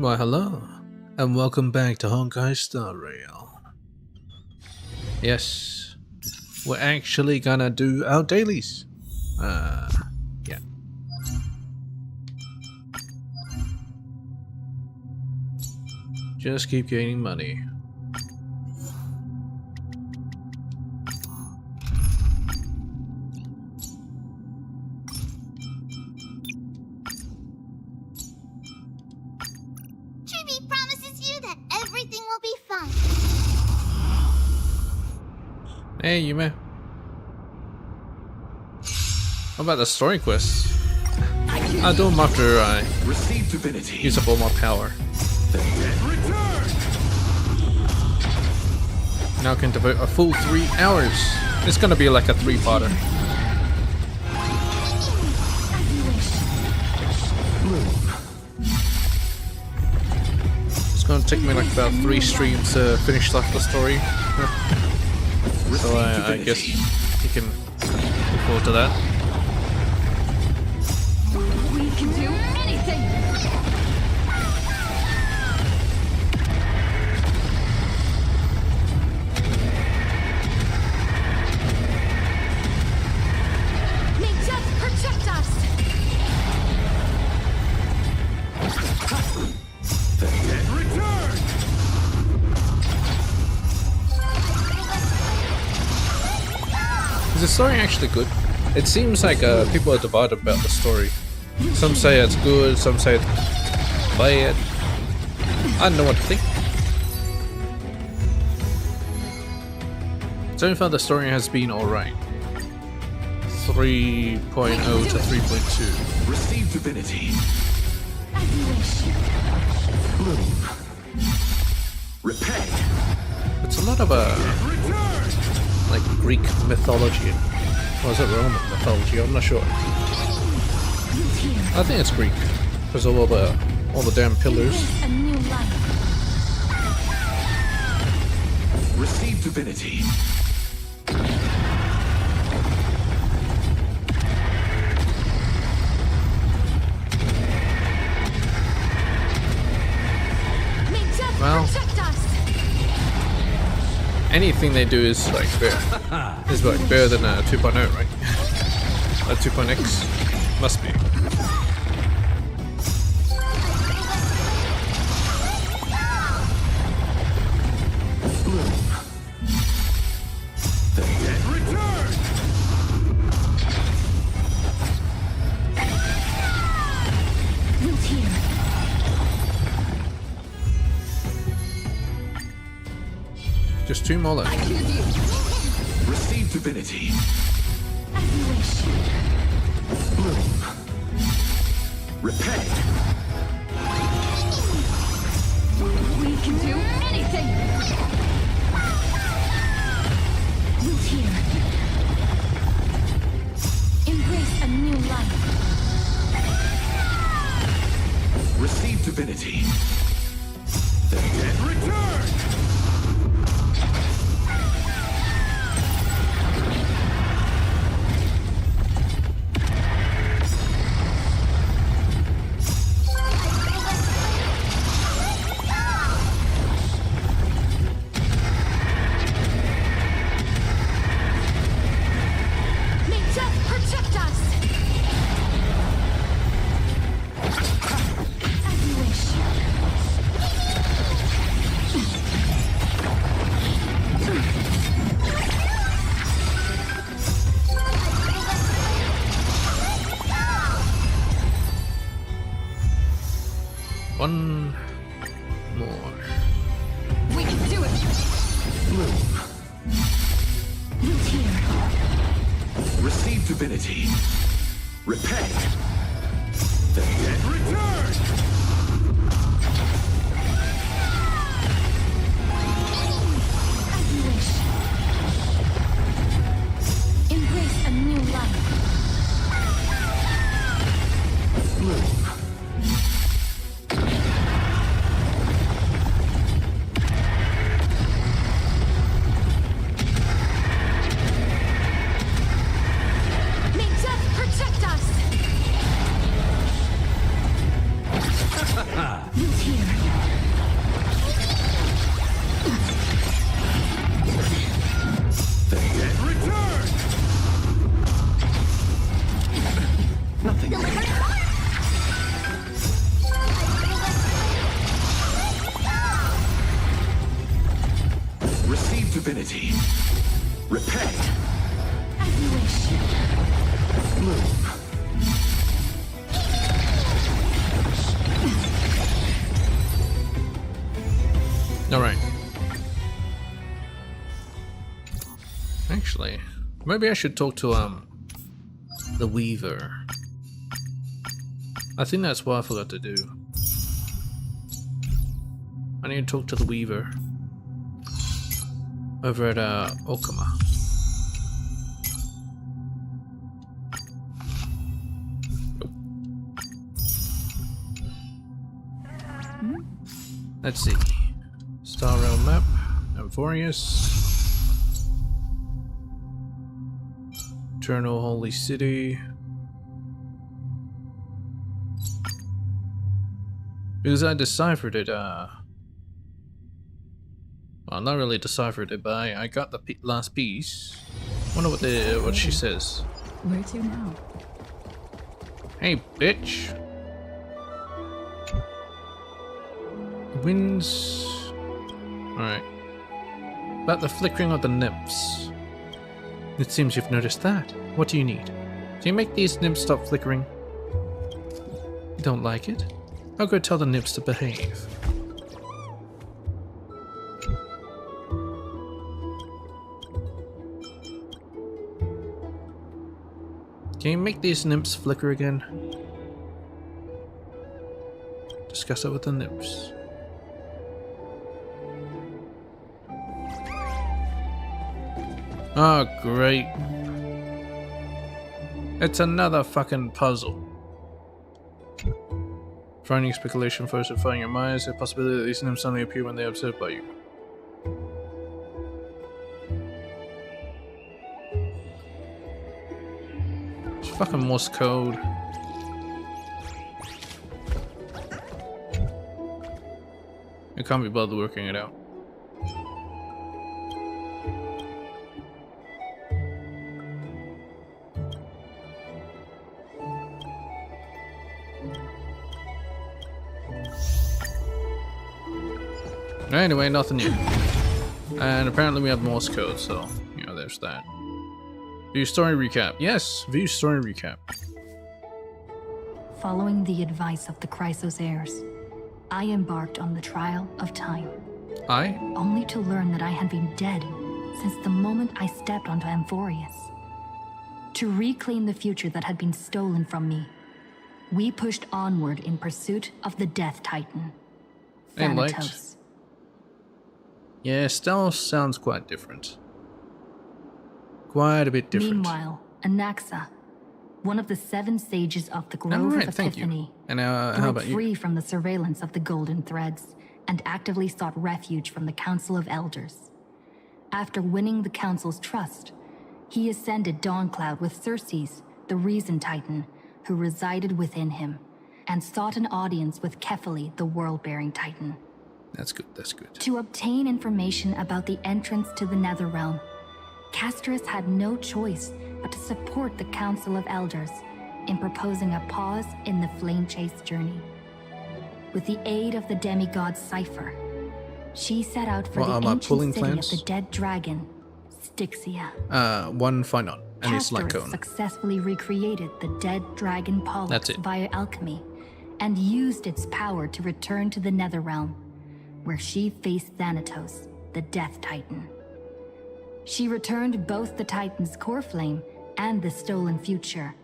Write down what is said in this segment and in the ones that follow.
Why hello, and welcome back to Honkai Star Rail. Yes, we're actually gonna do our dailies. Yeah. Just keep gaining money. Hey, Yume. What about the story quests? I'll do them after I use up all my power. Now I can devote a full 3 hours. It's gonna be like a 3-parter. It's gonna take me like about 3 streams to finish off the story. So I guess you can look forward to that. We can do anything. May death protect us. The dead return. Is the story actually good? It seems like people are divided about the story. Some say it's good, some say it's bad. I don't know what to think. So far the story has been alright. 3.0 to 3.2. Receive divinity. As you wish. Bloom. Repay. It's a lot of like Greek mythology. Or is it Roman mythology? I'm not sure. I think it's Greek because of all the damn pillars. A new life. Receive divinity. May death Well. protect us. Anything they do is like better. Is like better than 2.0, right? 2.x must be. Bloom. The dead return. Root here. Just 2 more left. Receive divinity. As you wish. Bloom. Repay. We can do anything. Root here. Embrace a new life. Receive divinity. The dead return. May death protect us. As you wish. One more. We can do it. Bloom. Root here. Receive divinity. Repay. The dead return. As you wish. Embrace a new life. Bloom. May death protect us. divinity. Repay. As you wish. Bloom. Alright. Actually, maybe I should talk to the Weaver. I think that's what I forgot to do. I need to talk to the Weaver over at Okama. Nope. Let's see. Star Realm map, Amphorius. Eternal Holy City. Because I deciphered it, well, not really deciphered it, but I got the last piece. Wonder what she says. Where to now? Hey, bitch. Winds. Alright. About the flickering of the nymphs. It seems you've noticed that. What do you need? Can you make these nymphs stop flickering? You don't like it? I'll go tell the nymphs to behave. Can you make these nymphs flicker again? Discuss it with the nymphs. Oh, great. It's another fucking puzzle. Finding speculation first and finding your minds, the possibility that these nymphs only appear when they are observed by you. It's fucking Morse code. I can't be bothered working it out. Anyway, nothing new. And apparently we have Morse code, so, you know, there's that. View story recap. Yes, view story recap. Following the advice of the Chrysos heirs, I embarked on the trial of time, only to learn that I had been dead since the moment I stepped onto Amphorius. To reclaim the future that had been stolen from me, we pushed onward in pursuit of the Death Titan, Thanatos. Yeah, Stealth sounds quite different. Quite a bit different. Meanwhile, Anaxa, one of the 7 sages of the Grove of Epiphany, and how about free from the surveillance of the Golden Threads and actively sought refuge from the Council of Elders. After winning the Council's trust, he ascended Dawncloud with Circes, the Reason Titan, who resided within him, and sought an audience with Kephaly, the World-Bearing Titan. That's good, that's good. To obtain information about the entrance to the Netherrealm, Castris had no choice but to support the Council of Elders in proposing a pause in the flame chase journey. With the aid of the demigod Cypher, she set out for the ancient city of the dead dragon, Styxia. One final, and it's like Castris successfully recreated the dead dragon Pollux via alchemy, and used its power to return to the Netherrealm, where she faced Thanatos, the Death Titan. She returned both the Titan's core flame and the stolen future,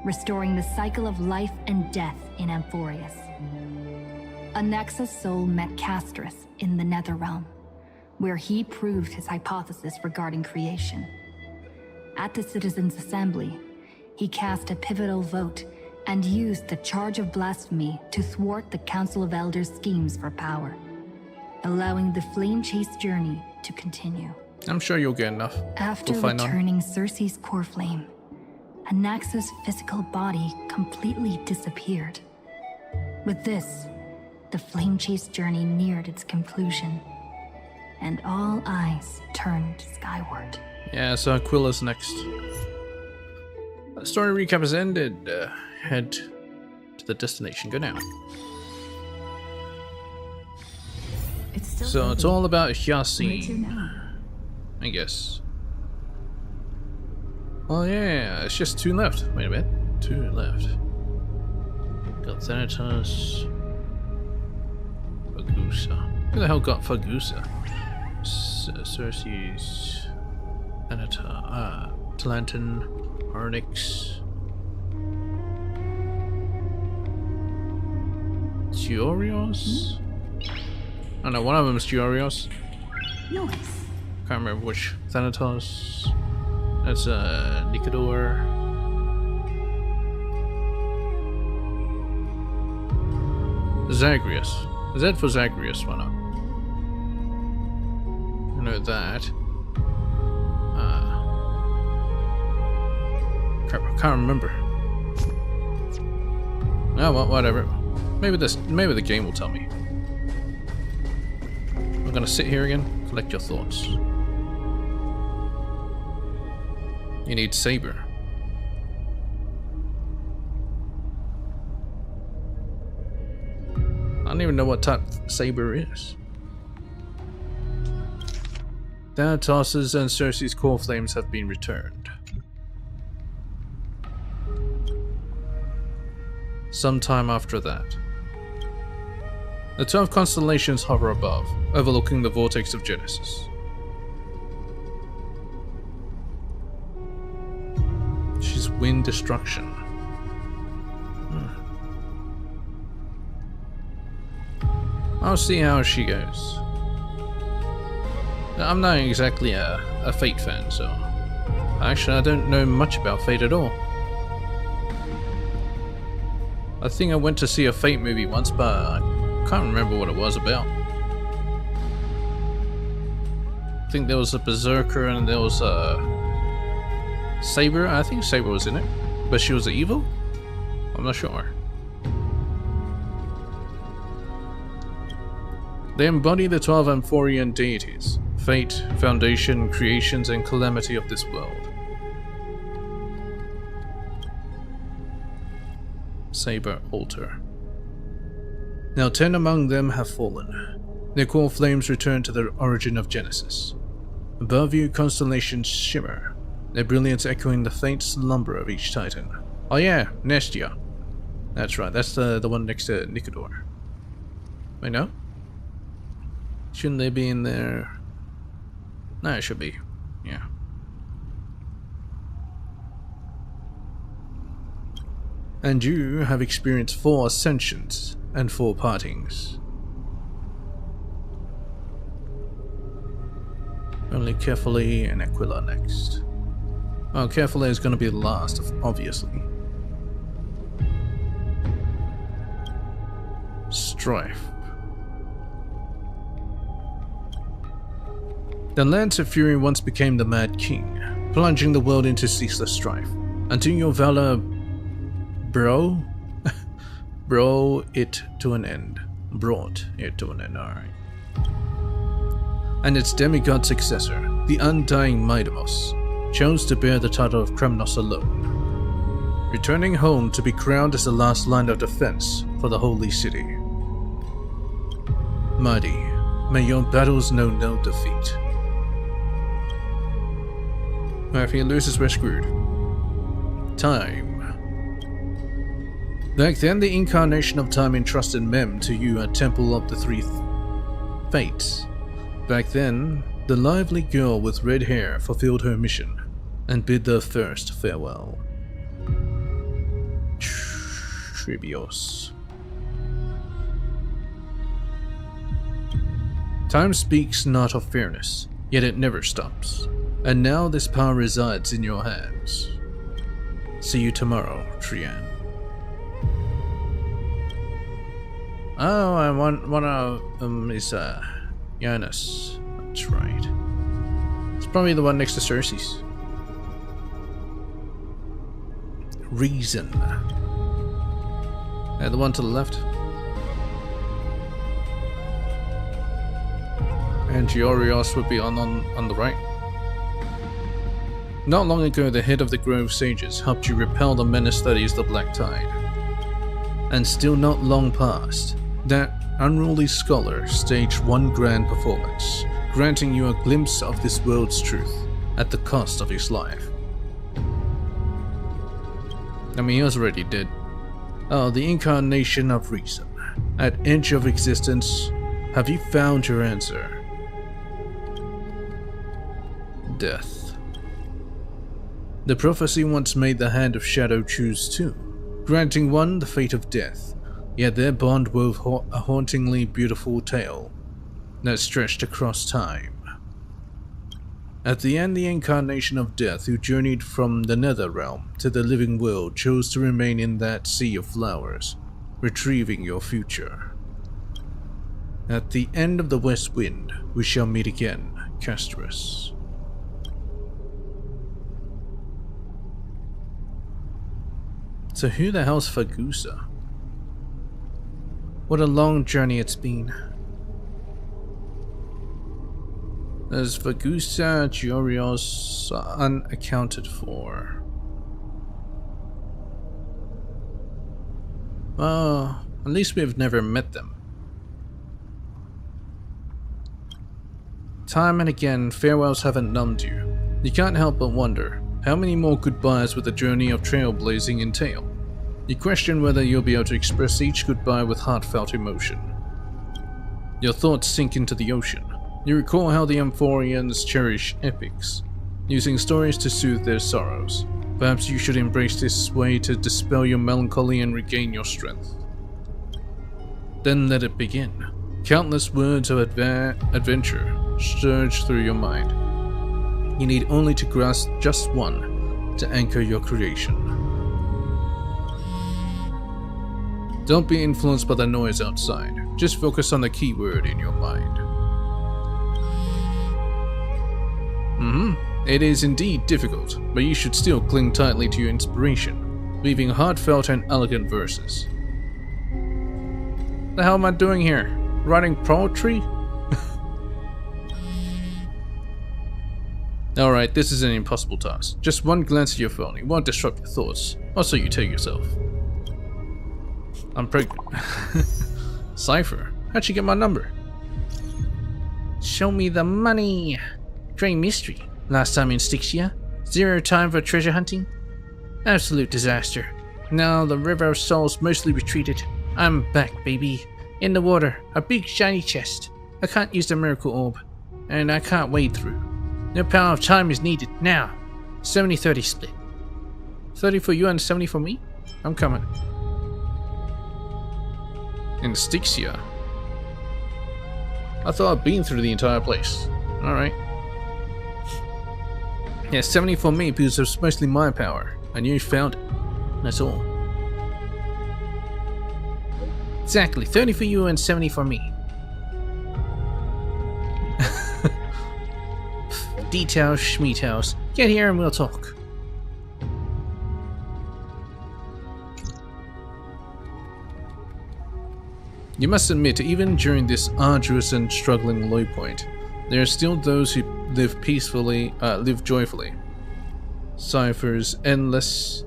restoring the cycle of life and death in Amphorius. Anaxa's soul met Castris in the Netherrealm, where he proved his hypothesis regarding creation. At the Citizens' Assembly, he cast a pivotal vote and used the charge of blasphemy to thwart the Council of Elders' schemes for power, allowing the flame chase journey to continue. I'm sure you'll get enough. After returning Circe's core flame, Anaxa's physical body completely disappeared. With this, the flame chase journey neared its conclusion, and all eyes turned skyward. Yeah, so Aquila's next. Story recap has ended. Head to the destination. Go now. It's still So it's all about Hyacinth. Where to now? I guess. Oh yeah, it's just 2 left. Wait a minute. 2 left. Got Thanatos. Fagusa. Who the hell got Fagusa? Cersei's. Thanatos. Talantin. Arnix. Giorios? Oh no, one of them is Giorios. Nice. Can't remember which. Thanatos. That's Nicodor. Zagreus. Z for Zagreus, why not? I know that. Crap, I can't remember. Oh well, whatever. Maybe the game will tell me. I'm gonna sit here again, collect your thoughts. You need Saber. I don't even know what type Saber is. Thanatos' and Cersei's core flames have been returned. Sometime after that. The 12 constellations hover above, overlooking the vortex of Genesis. She's wind destruction. I'll see how she goes. I'm not exactly a Fate fan, so... Actually, I don't know much about Fate at all. I think I went to see a Fate movie once, but I can't remember what it was about. I think there was a Berserker and there was a... Saber? I think Saber was in it. But she was evil? I'm not sure. They embody the 12 Amphorian deities. Fate, foundation, creations, and calamity of this world. Saber altar. Now 10 among them have fallen. Their core flames return to the origin of Genesis. Above you, constellations shimmer, their brilliance echoing the faint slumber of each titan. Oh yeah, Nestia. That's right, that's the one next to Nicodor. Wait, no? Shouldn't they be in there? No, it should be. Yeah. And you have experienced 4 ascensions and 4 partings. Only Carefully and Aquila next. Well, Carefully is going to be the last, obviously. Strife. The Lance of Fury once became the Mad King, plunging the world into ceaseless strife, until your valor brought it to an end, alright. And its demigod successor, the undying Maidamos, chose to bear the title of Kremnos alone, returning home to be crowned as the last line of defense for the Holy City. Mighty, may your battles know no defeat. Well, if he loses, we're screwed. Time. Back then, the incarnation of time entrusted Mem to you at Temple of the Three Fates. Back then, the lively girl with red hair fulfilled her mission and bid the first farewell. Tribios. Time speaks not of fairness, yet it never stops. And now this power resides in your hands. See you tomorrow, Trian. Oh, and one of them is Janus. That's right. It's probably the one next to Cersei's. Reason. The one to the left. And Giorios would be on the right. Not long ago, the head of the Grove Sages helped you repel the menace that is the Black Tide. And still not long past, that unruly scholar staged one grand performance, granting you a glimpse of this world's truth at the cost of his life. I mean, he was already dead. Oh, the incarnation of reason. At edge of existence, have you found your answer? Death. The prophecy once made the hand of shadow choose two, granting one the fate of death, yet their bond wove a hauntingly beautiful tale that stretched across time. At the end, the incarnation of death who journeyed from the nether realm to the living world chose to remain in that sea of flowers, retrieving your future. At the end of the west wind, we shall meet again, Castrus. So who the hell's Fagusa? What a long journey it's been. There's Fagusa, Giorios unaccounted for. Well, at least we've never met them. Time and again, farewells haven't numbed you. You can't help but wonder, how many more goodbyes would the journey of trailblazing entail? You question whether you'll be able to express each goodbye with heartfelt emotion. Your thoughts sink into the ocean. You recall how the Amphorians cherish epics, using stories to soothe their sorrows. Perhaps you should embrace this way to dispel your melancholy and regain your strength. Then let it begin. Countless words of adventure surge through your mind. You need only to grasp just one to anchor your creation. Don't be influenced by the noise outside. Just focus on the key word in your mind. It is indeed difficult, but you should still cling tightly to your inspiration, weaving heartfelt and elegant verses. The hell am I doing here? Writing poetry? Alright, this is an impossible task. Just one glance at your phone, it won't disrupt your thoughts. Also, you take yourself. I'm pregnant. Cypher, how'd you get my number? Show me the money. Great mystery. Last time in Styxia, zero time for treasure hunting. Absolute disaster. Now the River of Souls mostly retreated. I'm back, baby. In the water, a big shiny chest. I can't use the miracle orb, and I can't wade through. No power of time is needed now. 70-30 split. 30 for you and 70 for me? I'm coming. In Styxia? I thought I'd been through the entire place. Alright. Yeah, 70 for me because it's mostly my power. And you found it. That's all. Exactly. 30 for you and 70 for me. Details, schmeetails. Get here and we'll talk. You must admit, even during this arduous and struggling low point, there are still those who live peacefully, live joyfully. Cypher's endless,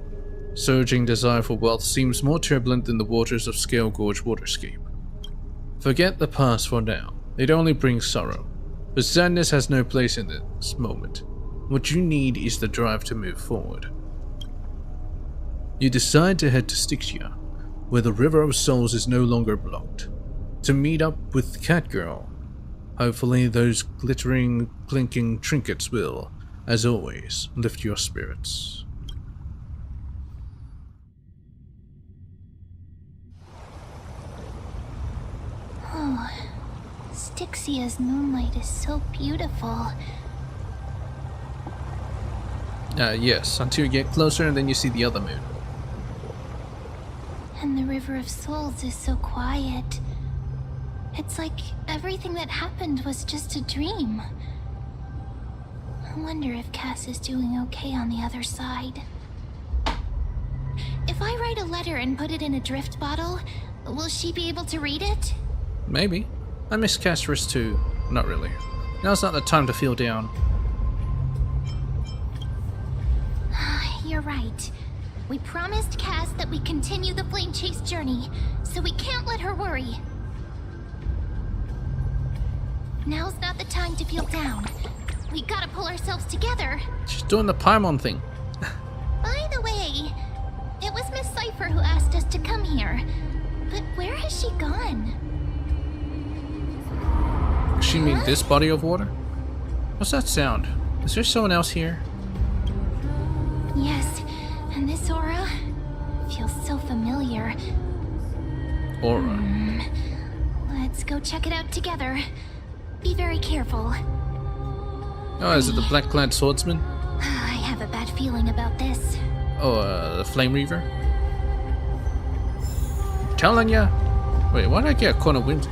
surging desire for wealth seems more turbulent than the waters of Scale Gorge waterscape. Forget the past for now. It only brings sorrow. But sadness has no place in this moment. What you need is the drive to move forward. You decide to head to Styxia, where the River of Souls is no longer blocked, to meet up with Catgirl. Hopefully those glittering, clinking trinkets will, as always, lift your spirits. Oh, Styxia's moonlight is so beautiful. Yes, until you get closer and then you see the other moon. And the River of Souls is so quiet. It's like everything that happened was just a dream. I wonder if Cass is doing okay on the other side. If I write a letter and put it in a drift bottle, will she be able to read it? Maybe. I miss Castrus too. Not really. Now's not the time to feel down. You're right. We promised Cass that we continue the flame chase journey, so we can't let her worry. Now's not the time to feel down. We gotta pull ourselves together. She's doing the Paimon thing. By the way, it was Miss Cipher who asked us to come here. But where has she gone? Does she mean this body of water? What's that sound? Is there someone else here? Yes, and this aura feels so familiar. Aura. Let's go check it out together. Be very careful. Oh, is it the black-clad swordsman? I have a bad feeling about this. Oh, the Flame Reaver? Telling ya. Wait, why did I get a corner whimsy?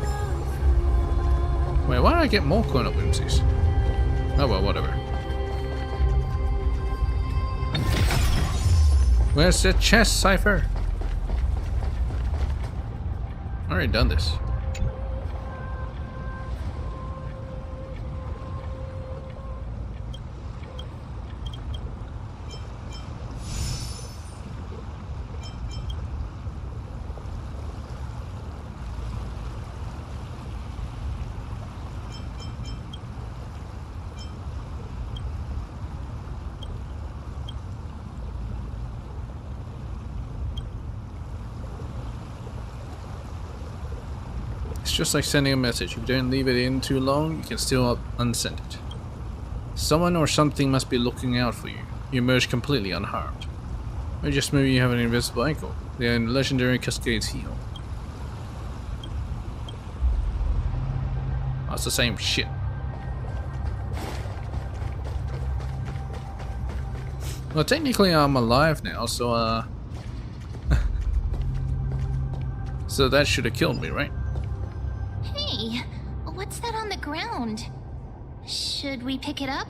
Wait, why did I get more corner whimsies? Oh well, whatever. Where's the chest, Cipher? I already done this. It's just like sending a message. If you don't leave it in too long, you can still unsend it. Someone or something must be looking out for you. You emerge completely unharmed. Or just maybe you have an invisible ankle. The legendary Cascade's heel. Oh, it's the same shit. Well, technically I'm alive now, so so that should have killed me, right? Hey, what's that on the ground? Should we pick it up?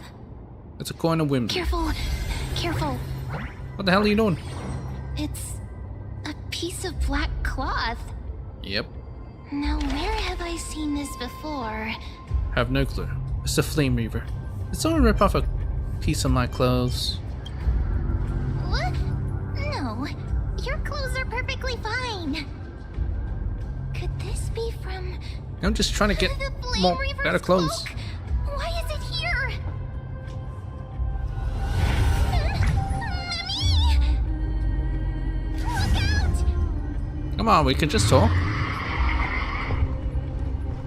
It's a coin of whimsy. Careful, careful. What the hell are you doing? It's a piece of black cloth. Yep. Now, where have I seen this before? Have no clue. It's the Flame Reaver. Did someone rip off a piece of my clothes? What? No, your clothes are perfectly fine. Could this be from I'm just trying to get the Flame more Reaver's better clothes. cloak? Why is it here? Mommy! Look out! Come on, we can just talk.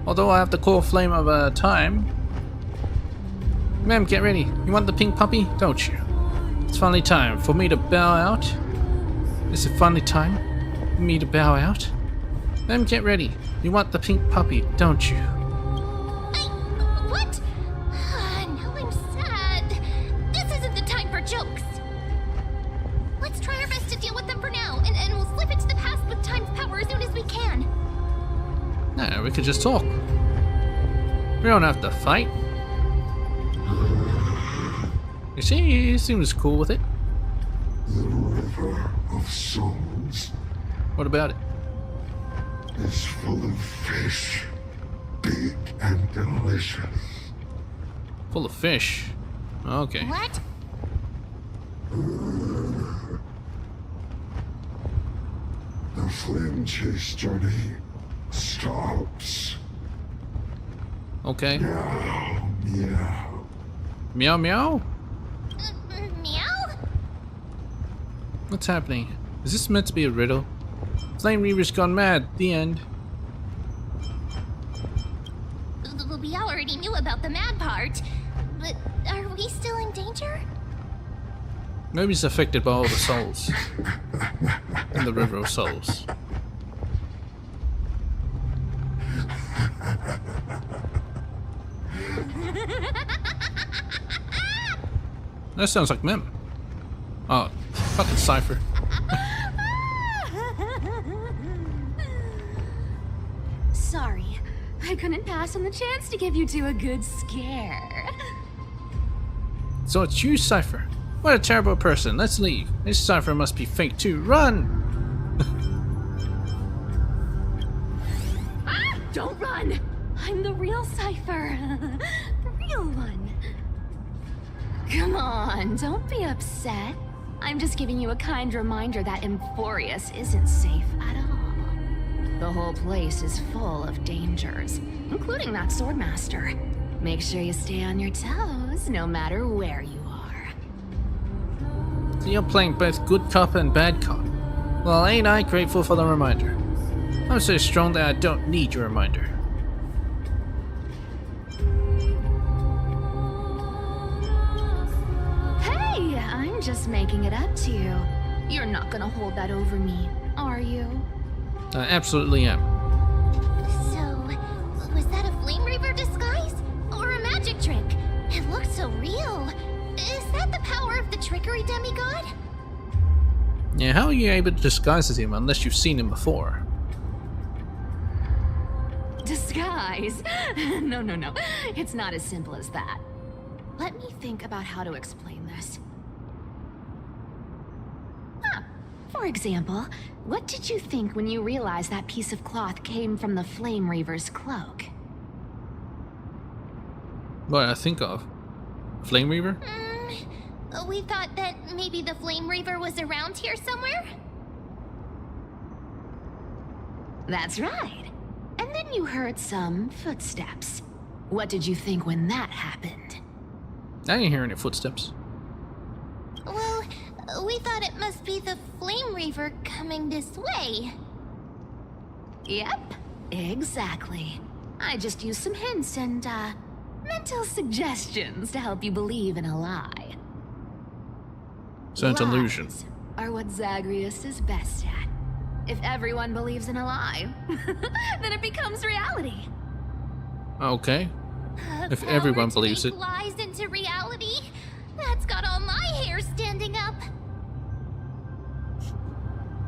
Although I have the core flame of time. Ma'am, get ready. You want the pink puppy, don't you? It's finally time for me to bow out. Is it finally time for me to bow out? Ma'am, get ready. You want the pink puppy, don't you? What? Now I'm sad. This isn't the time for jokes. Let's try our best to deal with them for now, and we'll slip into the past with time's power as soon as we can. No, we could just talk. We don't have to fight. You see, he seems cool with it. The river of souls What about it? is full of fish, big and delicious. Full of fish. Okay. What? The flame chase journey stops. Okay. Meow, meow. Meow meow? Meow? What's happening? Is this meant to be a riddle? Flame Reaver's gone mad. The end. We already knew about the mad part, but are we still in danger? Maybe he's affected by all the souls. In the river of souls. That sounds like Mem. Oh, fucking Cypher. Sorry, I couldn't pass on the chance to give you two a good scare. So it's you, Cypher. What a terrible person. Let's leave. This Cypher must be fake too. Run! Don't run! I'm the real Cypher. The real one. Come on, don't be upset. I'm just giving you a kind reminder that Emphorius isn't safe at all. The whole place is full of dangers, including that swordmaster. Make sure you stay on your toes, no matter where you are. So you're playing both good cop and bad cop. Well, ain't I grateful for the reminder. I'm so strong that I don't need your reminder. Hey, I'm just making it up to you. You're not gonna hold that over me, are you? I absolutely am. So, was that a Flame Reaver disguise? Or a magic trick? It looked so real. Is that the power of the trickery demigod? Yeah, how are you able to disguise as him unless you've seen him before? Disguise? No. It's not as simple as that. Let me think about how to explain this. For example, what did you think when you realized that piece of cloth came from the Flame Reaver's cloak? What did I think of? Flame Reaver? We thought that maybe the Flame Reaver was around here somewhere? That's right. And then you heard some footsteps. What did you think when that happened? I didn't hear any footsteps. Well, we thought it must be the Flame Reaver coming this way. Yep, exactly. I just used some hints and, mental suggestions to help you believe in a lie. So it's illusion. Lies are what Zagreus is best at. If everyone believes in a lie, then it becomes reality. Okay. If Power everyone to believes make it. lies into reality? That's got all my hair standing up.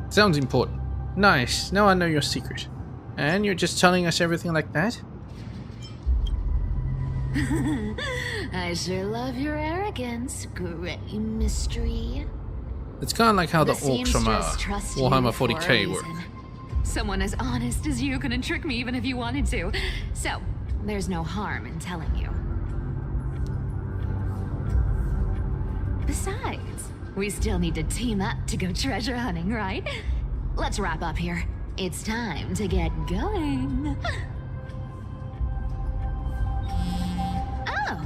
Sounds important. Nice, now I know your secret. And you're just telling us everything like that? I sure love your arrogance, Grey Mystery. It's kind of like how the orcs seems from just trust you Warhammer for a 40k work. reason. Someone as honest as you couldn't trick me even if you wanted to. So, there's no harm in telling you. Besides, we still need to team up to go treasure hunting, right? Let's wrap up here. It's time to get going. Oh,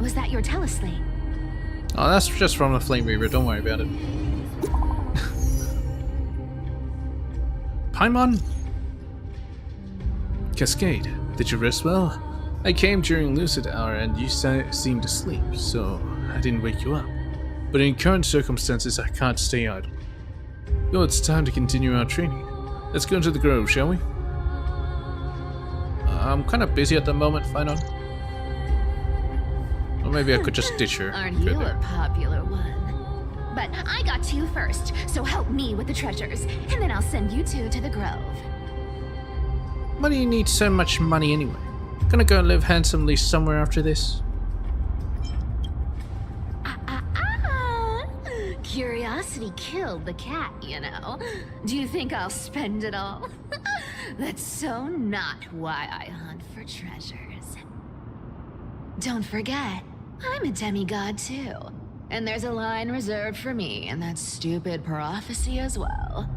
was that your teleslate? Oh, that's just from the Flame Reaver, don't worry about it. Paimon? Cascade, did you rest well? I came during lucid hour and you seemed asleep, so I didn't wake you up. But in current circumstances, I can't stay idle. Well, it's time to continue our training. Let's go into the grove, shall we? I'm kind of busy at the moment, Finon. Or maybe I could just ditch her. Aren't you a popular one? But I got to you first, so help me with the treasures, and then I'll send you two to the grove. Why do you need so much money anyway? Gonna go live handsomely somewhere after this? Curiosity killed the cat, you know. Do you think I'll spend it all? That's so not why I hunt for treasures. Don't forget, I'm a demigod too. And there's a line reserved for me in that stupid prophecy as well.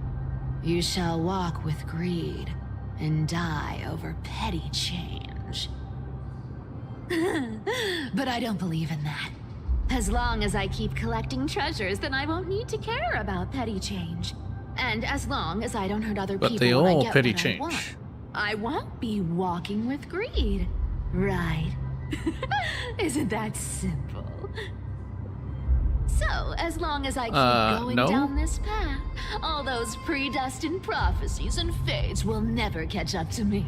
You shall walk with greed and die over petty change. But I don't believe in that. As long as I keep collecting treasures, then I won't need to care about petty change. And as long as I don't hurt other people But they when I all get petty what change. I won't be walking with greed, right? Isn't that simple? So, as long as I keep going no. down this path, all those predestined prophecies and fates will never catch up to me.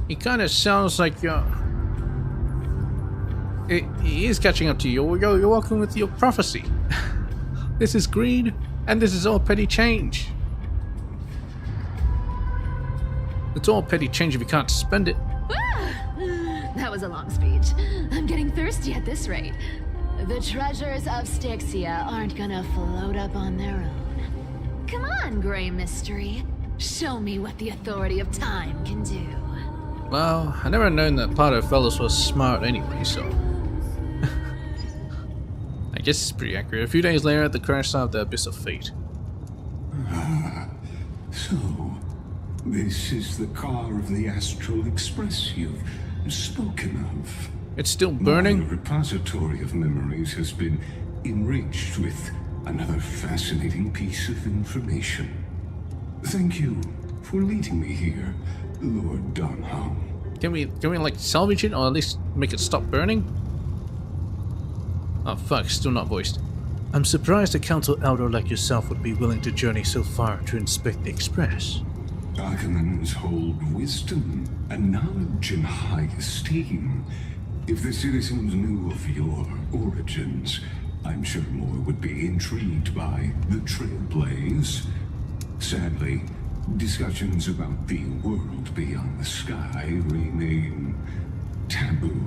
It kind of sounds like you're... It is catching up to you. You're walking with your prophecy. This is greed, and this is all petty change. It's all petty change if you can't spend it. That was a long speech. I'm getting thirsty at this rate. The treasures of Styxia aren't gonna float up on their own. Come on, Grey Mystery. Show me what the authority of time can do. Well, I never known that Pato Fellows was smart anyway, so... I guess it's pretty accurate. A few days later at the crash site of the Abyss of Fate. So, this is the car of the Astral Express you've spoken of. It's still burning? My repository of memories has been enriched with another fascinating piece of information. Thank you for leading me here, Lord Donham. Can we like salvage it or at least make it stop burning? Oh fuck, still not voiced. I'm surprised a council elder like yourself would be willing to journey so far to inspect the Express. Arcanans hold wisdom and knowledge in high esteem. If the citizens knew of your origins, I'm sure more would be intrigued by the Trailblaze. Sadly, discussions about the world beyond the sky remain taboo.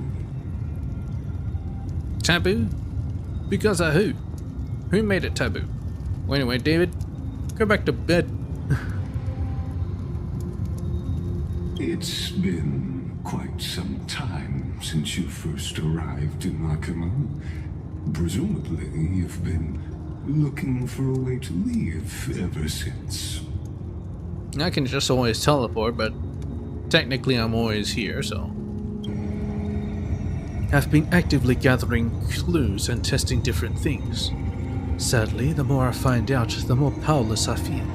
Taboo? Because of who? Who made it taboo? Well, anyway, David, go back to bed. It's been quite some time since you first arrived in Akama. Presumably, you've been looking for a way to leave ever since. I can just always teleport, but technically I'm always here, so... I've been actively gathering clues and testing different things. Sadly, the more I find out, the more powerless I feel.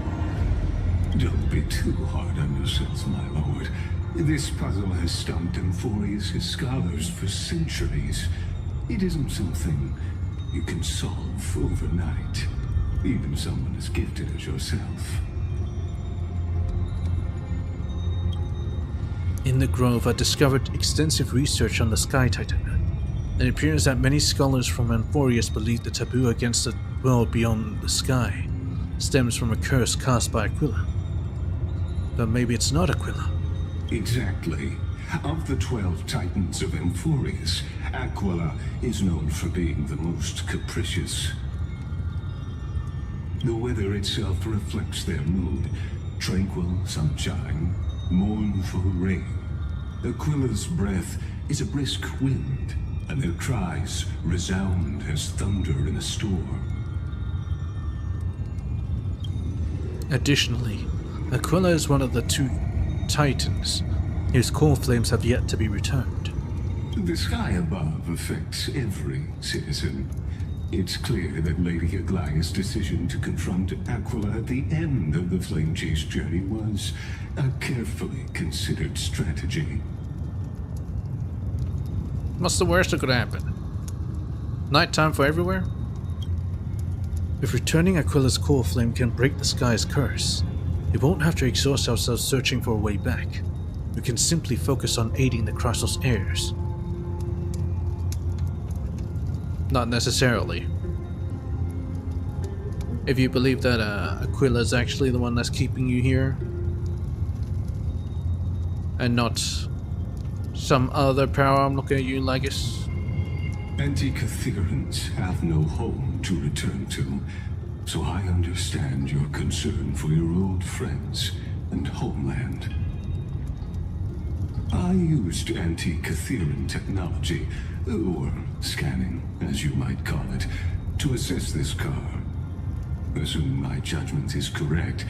Don't be too hard on yourself, my lord. This puzzle has stumped Emphorius' scholars for centuries. It isn't something you can solve overnight, even someone as gifted as yourself. In the Grove, I discovered extensive research on the Sky Titan. It appears that many scholars from Emphorius believe the taboo against the world beyond the sky stems from a curse cast by Aquila. But maybe it's not Aquila. Exactly. Of the 12 Titans of Emphorius, Aquila is known for being the most capricious. The weather itself reflects their mood. Tranquil sunshine, mournful rain. Aquila's breath is a brisk wind, and their cries resound as thunder in a storm. Additionally, Aquila is one of the 2 Titans whose core flames have yet to be returned. The sky above affects every citizen. It's clear that Lady Aglaya's decision to confront Aquila at the end of the Flame Chase journey was a carefully considered strategy. What's the worst that could happen? Nighttime for everywhere? If returning Aquila's core flame can break the sky's curse, we won't have to exhaust ourselves searching for a way back. We can simply focus on aiding the Crossos' heirs. Not necessarily. If you believe that Aquila is actually the one that's keeping you here, and not some other power, I'm looking at you, Lagus. Anti-Catherians have no home to return to, so I understand your concern for your old friends and homeland. I used anti-Catherian technology, or scanning, as you might call it, to assess this car. Assuming my judgment is correct,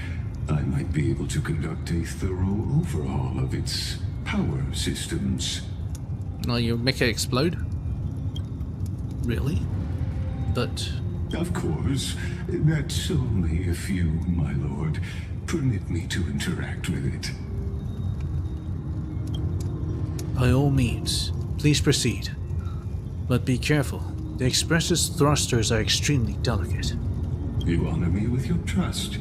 I might be able to conduct a thorough overhaul of its power systems. No, you make it explode? Really? But... Of course. That's only if you, my lord, permit me to interact with it. By all means, please proceed. But be careful. The Express's thrusters are extremely delicate. You honor me with your trust.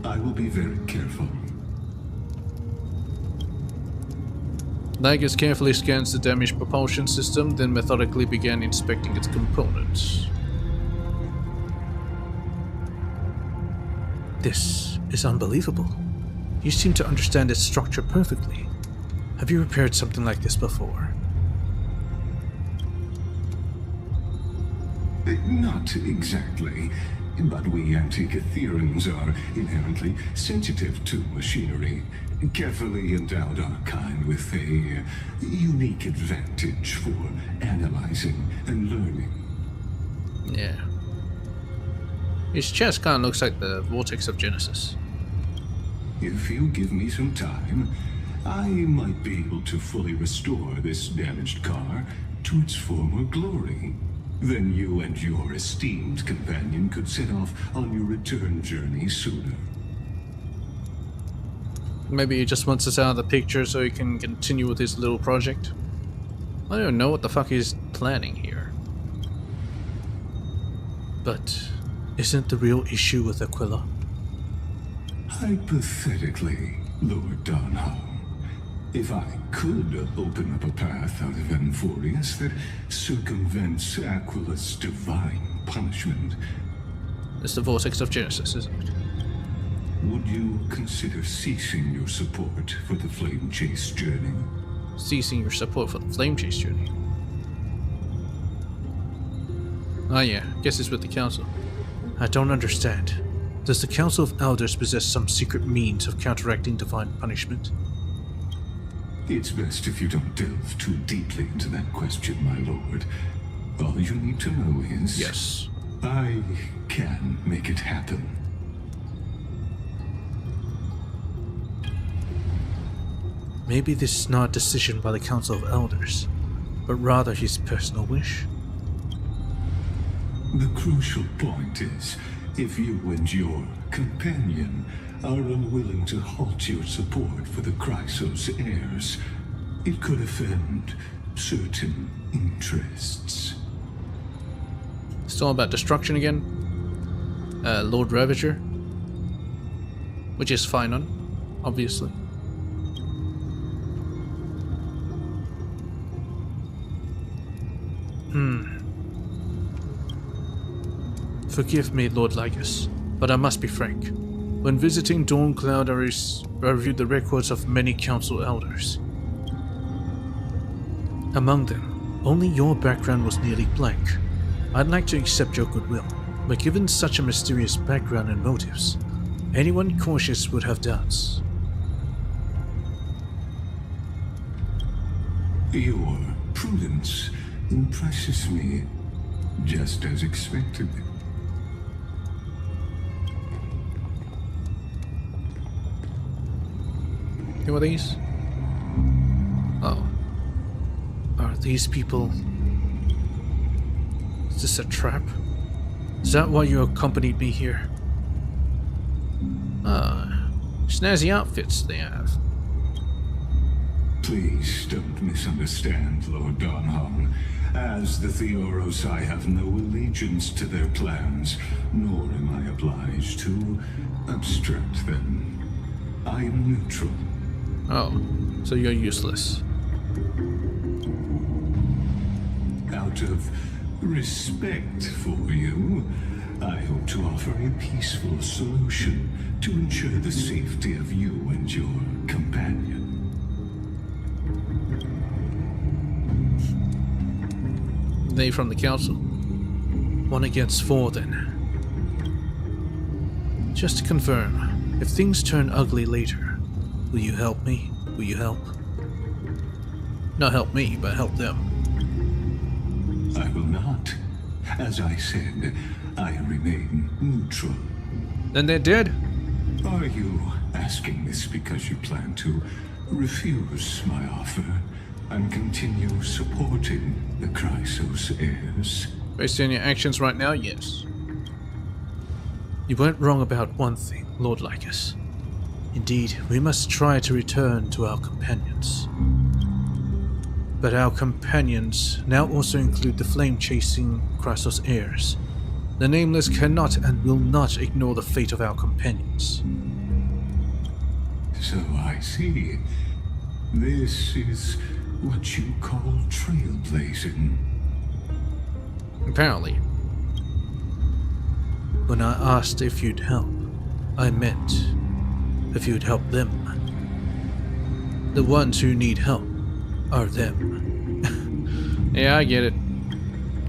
I will be very careful. Lagus carefully scans the damaged propulsion system, then methodically began inspecting its components. This is unbelievable. You seem to understand its structure perfectly. Have you repaired something like this before? Not exactly, but we Anti-Catherians are inherently sensitive to machinery. Carefully endowed our kind with a unique advantage for analyzing and learning. Yeah. His chest kind of looks like the vortex of Genesis. If you give me some time, I might be able to fully restore this damaged car to its former glory. Then you and your esteemed companion could set off on your return journey sooner. Maybe he just wants us out of the picture so he can continue with his little project. I don't know what the fuck he's planning here. But isn't the real issue with Aquila? Hypothetically, Lord Donholm, if I could open up a path out of Amphorius that circumvents Aquila's divine punishment, It's the vortex of Genesis, isn't it? would you consider ceasing your support for the Flame Chase journey? Ceasing your support for the Flame Chase journey. Ah yeah, guess it's with the Council. I don't understand. Does the Council of Elders possess some secret means of counteracting divine punishment? It's best if you don't delve too deeply into that question, my lord. All you need to know is... Yes. I can make it happen. Maybe this is not a decision by the Council of Elders, but rather his personal wish. The crucial point is, if you and your companion are unwilling to halt your support for the Chrysos heirs, it could offend certain interests. It's all about destruction again. Lord Ravager. Which is fine on, obviously. Forgive me, Lord Lygus, but I must be frank. When visiting Dawn-Cloud, I reviewed the records of many council elders. Among them, only your background was nearly blank. I'd like to accept your goodwill, but given such a mysterious background and motives, anyone cautious would have doubts. Your prudence impresses me, just as expected. Who are these? Oh. Are these people... Is this a trap? Is that why you accompanied me here? Snazzy outfits they have. Please don't misunderstand, Lord Donholm. As the Theoros, I have no allegiance to their plans, nor am I obliged to obstruct them. I am neutral. Oh, so you're useless. Out of respect for you, I hope to offer a peaceful solution to ensure the safety of you and your companion. They from the council. 1 against 4 then. Just to confirm, if things turn ugly later, will you help me? Will you help? Not help me, but help them. I will not. As I said, I remain neutral. Then they're dead? Are you asking this because you plan to refuse my offer and continue supporting the Chrysos heirs? Based on your actions right now, yes. You weren't wrong about one thing, Lord Lycus. Indeed, we must try to return to our companions. But our companions now also include the flame-chasing Chrysos heirs. The Nameless cannot and will not ignore the fate of our companions. So I see. This is what you call trailblazing. Apparently. When I asked if you'd help, I meant if you'd help them. The ones who need help are them. Yeah, I get it.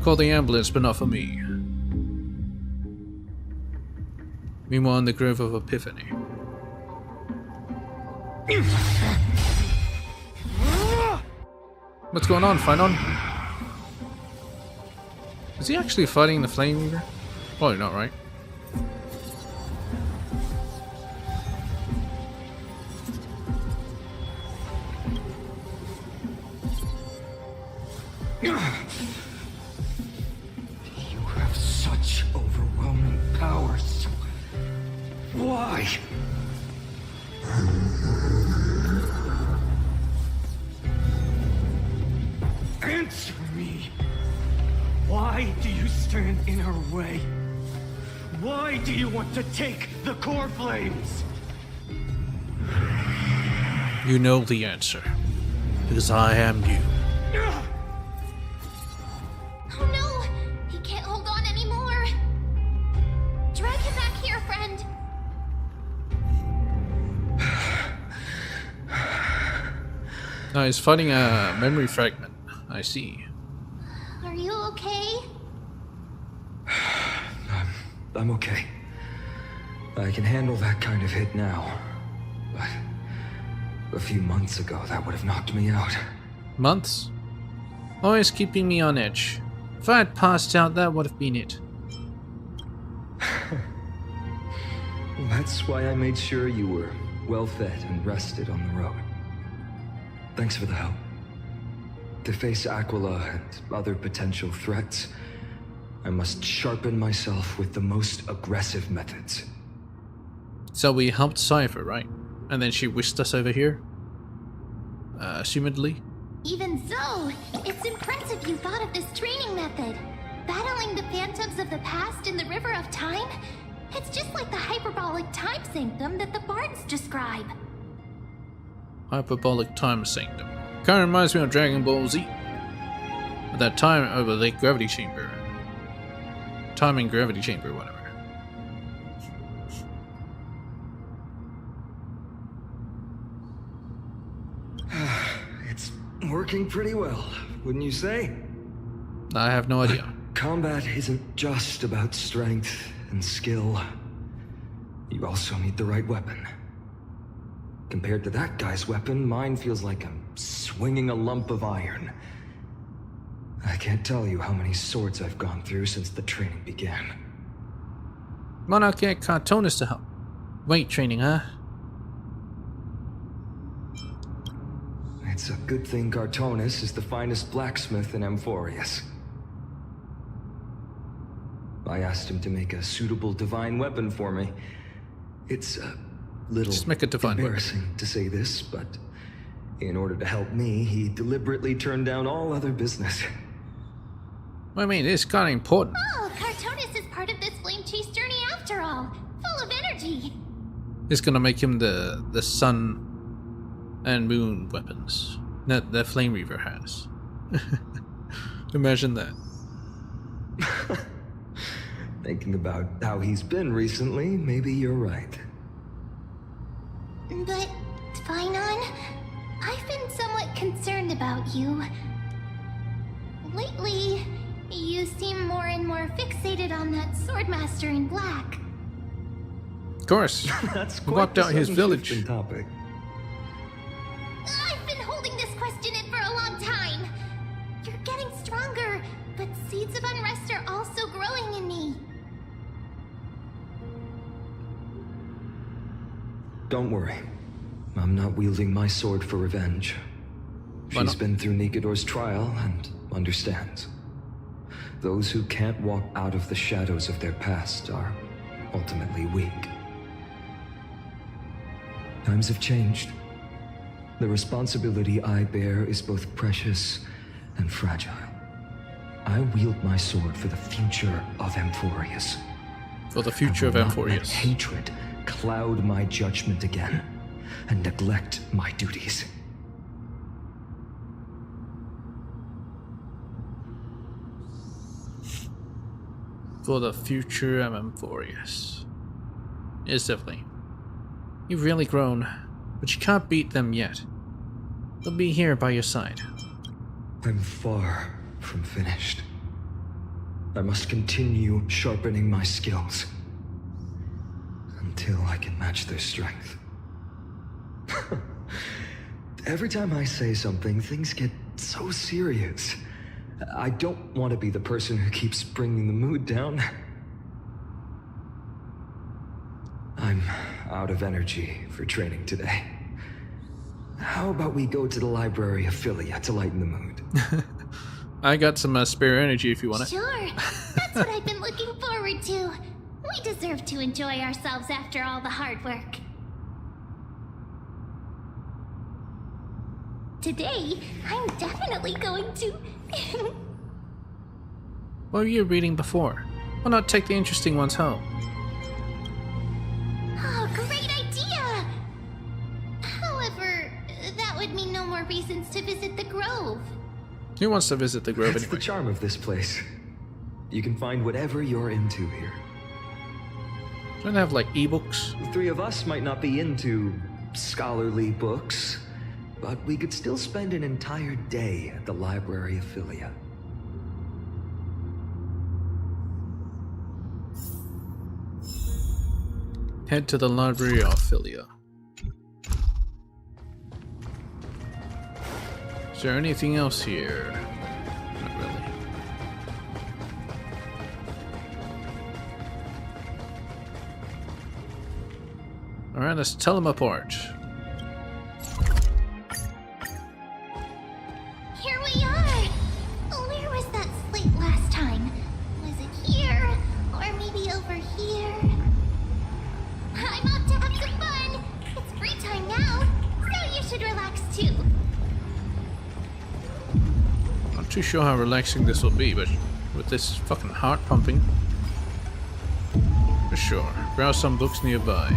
Call the ambulance, but not for me. Meanwhile, in the Grove of Epiphany. What's going on, Finon? Is he actually fighting the Flame Eater? Probably not, right? You have such overwhelming powers. Why? Answer me. Why do you stand in her way? Why do you want to take the core flames? You know the answer. Because I am you. Oh no! He can't hold on anymore! Drag him back here, friend! Now he's fighting a memory fragment. I see. Are you okay? I'm okay. I can handle that kind of hit now. But a few months ago, that would have knocked me out. Months? Always keeping me on edge. If I had passed out, that would have been it. That's why I made sure you were well fed and rested on the road. Thanks for the help. To face Aquila and other potential threats, I must sharpen myself with the most aggressive methods. So we helped Cypher, right? And then she whisked us over here? Assumedly? Even so, it's impressive you thought of this training method. Battling the phantoms of the past in the river of time? It's just like the hyperbolic time sanctum that the bards describe. Hyperbolic time sanctum. Kinda reminds me of Dragon Ball Z. At that time over the gravity chamber. Timing gravity chamber, whatever. It's working pretty well, wouldn't you say? I have no idea. Combat isn't just about strength and skill. You also need the right weapon. Compared to that guy's weapon, mine feels like I'm swinging a lump of iron. I can't tell you how many swords I've gone through since the training began. Why not get Cartoonist to help? Weight training, huh? It's a good thing Cartoonist is the finest blacksmith in Amphorius. I asked him to make a suitable divine weapon for me. It's a little Just make a divine embarrassing to say this, but in order to help me, he deliberately turned down all other business. I mean, it's kind of important. Oh, Cartoonist is part of this flame chase journey after all. Full of energy. It's gonna make him the sun and moon weapons that Flame Reaver has. Imagine that. Thinking about how he's been recently, maybe you're right. But, Phainon, I've been somewhat concerned about you. Lately, you seem more and more fixated on that swordmaster in black. Of course. That's He quite wiped the out his sudden village. shift in topic. I've been holding this question in for a long time. You're getting stronger, but seeds of unrest are also growing in me. Don't worry. I'm not wielding my sword for revenge. Why She's not? been through Nikador's trial and understands. Those who can't walk out of the shadows of their past are ultimately weak. Times have changed. The responsibility I bear is both precious and fragile. I wield my sword for the future of Amphorius. For the future of I will not let Amphorius. hatred cloud my judgment again and neglect my duties. For the future of Amphorius. Yes, definitely. You've really grown, but you can't beat them yet. They'll be here by your side. I'm far from finished. I must continue sharpening my skills until I can match their strength. Every time I say something, things get so serious. I don't want to be the person who keeps bringing the mood down. I'm out of energy for training today. How about we go to the library of Philia to lighten the mood? I got some spare energy if you want it. Sure, that's what I've been looking forward to. We deserve to enjoy ourselves after all the hard work. Today, I'm definitely going to... What were you reading before? Why not take the interesting ones home? Oh, great idea! However, that would mean no more reasons to visit the Grove. Who wants to visit the Grove That's anyway? the charm of this place. You can find whatever you're into here. Don't they have like ebooks? The three of us might not be into scholarly books, but we could still spend an entire day at the Library of Philia. Head to the Library of Philia. Is there anything else here? Not really. Alright, let's tell them apart. Here we are! Where was that slate last time? Was it here? Or maybe over here? I'm off to have some fun! It's free time now, so you should relax too. Not too sure how relaxing this will be, but with this fucking heart pumping. For sure. Browse some books nearby.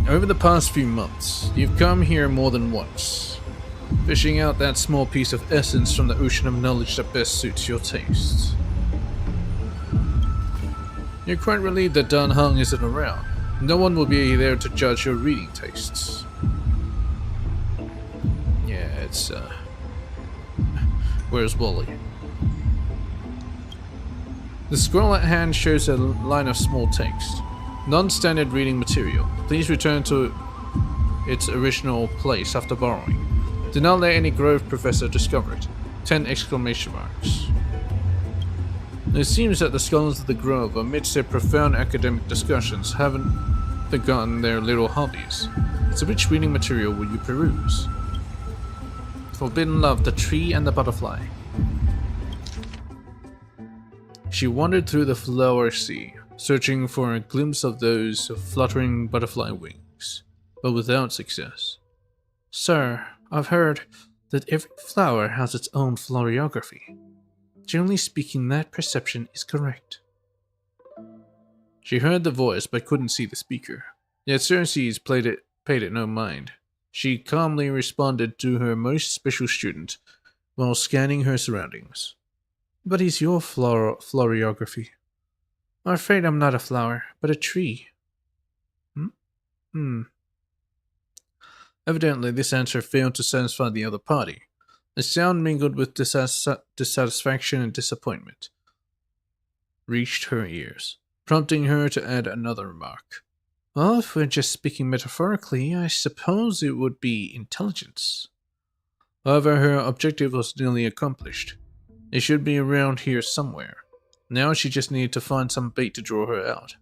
Over the past few months, you've come here more than once, fishing out that small piece of essence from the ocean of knowledge that best suits your tastes. You're quite relieved that Dan Heng isn't around. No one will be there to judge your reading tastes. Yeah, it's, where's Wally? The scroll at hand shows a line of small text. Non-standard reading material. Please return to its original place after borrowing. Do not let any Grove professor discover it. 10 exclamation marks. It seems that the scholars of the Grove, amidst their profound academic discussions, haven't forgotten their little hobbies. So which reading material will you peruse? Forbidden Love, The Tree and the Butterfly. She wandered through the flower sea, searching for a glimpse of those fluttering butterfly wings, but without success. Sir, I've heard that every flower has its own florography. Generally speaking, that perception is correct. She heard the voice but couldn't see the speaker. Yet Cersei paid it no mind. She calmly responded to her most special student while scanning her surroundings. What is your florography? I'm afraid I'm not a flower, but a tree. Evidently, this answer failed to satisfy the other party. A sound mingled with dissatisfaction and disappointment reached her ears, prompting her to add another remark. Well, if we're just speaking metaphorically, I suppose it would be intelligence. However, her objective was nearly accomplished. It should be around here somewhere. Now she just needed to find some bait to draw her out.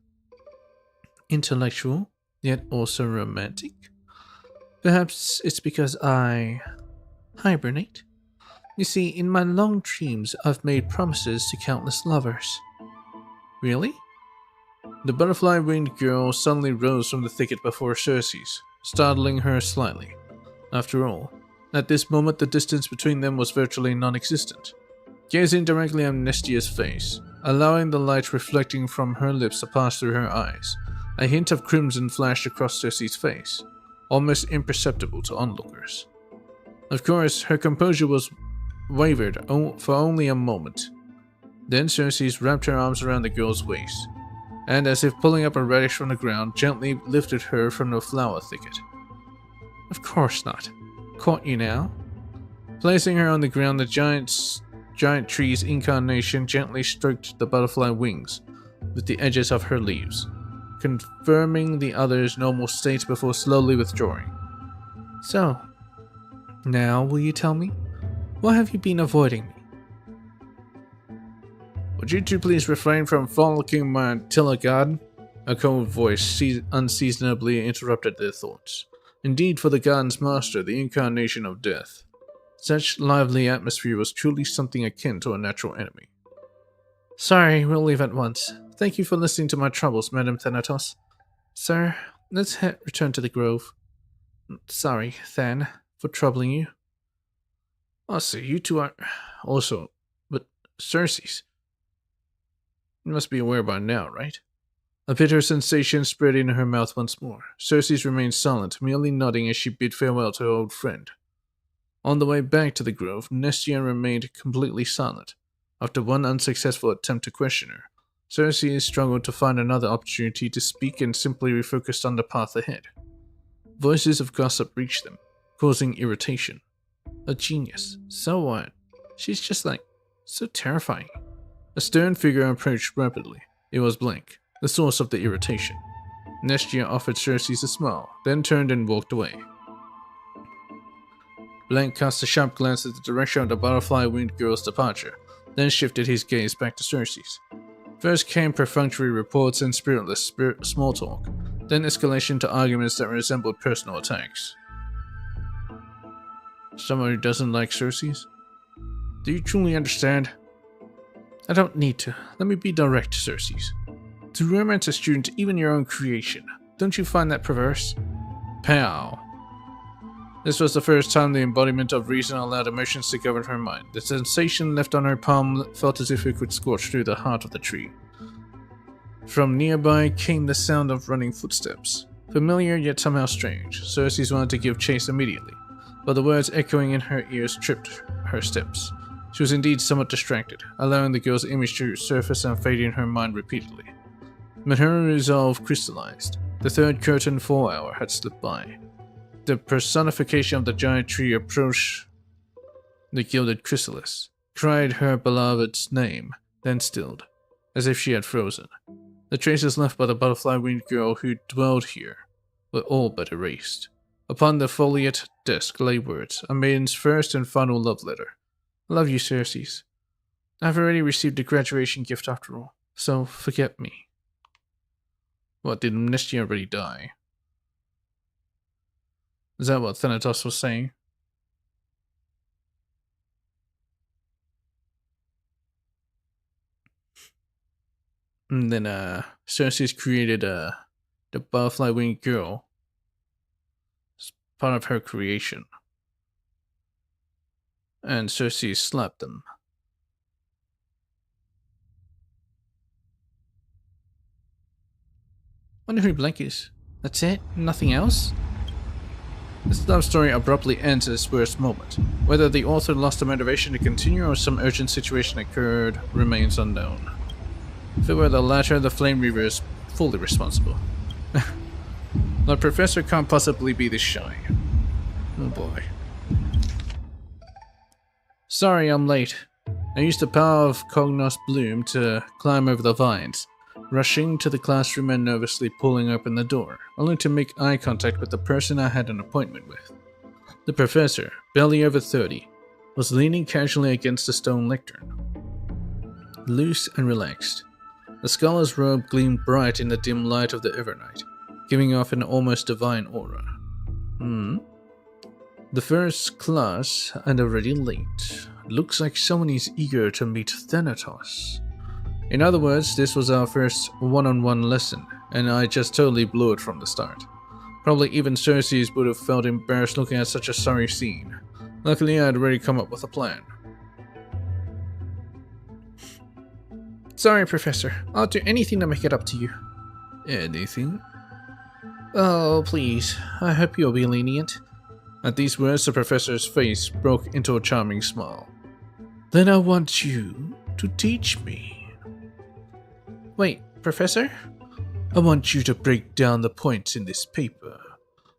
Intellectual, yet also romantic? Perhaps it's because I hibernate? You see, in my long dreams, I've made promises to countless lovers. Really? The butterfly-winged girl suddenly rose from the thicket before Cersei's, startling her slightly. After all, at this moment the distance between them was virtually non-existent. Gazing directly on Nestia's face, allowing the light reflecting from her lips to pass through her eyes, a hint of crimson flashed across Cersei's face, almost imperceptible to onlookers. Of course, her composure was wavered for only a moment. Then Cersei wrapped her arms around the girl's waist, and as if pulling up a radish from the ground, gently lifted her from the flower thicket. Of course not. Caught you now? Placing her on the ground, the giant tree's incarnation gently stroked the butterfly wings with the edges of her leaves, confirming the other's normal state before slowly withdrawing. So, now will you tell me? Why have you been avoiding me? Would you two please refrain from frolicking my Attila garden? A cold voice unseasonably interrupted their thoughts. Indeed, for the Garden's master, the incarnation of death. Such lively atmosphere was truly something akin to a natural enemy. Sorry, we'll leave at once. Thank you for listening to my troubles, Madam Thanatos. Sir, let's return to the grove. Sorry, Than, for troubling you. I see, you two are... Also, but Cersei's. You must be aware by now, right? A bitter sensation spread in her mouth once more. Cersei's remained silent, merely nodding as she bid farewell to her old friend. On the way back to the grove, Nestia remained completely silent. After one unsuccessful attempt to question her, Cersei struggled to find another opportunity to speak and simply refocused on the path ahead. Voices of gossip reached them, causing irritation. A genius. So what? She's just like, so terrifying. A stern figure approached rapidly. It was Blank, the source of the irritation. Nestia offered Cersei a smile, then turned and walked away. Blank cast a sharp glance at the direction of the butterfly-winged girl's departure, then shifted his gaze back to Cersei's. First came perfunctory reports and spiritless small talk, then escalation to arguments that resembled personal attacks. Someone who doesn't like Cersei's? Do you truly understand? I don't need to. Let me be direct, Cersei's. To romance a student, even your own creation, don't you find that perverse? Pow. This was the first time the embodiment of reason allowed emotions to govern her mind. The sensation left on her palm felt as if it could scorch through the heart of the tree. From nearby came the sound of running footsteps. Familiar yet somehow strange. Cersei wanted to give chase immediately, but the words echoing in her ears tripped her steps. She was indeed somewhat distracted, allowing the girl's image to surface and fade in her mind repeatedly. But her resolve crystallized. The third curtain fall hour had slipped by. The personification of the giant tree approached the gilded chrysalis, cried her beloved's name, then stilled, as if she had frozen. The traces left by the butterfly-winged girl who dwelled here were all but erased. Upon the foliate desk lay words, a maiden's first and final love letter. Love you, Cersei. I've already received a graduation gift after all, so forget me. What, did Nestia already die? Is that what Thanatos was saying? And then Cersei's created the butterfly-winged girl as part of her creation. And Cersei slapped them. Wonder who Blank is. That's it? Nothing else? This love story abruptly ends at its worst moment. Whether the author lost the motivation to continue or some urgent situation occurred remains unknown. If it were the latter, the Flame Reaver is fully responsible. The professor can't possibly be this shy. Oh boy. Sorry I'm late. I used the power of Cognos Bloom to climb over the vines, rushing to the classroom and nervously pulling open the door, only to make eye contact with the person I had an appointment with. The professor, barely over 30, was leaning casually against the stone lectern. Loose and relaxed. The scholar's robe gleamed bright in the dim light of the overnight, giving off an almost divine aura. The first class, and already late. Looks like someone is eager to meet Thanatos. In other words, this was our first one-on-one lesson, and I just totally blew it from the start. Probably even Cersei would have felt embarrassed looking at such a sorry scene. Luckily, I had already come up with a plan. Sorry, Professor. I'll do anything to make it up to you. Anything? Oh, please. I hope you'll be lenient. At these words, the Professor's face broke into a charming smile. Then I want you to teach me. Wait, Professor? I want you to break down the points in this paper,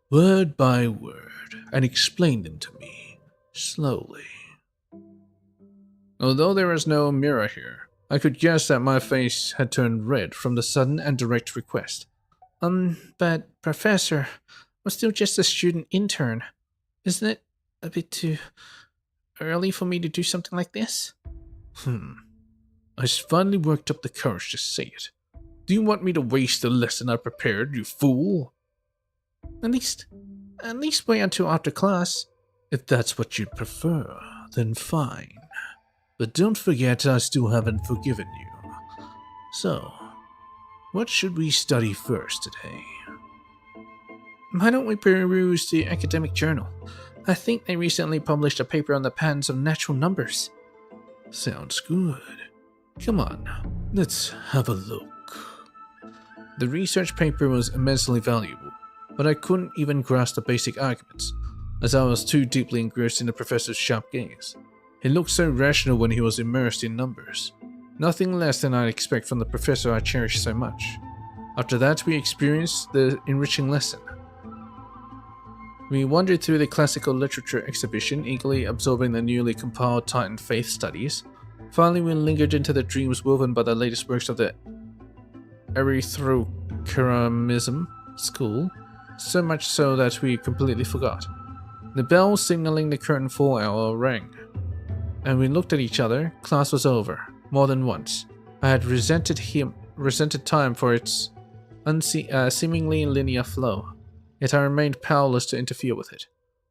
word by word, and explain them to me, slowly. Although there is no mirror here, I could guess that my face had turned red from the sudden and direct request. But, Professor, I'm still just a student intern. Isn't it a bit too early for me to do something like this? I finally worked up the courage to say it. Do you want me to waste the lesson I prepared, you fool? At least At least wait until after class. If that's what you'd prefer, then fine. But don't forget I still haven't forgiven you. So, what should we study first today? Why don't we peruse the academic journal? I think they recently published a paper on the patterns of natural numbers. Sounds good. Come on, let's have a look. The research paper was immensely valuable, but I couldn't even grasp the basic arguments, as I was too deeply engrossed in the professor's sharp gaze. He looked so rational when he was immersed in numbers. Nothing less than I'd expect from the professor I cherished so much. After that, we experienced the enriching lesson. We wandered through the classical literature exhibition, eagerly absorbing the newly compiled Titan faith studies. Finally, we lingered into the dreams woven by the latest works of the Erythrokeramism school, so much so that we completely forgot. The bell signaling the curtain fall hour rang, and we looked at each other. Class was over. More than once, I had resented time for its seemingly linear flow, yet I remained powerless to interfere with it.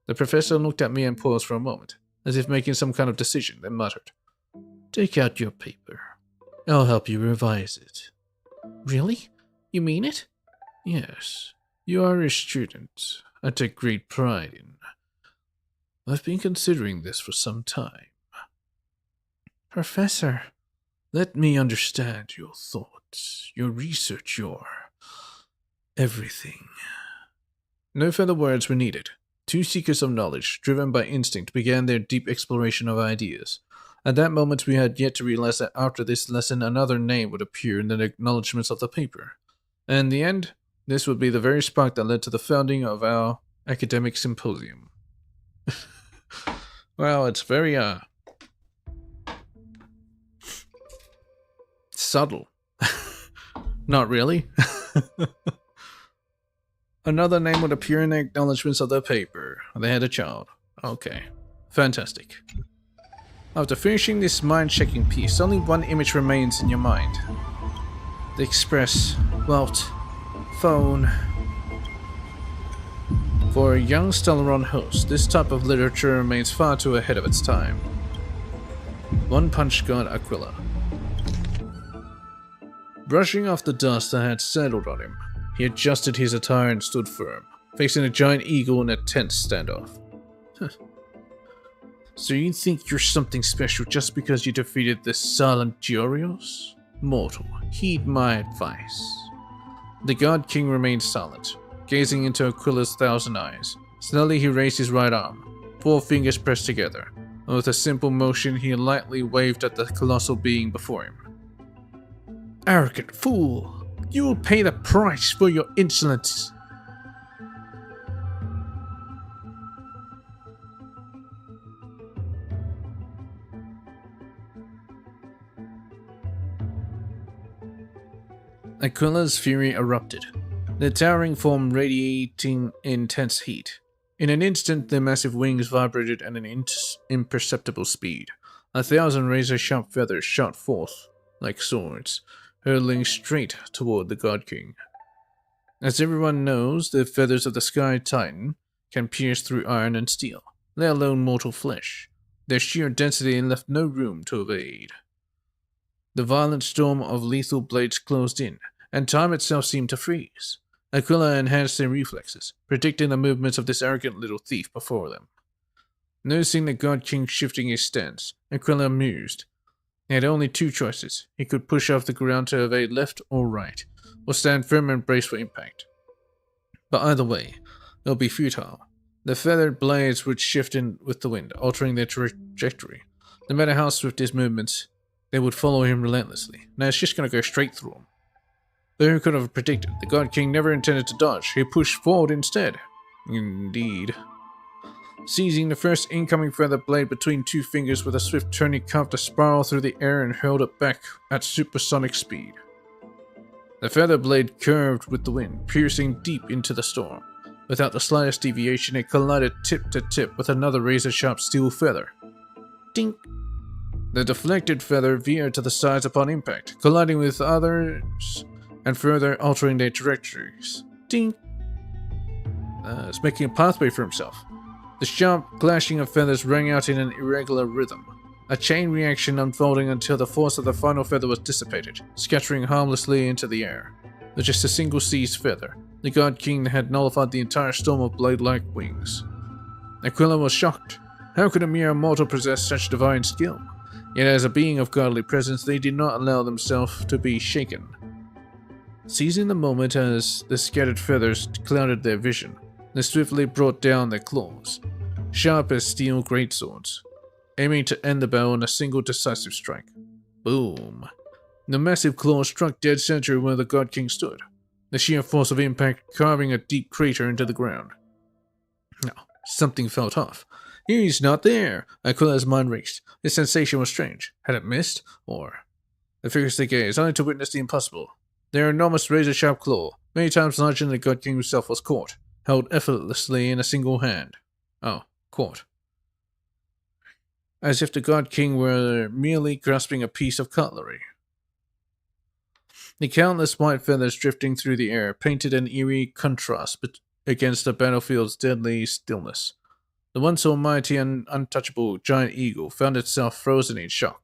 The professor looked at me and paused for a moment, as if making some kind of decision, then muttered, "Take out your paper. I'll help you revise it." "Really? You mean it?" "Yes. You are a student I take great pride in. I've been considering this for some time." "Professor, let me understand your thoughts, your research, your everything." No further words were needed. Two seekers of knowledge, driven by instinct, began their deep exploration of ideas. At that moment, we had yet to realize that after this lesson, another name would appear in the acknowledgments of the paper. And in the end, this would be the very spark that led to the founding of our academic symposium. Well, it's very, subtle. Not really. Another name would appear in the acknowledgments of the paper. They had a child. Okay. Fantastic. After finishing this mind-checking piece, only one image remains in your mind. The express, Walt, phone. For a young Stellaron host, this type of literature remains far too ahead of its time. One Punch God Aquila. Brushing off the dust that had settled on him, he adjusted his attire and stood firm, facing a giant eagle in a tense standoff. So you think you're something special just because you defeated the silent Gyorios? Mortal, heed my advice. The God King remained silent, gazing into Aquila's 1,000 eyes. Slowly he raised his right arm, 4 fingers pressed together, and with a simple motion he lightly waved at the colossal being before him. Arrogant fool! You will pay the price for your insolence! Aquila's fury erupted, the towering form radiating intense heat. In an instant, the massive wings vibrated at an imperceptible speed. 1,000 razor-sharp feathers shot forth like swords, hurtling straight toward the God King. As everyone knows, the feathers of the Sky Titan can pierce through iron and steel, let alone mortal flesh. Their sheer density left no room to evade. The violent storm of lethal blades closed in, and time itself seemed to freeze. Aquila enhanced their reflexes, predicting the movements of this arrogant little thief before them. Noticing the God King shifting his stance, Aquila mused. He had only 2 choices. He could push off the ground to evade left or right, or stand firm and brace for impact. But either way, it would be futile. The feathered blades would shift in with the wind, altering their trajectory. No matter how swift his movements, they would follow him relentlessly. Now it's just going to go straight through him. Though who could have predicted? The God King never intended to dodge. He pushed forward instead. Indeed. Seizing the first incoming feather blade between 2 fingers with a swift turn, he carved a spiral through the air and hurled it back at supersonic speed. The feather blade curved with the wind, piercing deep into the storm. Without the slightest deviation, it collided tip to tip with another razor-sharp steel feather. Dink! The deflected feather veered to the sides upon impact, colliding with others and further altering their trajectories. Dink! is making a pathway for himself. The sharp clashing of feathers rang out in an irregular rhythm, a chain reaction unfolding until the force of the final feather was dissipated, scattering harmlessly into the air. With just a single seized feather, the God King had nullified the entire storm of blade-like wings. Aquila was shocked. How could a mere mortal possess such divine skill? Yet as a being of godly presence, they did not allow themselves to be shaken. Seizing the moment as the scattered feathers clouded their vision, they swiftly brought down their claws, sharp as steel greatswords, aiming to end the battle in a single decisive strike. Boom! The massive claws struck dead center where the God King stood, the sheer force of impact carving a deep crater into the ground. No, something felt off. He's not there! Aquila's mind raced. This sensation was strange. Had it missed? Or... They fixed their gaze, only to witness the impossible. Their enormous razor-sharp claw, many times larger than the God King himself, was caught, held effortlessly in a single hand. Oh, caught. As if the God King were merely grasping a piece of cutlery. The countless white feathers drifting through the air painted an eerie contrast against the battlefield's deadly stillness. The once almighty and untouchable giant eagle found itself frozen in shock.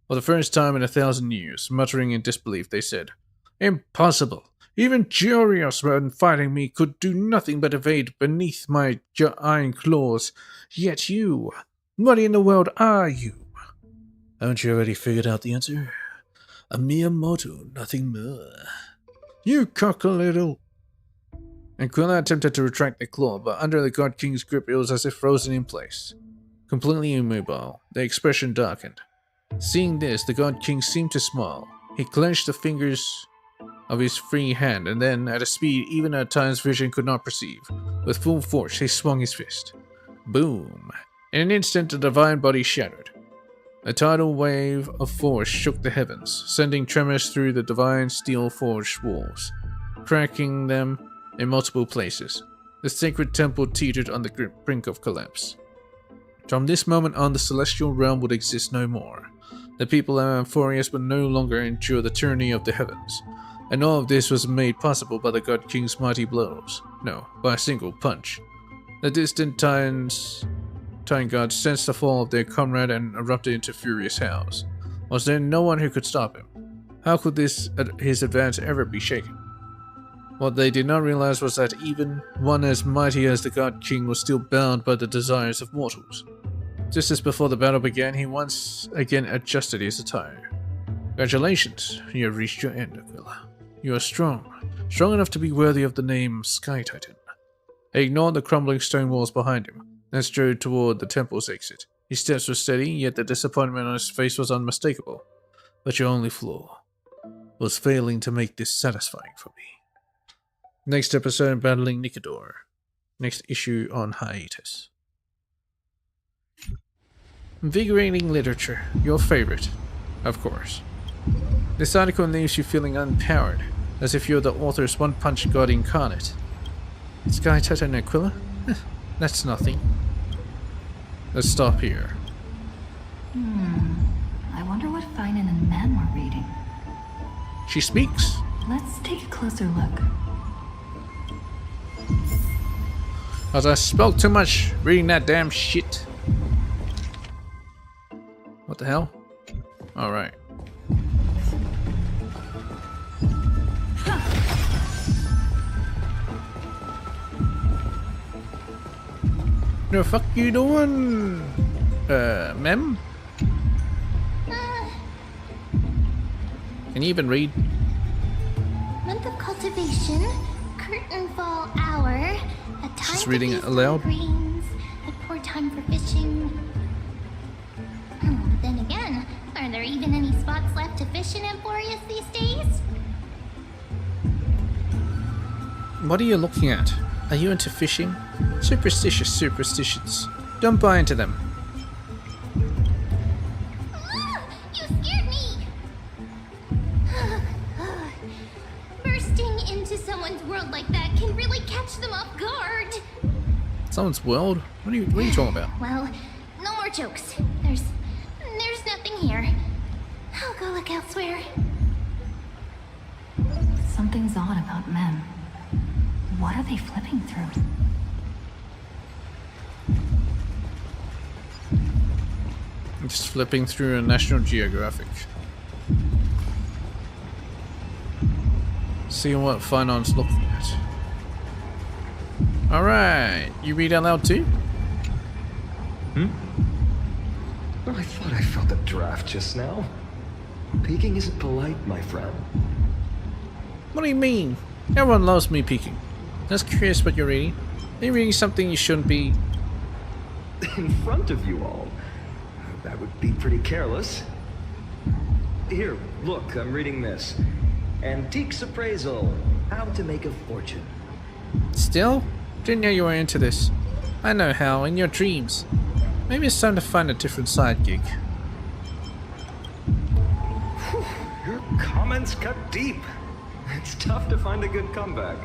For the first time in 1,000 years, muttering in disbelief, they said, "Impossible! Even Jurios, when fighting me, could do nothing but evade beneath my iron claws. Yet you, what in the world are you?" Haven't you already figured out the answer? A mere mortal, nothing more. You cockle-little... Aquila attempted to retract the claw, but under the God King's grip it was as if frozen in place. Completely immobile, the expression darkened. Seeing this, the God King seemed to smile. He clenched the fingers of his free hand, and then, at a speed even at times vision could not perceive, with full force he swung his fist. Boom! In an instant the divine body shattered. A tidal wave of force shook the heavens, sending tremors through the divine steel-forged walls, cracking them in multiple places. The sacred temple teetered on the brink of collapse. From this moment on, the celestial realm would exist no more. The people of Amphorius would no longer endure the tyranny of the heavens. And all of this was made possible by the God King's mighty blows. No, by a single punch. The distant Time gods sensed the fall of their comrade and erupted into furious howls. Was there no one who could stop him? How could his advance ever be shaken? What they did not realize was that even one as mighty as the God King was still bound by the desires of mortals. Just as before the battle began, he once again adjusted his attire. Congratulations, you have reached your end, Aquila. You are strong enough to be worthy of the name Sky Titan. He ignored the crumbling stone walls behind him, and strode toward the temple's exit. His steps were steady, yet the disappointment on his face was unmistakable. But your only flaw was failing to make this satisfying for me. Next episode, battling Nicodor. Next issue on hiatus. Invigorating literature, your favorite, of course. This article leaves you feeling unpowered, as if you're the author's one-punch god incarnate. Sky Titan Aquila? That's nothing. Let's stop here. I wonder what Finan and Mem were reading. She speaks. Let's take a closer look. As I spoke too much reading that damn shit. What the hell? Alright. The fuck you doing? Mem? Can you even read? Month of cultivation, curtain fall hour, a time Just to reading it feast aloud. on greens, a poor time for fishing. But then again, are there even any spots left to fish in Amphorius these days? What are you looking at? Are you into fishing? Superstitious superstitions. Don't buy into them. You scared me! Bursting into someone's world like that can really catch them off guard. Someone's world? What are you talking about? Well, no more jokes. There's nothing here. I'll go look elsewhere. Something's odd about Mem. What are they flipping through? Just flipping through a National Geographic. Seeing what Finance looking at. Alright, you read out loud too? I thought I felt a draft just now. Peeking isn't polite, my friend. What do you mean? Everyone loves me peeking. Just curious what you're reading. Are you reading something you shouldn't be? In front of you all. That would be pretty careless. Here, look, I'm reading this. Antiques Appraisal. How to Make a Fortune. Still? Didn't know you were into this. I know how, in your dreams. Maybe it's time to find a different side gig. Your comments cut deep. It's tough to find a good comeback.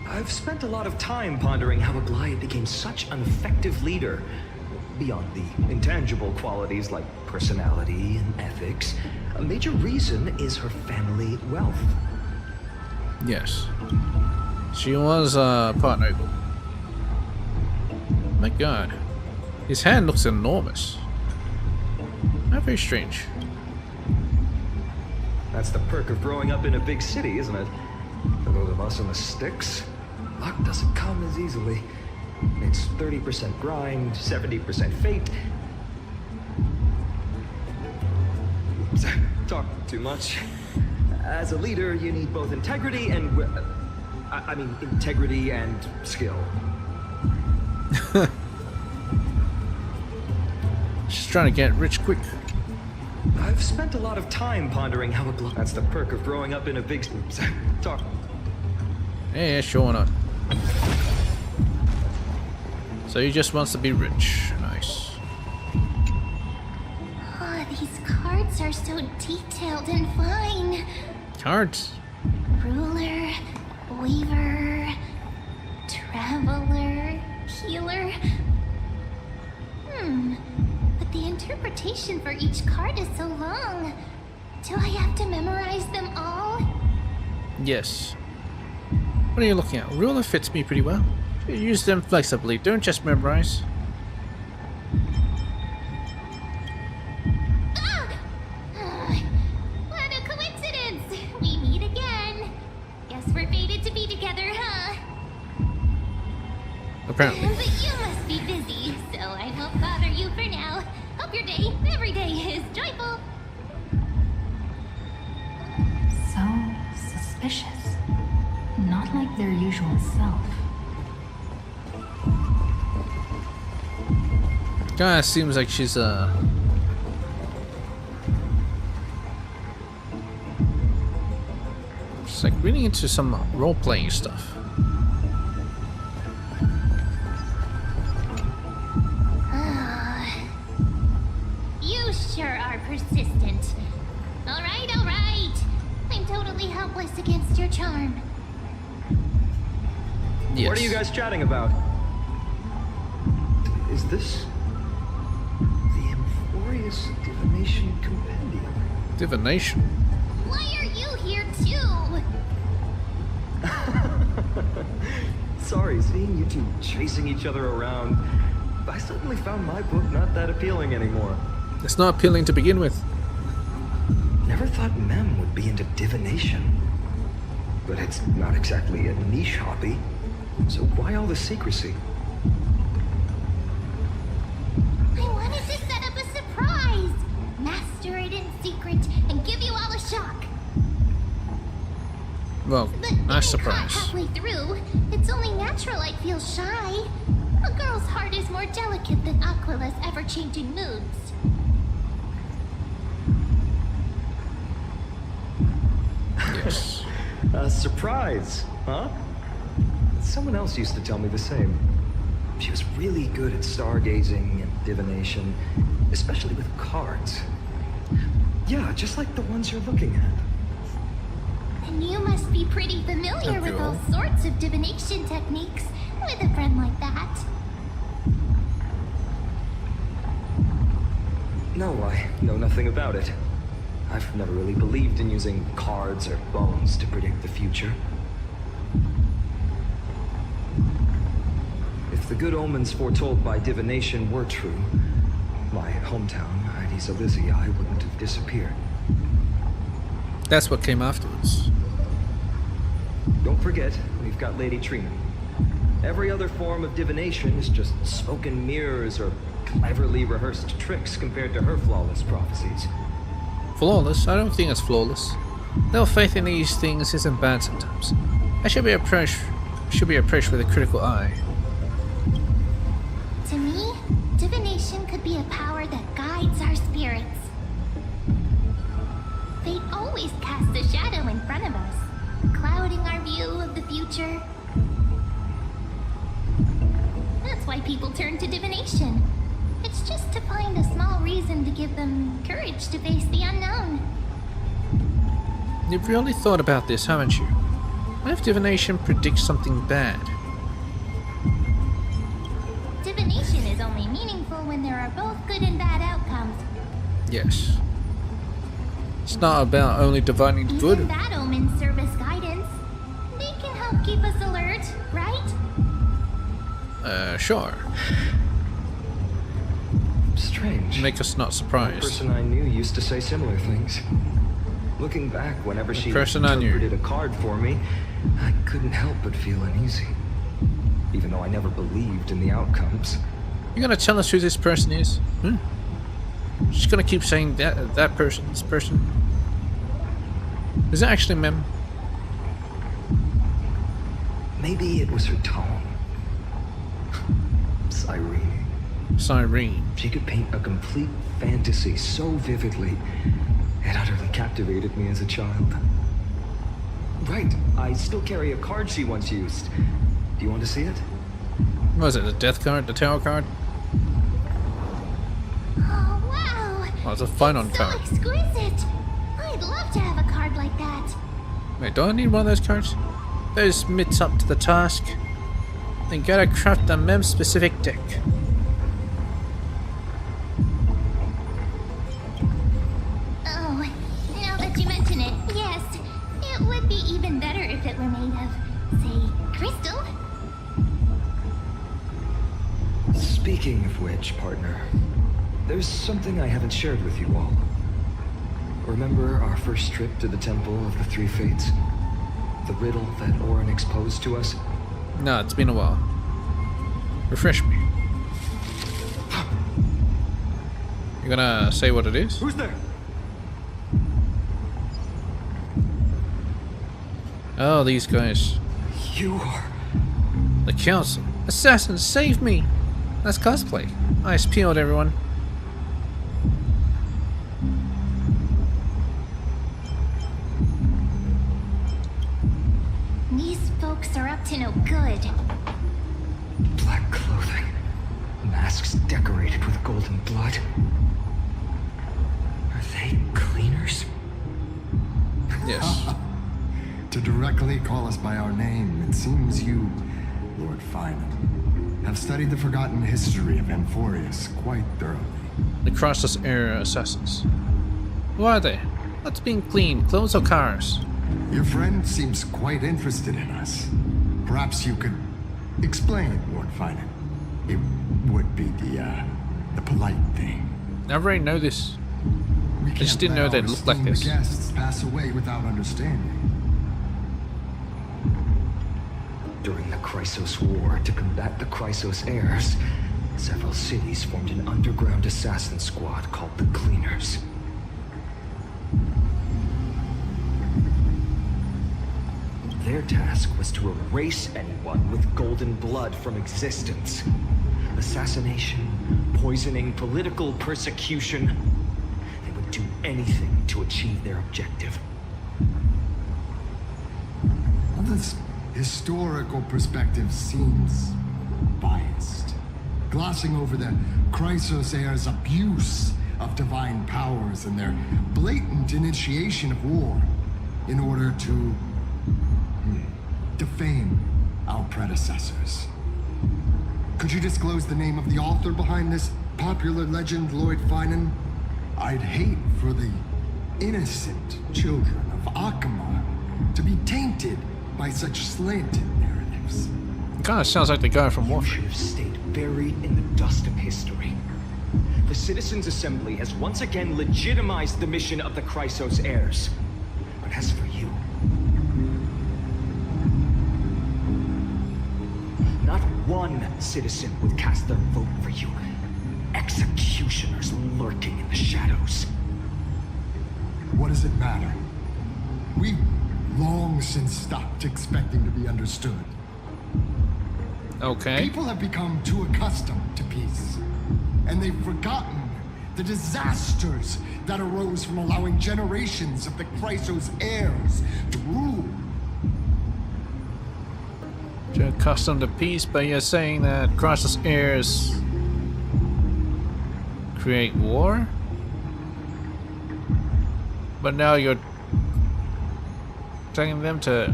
I've spent a lot of time pondering how Aglaia became such an effective leader. Beyond the intangible qualities like personality and ethics, a major reason is her family wealth. Yes. She was part noble. My god. His hand looks enormous. Not very strange. That's the perk of growing up in a big city, isn't it? For those of us in the sticks, luck doesn't come as easily. It's 30% grind, 70% fate. Oops, talk too much. As a leader, you need both integrity and... integrity and skill. She's trying to get rich quick. I've spent a lot of time pondering how that's the perk of growing up in a big... Oops, talk. Yeah, sure not. So he just wants to be rich. Nice. Oh, these cards are so detailed and fine. Cards? Ruler, weaver, traveler, healer. But the interpretation for each card is so long. Do I have to memorize them all? Yes. What are you looking at? Ruler fits me pretty well. Use them flexibly, don't just memorize. What a coincidence! We meet again. Guess we're fated to be together, huh? Apparently. But you must be busy, so I won't bother you for now. Hope your day, every day, is joyful. So suspicious. Not like their usual self. Kinda seems like she's she's like really into some role-playing stuff. You sure are persistent. All right. I'm totally helpless against your charm. Yes. What are you guys chatting about? Is this the Amphorius Divination Compendium? Divination? Why are you here too? Sorry, seeing you two chasing each other around, I suddenly found my book not that appealing anymore. It's not appealing to begin with. Never thought Mem would be into divination. But it's not exactly a niche hobby. So why all the secrecy? I wanted to set up a surprise. Master it in secret and give you all a shock. Well, But nice being caught surprise. halfway through, it's only natural I'd feel shy. A girl's heart is more delicate than Aquila's ever-changing moods. Yes. A surprise, huh? Someone else used to tell me the same. She was really good at stargazing and divination, especially with cards. Yeah, just like the ones you're looking at. And you must be pretty familiar with all sorts of divination techniques with a friend like that. No, I know nothing about it. I've never really believed in using cards or bones to predict the future. If the good omens foretold by divination were true, my hometown, Ides Elysiae, wouldn't have disappeared. That's what came afterwards. Don't forget, we've got Lady Trina. Every other form of divination is just smoke and mirrors or cleverly rehearsed tricks compared to her flawless prophecies. Flawless? I don't think it's flawless. No faith in these things isn't bad sometimes. I should be approached with a critical eye. To me, divination could be a power that guides our spirits. Fate always casts a shadow in front of us, clouding our view of the future. That's why people turn to divination. It's just to find a small reason to give them courage to face the unknown. You've really thought about this, haven't you? What if divination predicts something bad? Divination is only meaningful when there are both good and bad outcomes. Yes. It's not about only divining the good. Even bad omens serve as guidance. They can help keep us alert, right? Sure. Strange. Make us not The surprised. person I knew used to say similar things. Looking back, whenever she person I knew. interpreted a card for me, I couldn't help but feel uneasy. Even though I never believed in the outcomes. You gonna tell us who this person is? She's gonna keep saying that person, this person. Is that actually Mem? Maybe it was her tone. Cyrene. She could paint a complete fantasy so vividly, it utterly captivated me as a child. Right, I still carry a card she once used. Do you want to see it? What was it, the death card, the tarot card? Oh, wow! Oh, it's a fine-on So card. exquisite! I'd love to have a card like that. Wait, do I need one of those cards? Those mitts up to the task. Then gotta craft a mem-specific deck. Oh, now that you mention it, yes. It would be even better if it were made of, say, crystal. Speaking of which, partner, there's something I haven't shared with you all. Remember our first trip to the Temple of the Three Fates? The riddle that Orin exposed to us? No, it's been a while. Refresh me. You gonna say what it is? Who's there? Oh, these guys. You are... The Council. Assassins, save me! That's cosplay. Nice peeled, everyone. These folks are up to no good. Black clothing. Masks decorated with golden blood. Are they cleaners? Yes. To directly call us by our name, it seems you, Lord Finan, have studied the forgotten history of Amphorius quite thoroughly. The Crossus-era assassins. Who are they? What's being cleaned? Clothes or cars? Your friend seems quite interested in us. Perhaps you could explain, Lord Finan. It would be the polite thing. I already know this. We I just can't didn't know let they'd our look like esteemed this. guests pass away without understanding. During the Chrysos War, to combat the Chrysos heirs, several cities formed an underground assassin squad called the Cleaners. Their task was to erase anyone with golden blood from existence. Assassination, poisoning, political persecution. They would do anything to achieve their objective. Well, this historical perspective seems biased, glossing over the Chrysos heirs' abuse of divine powers and their blatant initiation of war in order to defame our predecessors. Could you disclose the name of the author behind this popular legend, Lord Finan? I'd hate for the innocent children of Akamar to be tainted by such slanted narratives. It kind of sounds like the guy from You Warfare. should have stayed buried in the dust of history. The the Citizens' Assembly has once again legitimized the mission of the Chrysos heirs. But as for you... not one citizen would cast their vote for you. Executioners lurking in the shadows. What does it matter? We've long since stopped expecting to be understood. Okay. People have become too accustomed to peace, and they've forgotten the disasters that arose from allowing generations of the Chrysos heirs to rule. You're accustomed to peace, but you're saying that Chrysos heirs create war? But now you're telling them to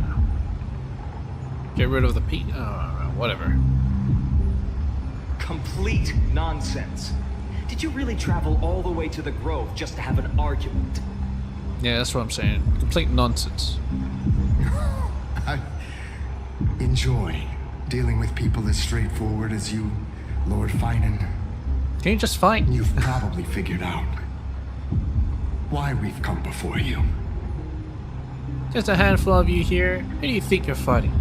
get rid of the peace. Oh, whatever. Complete nonsense. Did you really travel all the way to the Grove just to have an argument? Yeah, that's what I'm saying. Complete nonsense. I enjoy dealing with people as straightforward as you, Lord Finan. Can you just fight? You've probably figured out why we've come before you. Just a handful of you here. Who do you think you're fighting?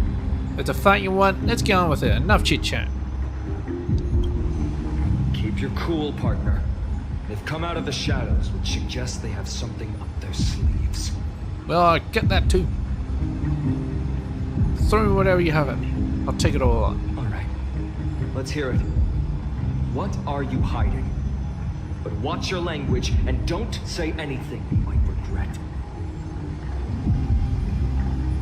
If it's a fight you want, let's get on with it. Enough chit chat. Keep your cool, partner. They've come out of the shadows, which suggests they have something up their sleeves. Well, I get that too. Throw me whatever you have at me. I'll take it all on. Alright. Let's hear it. What are you hiding? But watch your language and don't say anything you might regret.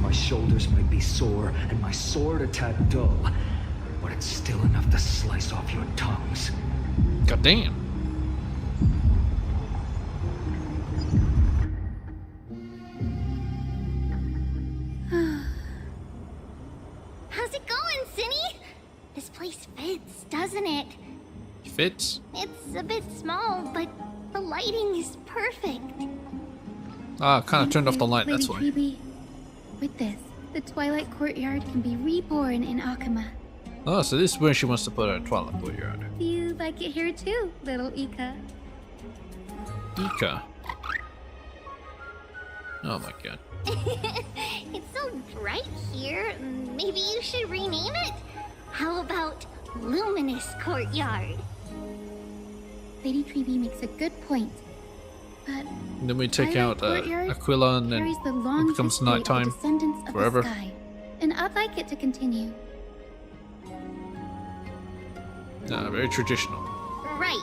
My shoulders might be sore and my sword a tad dull, but it's still enough to slice off your tongues. God damn. How's it going, Cinny? This place fits, doesn't it? Fits? It's a bit small, but the lighting is perfect. Ah, kind of turned off the light, Lady that's why. Treeby, with this, the Twilight Courtyard can be reborn in Akama. Oh, so this is where she wants to put her Twilight Courtyard. Do you like it here too, little Ika? Ika. Oh my god. It's so bright here. Maybe you should rename it? How about Luminous Courtyard? Lady Treeby makes a good point. But Then we take Twilight out Courtyard Aquila and then carries the long it becomes history of the nighttime descendants of forever. the sky, and I'd like it to continue. Very traditional. Right.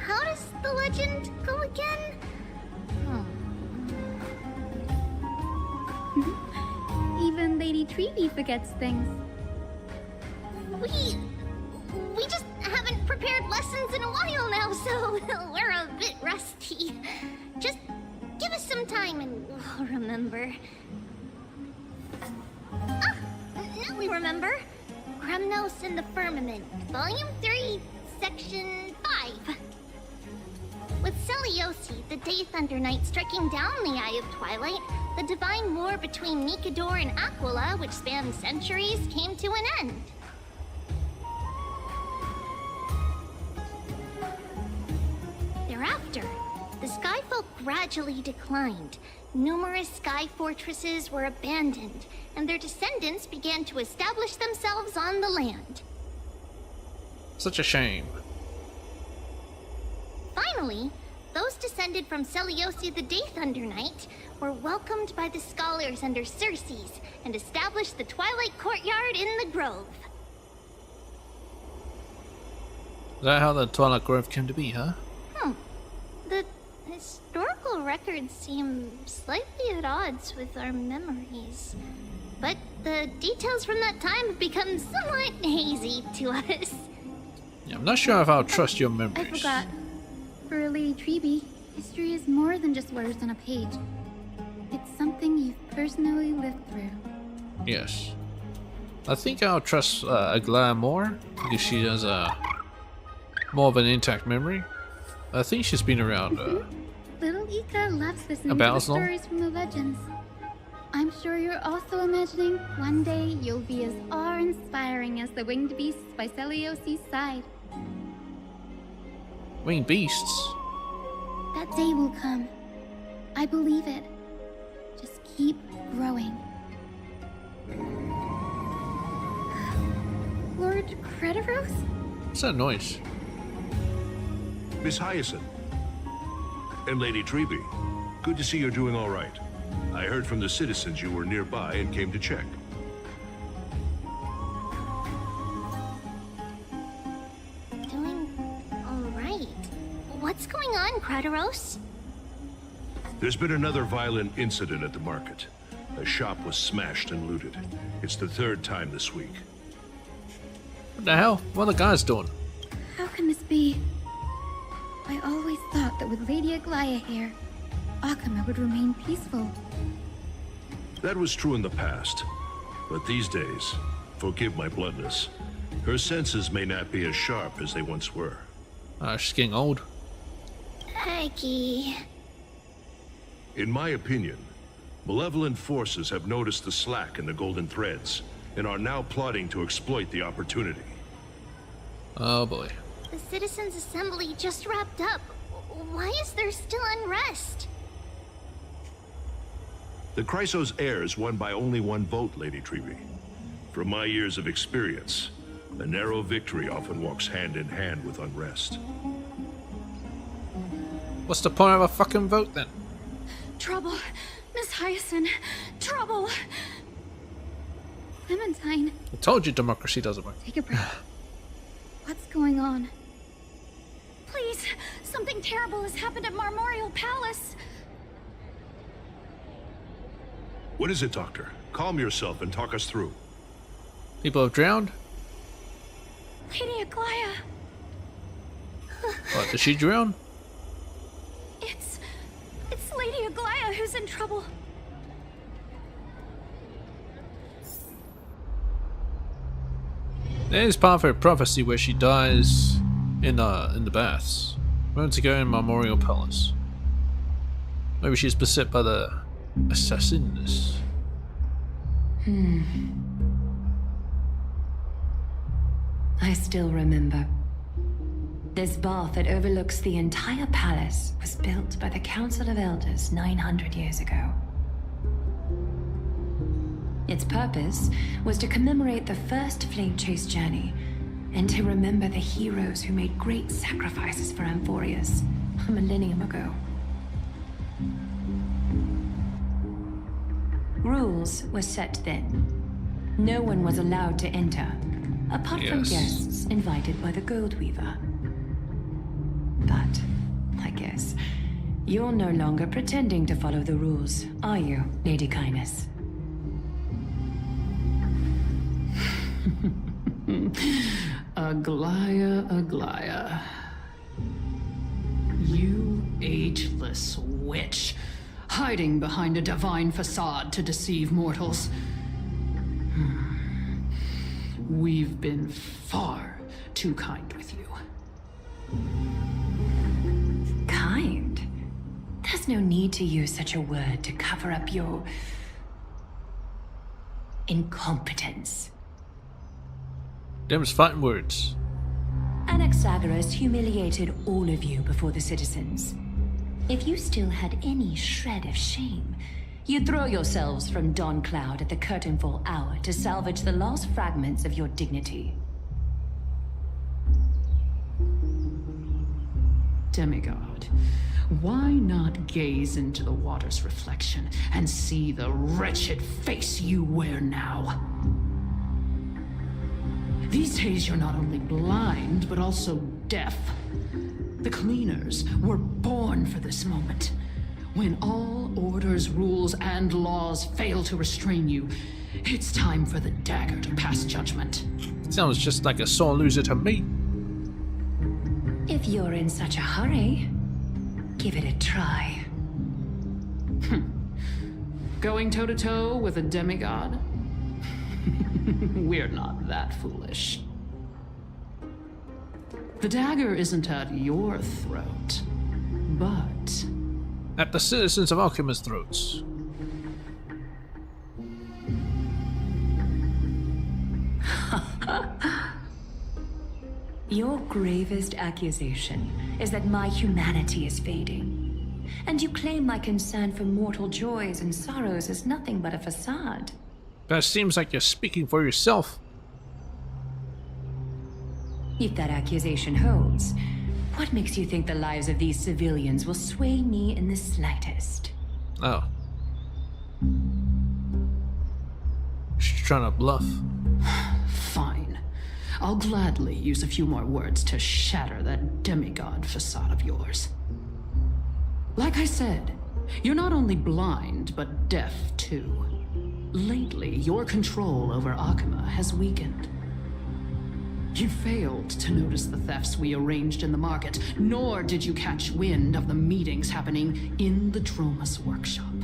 How does the legend go again? Even Lady Treeby forgets things. We just haven't prepared lessons in a while now, so we're a bit rusty. Just give us some time and we'll remember. Ah, now we remember. Kremnos in the Firmament, Volume 3, Section 5. With Seliosi, the Day Thunder Knight, striking down the Eye of Twilight, the divine war between Nikador and Aquila, which spanned centuries, came to an end. Thereafter, the Skyfolk gradually declined. Numerous sky fortresses were abandoned, and their descendants began to establish themselves on the land. Such a shame. Finally, those descended from Seliosi the Day Thunder Knight were welcomed by the scholars under Circes and established the Twilight Courtyard in the Grove. Is that how the Twilight Grove came to be, huh? The historical records seem slightly at odds with our memories. But the details from that time have become somewhat hazy to us. Yeah, I'm not sure if I'll trust your memories. I forgot. For Lady Treeby, history is more than just words on a page. It's something you've personally lived through. Yes. I think I'll trust Aglaia more because she has more of an intact memory. I think she's been around. Little Ika loves listening to About the as long? stories from the legends. I'm sure you're also imagining one day you'll be as awe-inspiring as the winged beasts by Seliosi's side. Winged beasts? That day will come. I believe it. Just keep growing. Lord Crediros? What's that noise? Miss Hyacinth. And Lady Treeby. Good to see you're doing all right. I heard from the citizens you were nearby and came to check. Doing all right. What's going on, Crediros? There's been another violent incident at the market. A shop was smashed and looted. It's the third time this week. What the hell? What are the guys doing? How can this be? I always thought that with Lady Aglaya here, Akama would remain peaceful. That was true in the past. But these days, forgive my bluntness, her senses may not be as sharp as they once were. She's getting old. Aggie. In my opinion, malevolent forces have noticed the slack in the golden threads and are now plotting to exploit the opportunity. Oh boy. The Citizens' Assembly just wrapped up. Why is there still unrest? The Chrysos heirs won by only one vote, Lady Treeby. From my years of experience, a narrow victory often walks hand in hand with unrest. What's the point of a fucking vote then? Trouble. Miss Hyacinth. Trouble. Clementine, I told you democracy doesn't work. take a breath. What's going on? Please, something terrible has happened at Marmorial Palace. What is it, Doctor? Calm yourself and talk us through. People have drowned? Lady Aglaya. What, did she drown? It's Lady Aglaya who's in trouble. There's part of her prophecy where she dies in the baths. Moments ago in Marmorial Palace. Maybe she's beset by the assassins. I still remember. This bath that overlooks the entire palace was built by the Council of Elders 900 years ago. Its purpose was to commemorate the first Flame Chase journey, and to remember the heroes who made great sacrifices for Amphorius a millennium ago. Rules were set then. No one was allowed to enter, apart from guests invited by the Goldweaver. But, I guess, you're no longer pretending to follow the rules, are you, Lady Kindness? Aglaya, Aglaya. You ageless witch, hiding behind a divine facade to deceive mortals. We've been far too kind with you. Kind? There's no need to use such a word to cover up your incompetence. Them's fighting words. Anaxagoras humiliated all of you before the citizens. If you still had any shred of shame, you'd throw yourselves from Dawn Cloud at the curtainfall hour to salvage the last fragments of your dignity. Demigod, why not gaze into the water's reflection and see the wretched face you wear now? These days you're not only blind, but also deaf. The cleaners were born for this moment. When all orders, rules, and laws fail to restrain you, it's time for the dagger to pass judgment. Sounds just like a sore loser to me. If you're in such a hurry, give it a try. Going toe-to-toe with a demigod? We're not that foolish. The dagger isn't at your throat, but at the citizens of Alchemist's throats. Your gravest accusation is that my humanity is fading. And you claim my concern for mortal joys and sorrows is nothing but a facade. That seems like you're speaking for yourself. If that accusation holds, what makes you think the lives of these civilians will sway me in the slightest? Oh. She's trying to bluff. Fine. I'll gladly use a few more words to shatter that demigod facade of yours. Like I said, you're not only blind, but deaf too. Lately, your control over Akuma has weakened. You failed to notice the thefts we arranged in the market, nor did you catch wind of the meetings happening in the Droma's workshop.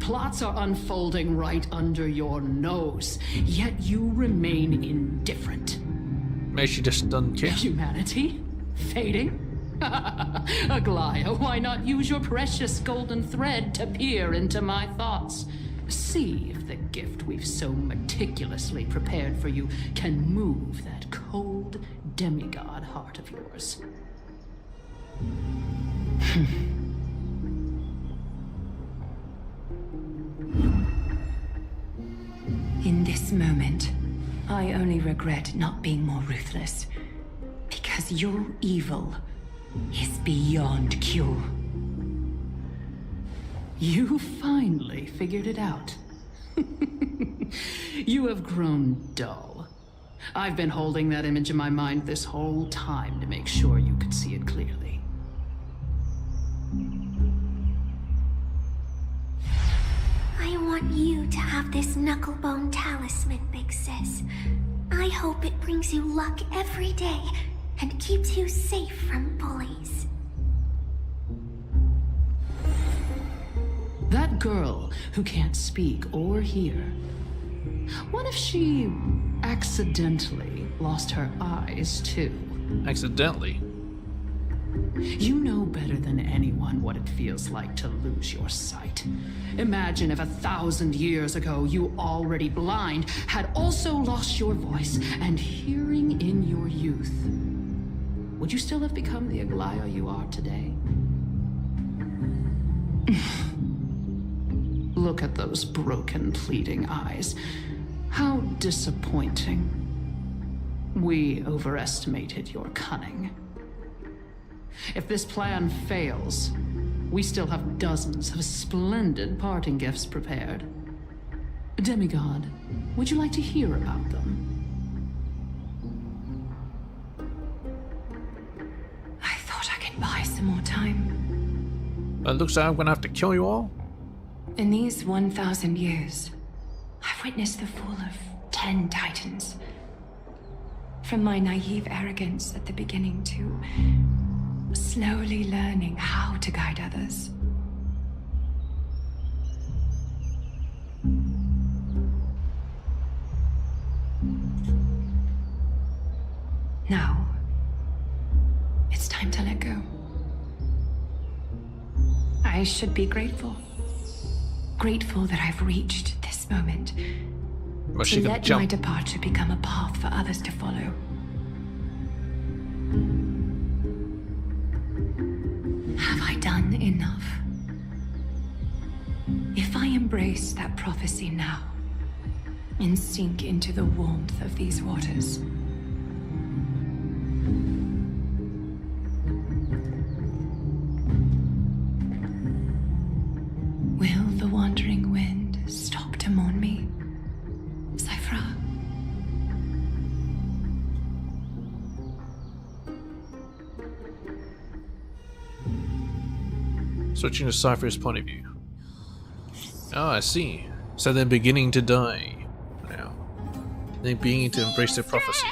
Plots are unfolding right under your nose, yet you remain indifferent. Maybe she just doesn't care. Humanity? Fading? Aglaya, why not use your precious golden thread to peer into my thoughts? See if the gift we've so meticulously prepared for you can move that cold demigod heart of yours. In this moment, I only regret not being more ruthless. Because your evil is beyond cure. You finally figured it out. You have grown dull. I've been holding that image in my mind this whole time to make sure you could see it clearly. I want you to have this knucklebone talisman, Big Sis. I hope it brings you luck every day and keeps you safe from bullies. That girl who can't speak or hear. What if she accidentally lost her eyes too? Accidentally? You know better than anyone what it feels like to lose your sight. Imagine if 1,000 years ago you, already blind, had also lost your voice and hearing in your youth. Would you still have become the Aglaya you are today? Look at those broken, pleading eyes. How disappointing. We overestimated your cunning. If this plan fails, we still have dozens of splendid parting gifts prepared. Demigod, would you like to hear about them? I thought I could buy some more time. It looks like I'm gonna have to kill you all. In these 1,000 years, I've witnessed the fall of 10 titans. From my naive arrogance at the beginning to slowly learning how to guide others. Now, it's time to let go. I should be grateful. Grateful that I've reached this moment. Well, to let my departure become a path for others to follow. Have I done enough? If I embrace that prophecy now and sink into the warmth of these waters, will the wandering wind stop to mourn me, Cypher? Switching to Cypher's point of view. Oh, I see. So they're beginning to die now. They're beginning to embrace their prophecy.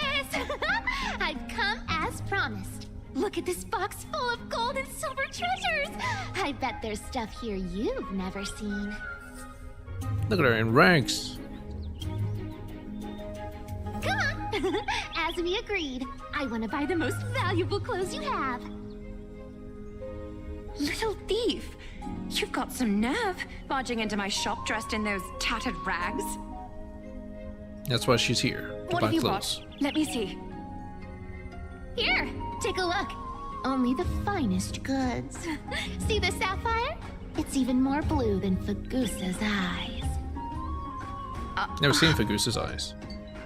I've come as promised. Look at this box full of gold and silver treasures. I bet there's stuff here you've never seen. Look at her in rags. Come on. As we agreed, I want to buy the most valuable clothes you have. Little thief! You've got some nerve, barging into my shop dressed in those tattered rags. That's why she's here, to What buy have you clothes. got? Let me see. Here, take a look. Only the finest goods. See the sapphire? It's even more blue than Fagusa's eyes. Never seen Fagusa's eyes.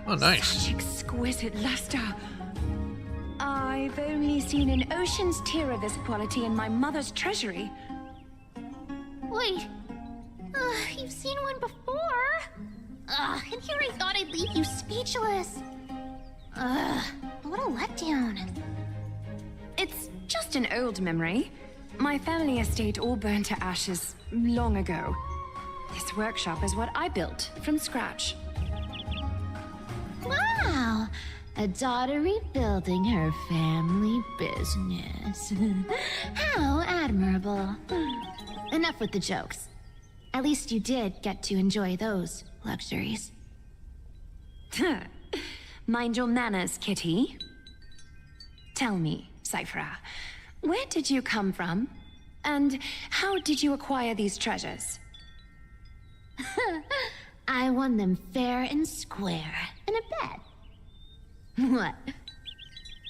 Oh, nice. Such exquisite luster. I've only seen an ocean's tier of this quality in my mother's treasury. Wait. You've seen one before? And here I thought I'd leave you speechless. What a letdown. It's just an old memory. My family estate all burned to ashes long ago. This workshop is what I built from scratch. Wow! A daughter rebuilding her family business. How admirable. Enough with the jokes. At least you did get to enjoy those luxuries. Mind your manners, Kitty. Tell me, Cyphera, where did you come from? And how did you acquire these treasures? I won them fair and square in a bet. What?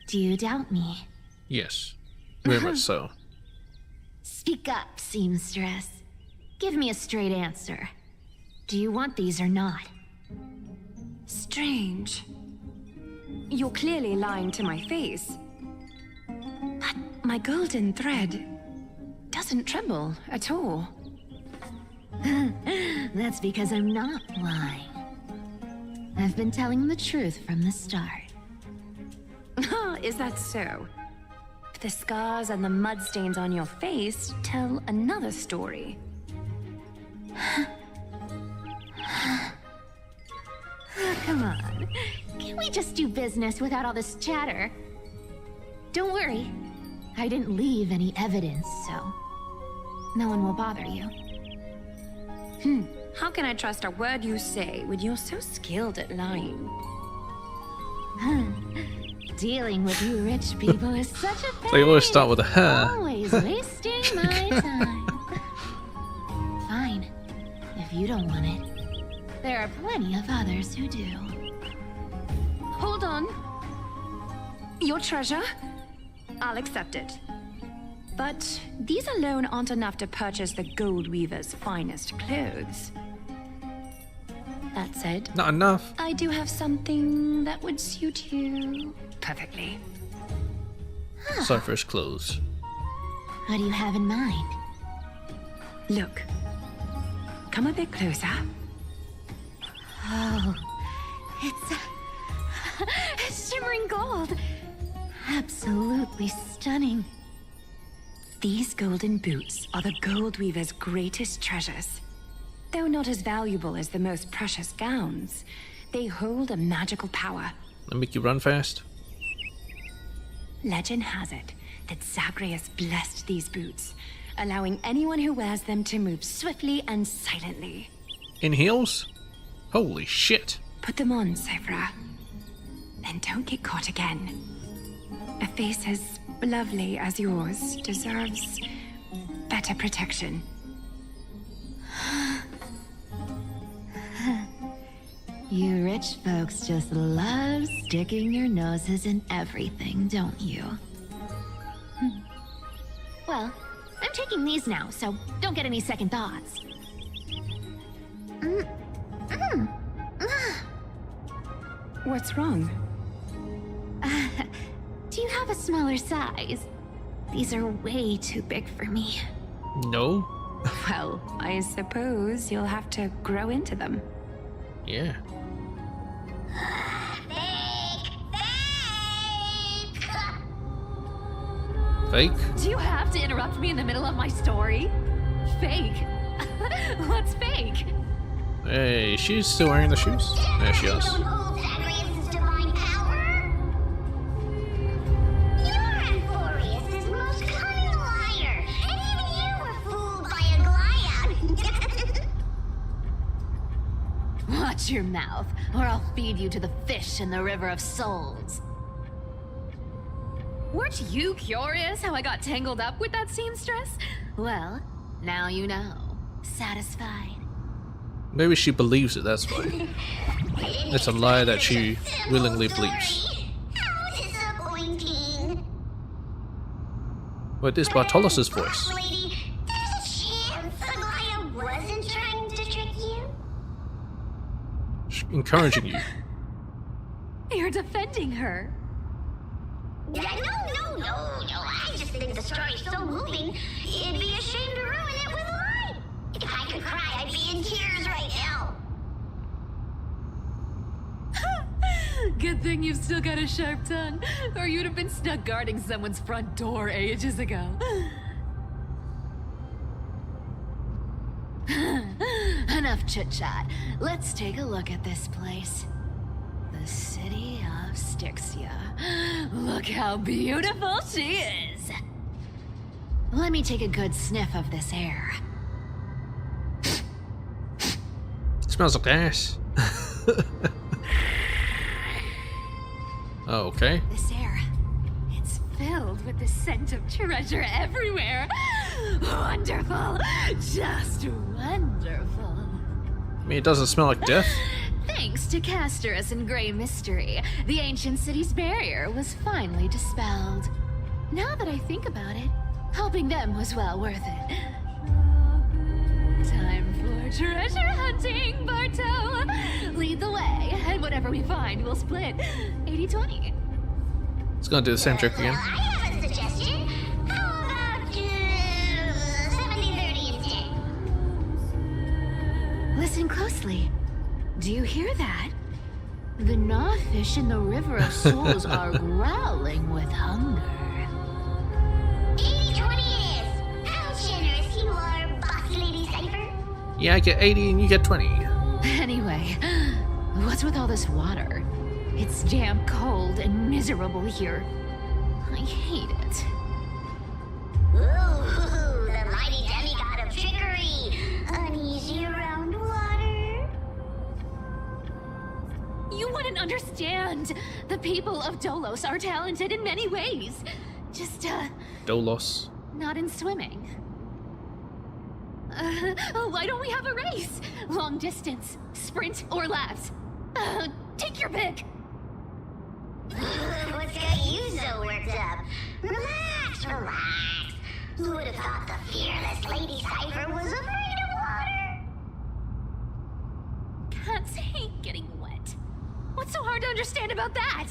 Do you doubt me? Yes, very much so. Speak up, seamstress. Give me a straight answer. Do you want these or not? Strange. You're clearly lying to my face. But my golden thread doesn't tremble at all. That's because I'm not lying. I've been telling the truth from the start. Is that so? The scars and the mud stains on your face tell another story. Come on. Can we just do business without all this chatter? Don't worry. I didn't leave any evidence, so no one will bother you. How can I trust a word you say when you're so skilled at lying? Dealing with you rich people is such a pain. They always start with a huh. Always wasting my time. Fine. If you don't want it, there are plenty of others who do. Hold on. Your treasure? I'll accept it. But these alone aren't enough to purchase the Gold Weaver's finest clothes. That said, Not enough. I do have something that would suit you perfectly. Cypher's clothes. What do you have in mind? Look. Come a bit closer. Oh, it's shimmering gold. Absolutely stunning. These golden boots are the Gold Weaver's greatest treasures. Though not as valuable as the most precious gowns, they hold a magical power. They make you run fast? Legend has it that Zagreus blessed these boots, allowing anyone who wears them to move swiftly and silently. In heels? Holy shit. Put them on, Cyphera. Then don't get caught again. A face as lovely as yours deserves better protection. You rich folks just love sticking your noses in everything, don't you? Well, I'm taking these now, so don't get any second thoughts. What's wrong? Do you have a smaller size? These are way too big for me. No. Well, I suppose you'll have to grow into them. Yeah. Fake? Do you have to interrupt me in the middle of my story? Fake? What's fake? Hey, she's still wearing the shoes? There she is. Watch your mouth, or I'll feed you to the fish in the River of Souls. Weren't you curious how I got tangled up with that seamstress? Well, now you know. Satisfied? Maybe she believes it, that's why. It's a lie that she willingly believes. How disappointing. Wait, this Bartolos' voice. Boss lady, there's a chance Aglaia wasn't trying to trick you. Encouraging you. You're defending her. No. I just think the story's so moving, it'd be a shame to ruin it with a lie. If I could cry, I'd be in tears right now. Good thing you've still got a sharp tongue, or you'd have been stuck guarding someone's front door ages ago. Enough chit-chat. Let's take a look at this place. The city of Styxia. Look how beautiful she is. Let me take a good sniff of this air. Smells like ass. Oh, okay. This air, it's filled with the scent of treasure everywhere. Wonderful. Just wonderful. I mean, it doesn't smell like death. Thanks to Castorus and Grey Mystery, the ancient city's barrier was finally dispelled. Now that I think about it, helping them was well worth it. Time for treasure hunting, Barto! Lead the way, and whatever we find, we'll split 80-20. It's gonna do the same trick again. I have a suggestion. How about 70-30 instead? Listen closely. Do you hear that? The gnawfish in the River of Souls are growling with hunger. 80-20 is. How generous you are, Boss Lady Cypher. Yeah, I get 80 and you get 20. Anyway, what's with all this water? It's damp, cold, and miserable here. I hate it. Ooh, the mighty demigod of trickery. Uneasy around water. You wouldn't understand. The people of Dolos are talented in many ways. Just, Dolos. not in swimming. Why don't we have a race? Long distance, sprint, or laps? Take your pick. What's got you so worked up? Relax. Who would have thought the fearless Lady Cypher was afraid of water? Cats hate getting wet. What's so hard to understand about that?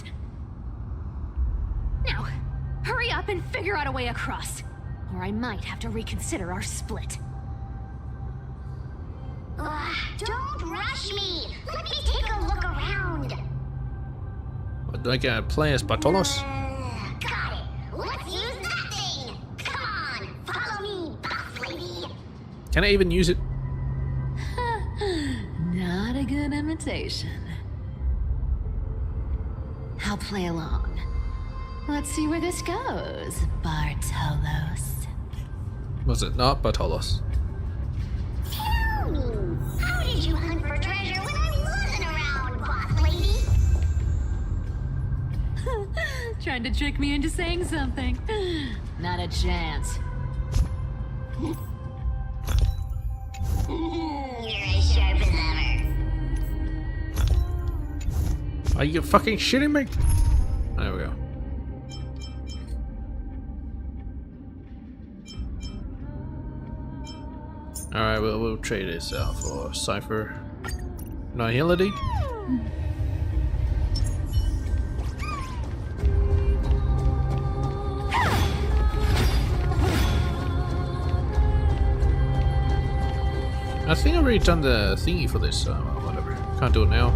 Now, hurry up and figure out a way across, or I might have to reconsider our split. Don't rush me. Let me take a look around. What, do I get to play as Bartolos? Got it. Let's use that thing. Come on, follow me, boss lady. Can I even use it? Not a good imitation. I'll play along. Let's see where this goes, Bartolos. Was it not Bartolos? Tell me, how did you hunt for treasure when I wasn't around, boss lady? Trying to trick me into saying something. Not a chance. You're as sharp as ever. Are you fucking shitting me? There we go. Alright, we'll trade this out for Cypher. Nihility? I think I've already done the thingy for this, so whatever. Can't do it now.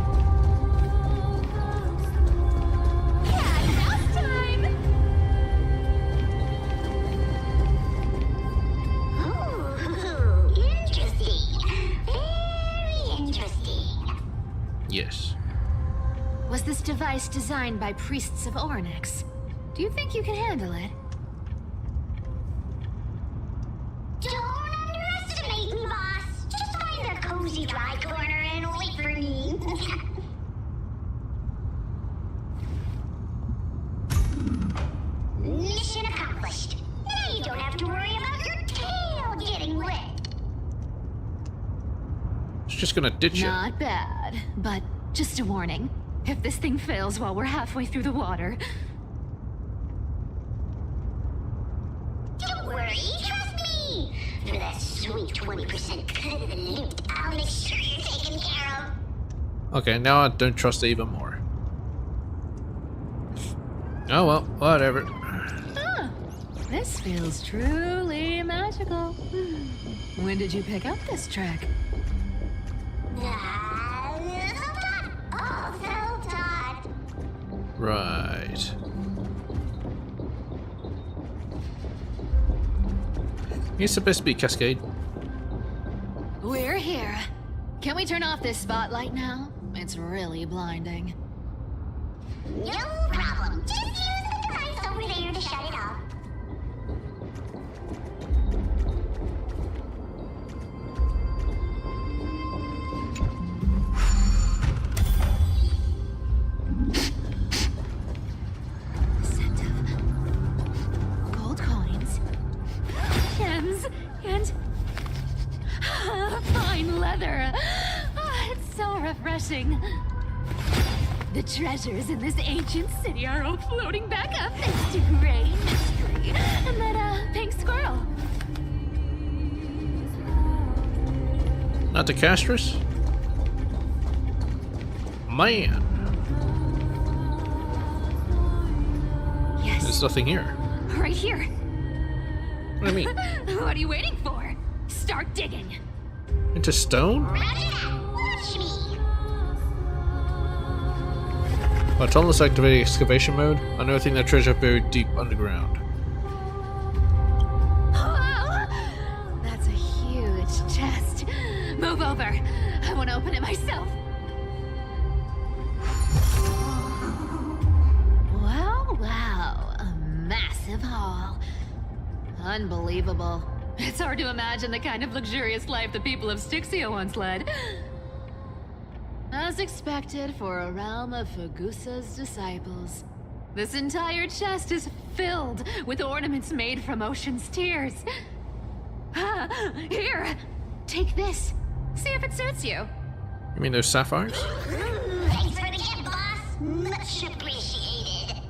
Yes. Was this device designed by priests of Ornyx? Do you think you can handle it? Don't underestimate me, boss. Just find a cozy dry corner and wait for me. Mission accomplished. Now you don't have to worry about your tail getting wet. It's just gonna ditch you. Not bad, but just a warning. If this thing fails while we're halfway through the water... Don't For that sweet 20% cut of the loot, I'll make sure you're taken care of. Okay, now I don't trust it even more. Oh well, whatever. Ah, this feels truly magical. When did you pick up this trick? Right. You're supposed to be Cascade. We're here. Can we turn off this spotlight now? It's really blinding. No problem. Just use the device over there to shut it off. Scent of gold coins, gems, and fine leather. It's so refreshing. The treasures in this ancient city are all floating back up thanks to Gray Mystery and that pink squirrel. Not the castress? Man. Yes. There's nothing here. Right here. What do you mean? What are you waiting for? Start digging. Into stone? Watch me. Well, Thomas activating excavation mode, unearthing that treasure buried deep underground. Wow! That's a huge chest. Move over. I want to open it myself. Wow. A massive haul. Unbelievable. It's hard to imagine the kind of luxurious life the people of Styxia once led. As expected for a realm of Fagusa's disciples. This entire chest is filled with ornaments made from ocean's tears. Here, take this. See if it suits you. You mean those sapphires? Thanks for the gift, boss. Much appreciated.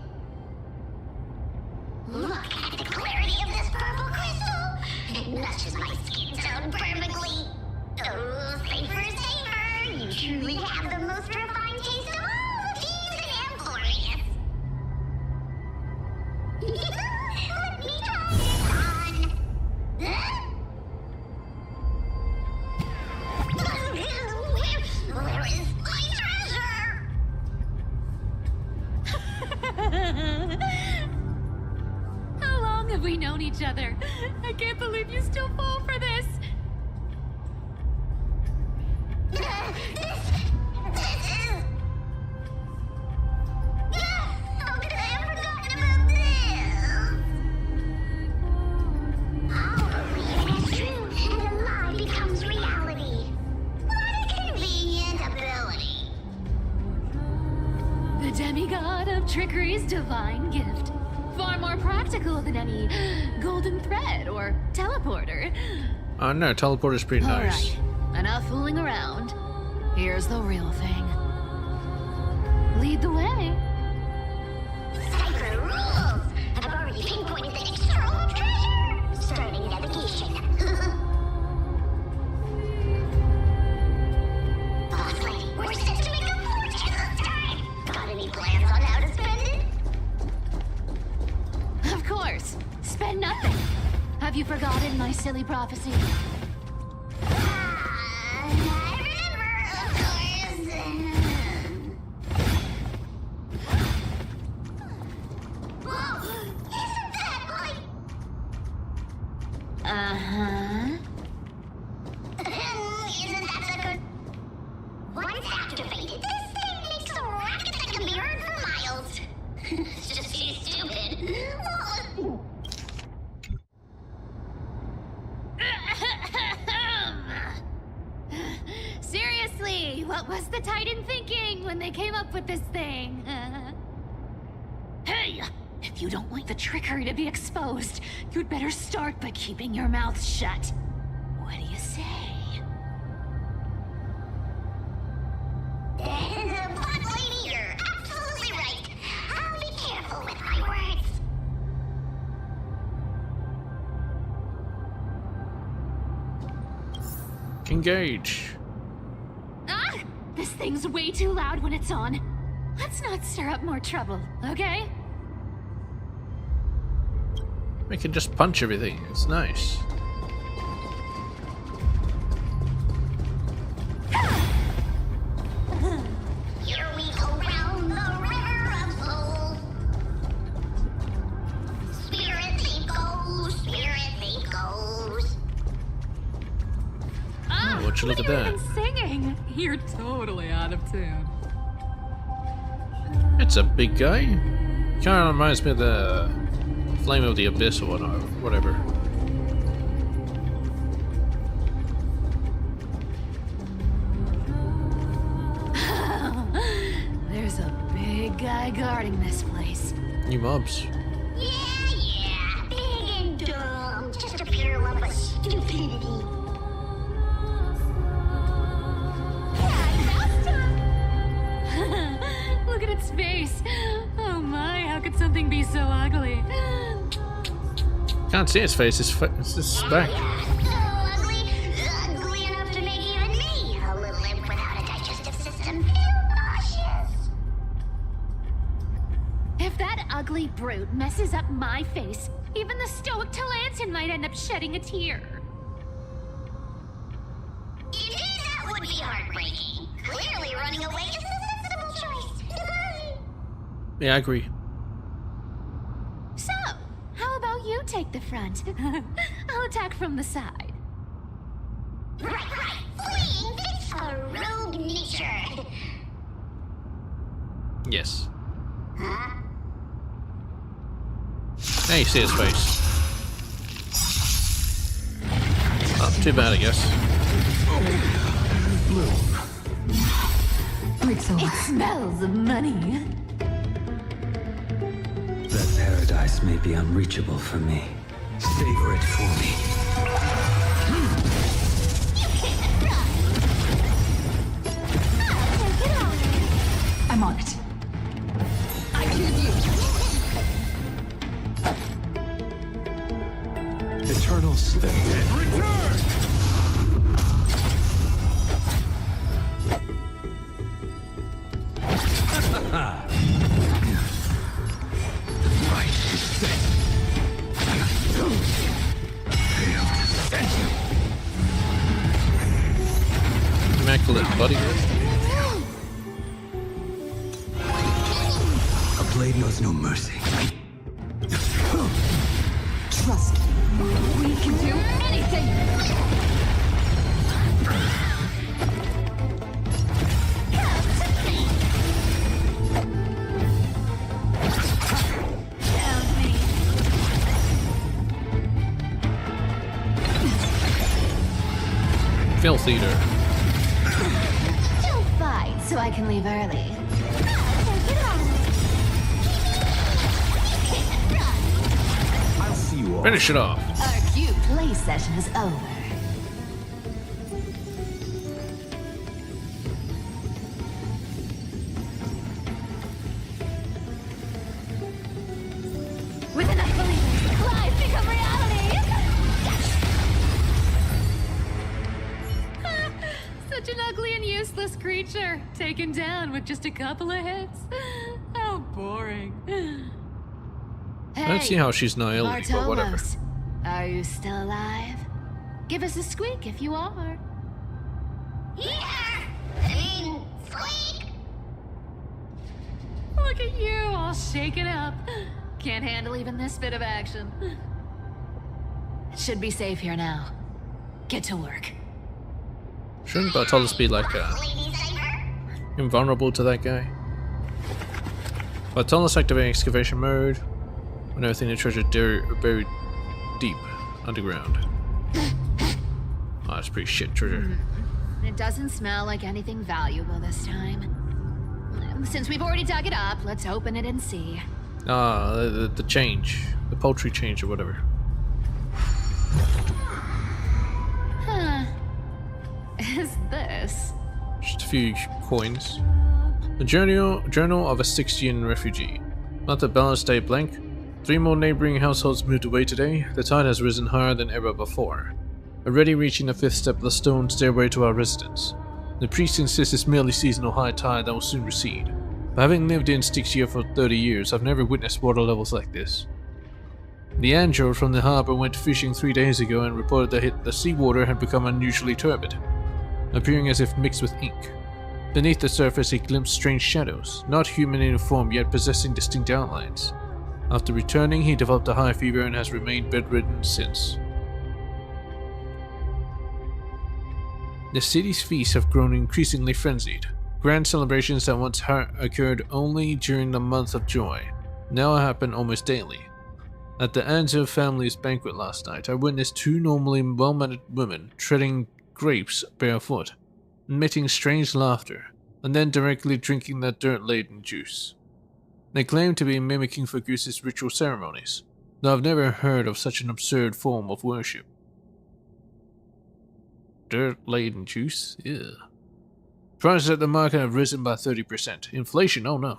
Look at the clarity of this purple crystal. It matches my skin tone perfectly. Oh, safer. You truly have the most refined taste of all thieves and employees. Let me try this on. Where is my treasure? How long have we known each other? I can't believe you still fall for this. How could I have forgotten about this? I'll believe it's true, and a lie becomes reality. What a convenient ability. The demigod of trickery's divine gift. Far more practical than any golden thread or teleporter. No, teleporter's pretty nice. Alright, enough fooling around. Here's the real thing. Lead the way. Cipher rules! I've already pinpointed the external treasure! Starting navigation. Boss lady, we're set to make a fortune this time! Got any plans on how to spend it? Of course. Spend nothing. Have you forgotten my silly prophecy? I remember, of course. Whoa! Isn't that like... Uh-huh. Isn't that the good... Once activated, this thing makes a racket that can be heard for miles. It's just too stupid. Seriously, what was the Titan thinking when they came up with this thing? Hey, if you don't want the trickery to be exposed, you'd better start by keeping your mouth shut. What do you say? Boss lady, you're absolutely right. I'll be careful with my words. Engage. Ah! This thing's way too loud when it's on. Let's not stir up more trouble, okay? We can just punch everything. It's nice. Here we go round the river of soul. Spirit goes, spirit goes. Ah, would you look at that? Even singing. You're totally out of tune. It's a big guy. Kind of reminds me of the Flame of the Abyss or whatever. There's a big guy guarding this place. New mobs. Yeah, big and dumb. Just a pure lump of stupidity. Look at its face. Oh my, how could something be so ugly? Can't see his face. It's just back. So ugly, ugly enough to make even me, a little imp without a digestive system, feel nauseous. If that ugly brute messes up my face, even the stoic Talantin might end up shedding a tear. Indeed, that would be heartbreaking. Clearly running away is a sensible choice. Yeah, I agree. So, how about you take the front? I'll attack from the side. Right. Fleeing fits a rogue nature. Yes. Huh? Now you see his face. Oh, too bad, I guess. It smells of money. That paradise may be unreachable for me. Savor it for me. I'm on it. I choose you. Eternal stay. Immaculate body. A blade knows no mercy. Trust me. We can do anything. Filth Eater. Don't fight so I can leave early. I'll see you all. Finish it off. Our cute play session is over. With enough believers, lies become reality! Such an ugly and useless creature, taken down with just a couple of hits. How boring. I don't see how she's not ill, but whatever. Bartolos, are you still alive? Give us a squeak if you are. Squeak! Look at you, all shaken up. Can't handle even this bit of action. It should be safe here now. Get to work. Shouldn't Bartolos be like invulnerable to that guy? Bartolos activating excavation mode. When everything in the treasure buried deep underground. Oh, that's pretty shit treasure. It doesn't smell like anything valuable this time. Since we've already dug it up, let's open it and see. Ah, the change. The poultry change or whatever. Huh. Is this? Just a few coins. The journal of a Styxian refugee. Let the balance stay blank. 3 more neighboring households moved away today. The tide has risen higher than ever before. already reaching the 5th step of the stone stairway to our residence. The priest insists it's merely seasonal high tide that will soon recede. But having lived in Styxia for 30 years, I've never witnessed water levels like this. The Angel from the harbor went fishing 3 days ago and reported that the seawater had become unusually turbid, appearing as if mixed with ink. Beneath the surface he glimpsed strange shadows, not human in form yet possessing distinct outlines. After returning, he developed a high fever and has remained bedridden since. The city's feasts have grown increasingly frenzied. Grand celebrations that once occurred only during the month of joy now happen almost daily. At the Anzo family's banquet last night, I witnessed 2 normally well-mannered women treading grapes barefoot, emitting strange laughter, and then directly drinking that dirt-laden juice. They claim to be mimicking Faguse's ritual ceremonies, though I've never heard of such an absurd form of worship. Dirt-laden juice? Ew. Prices at the market have risen by 30%. Inflation? Oh no.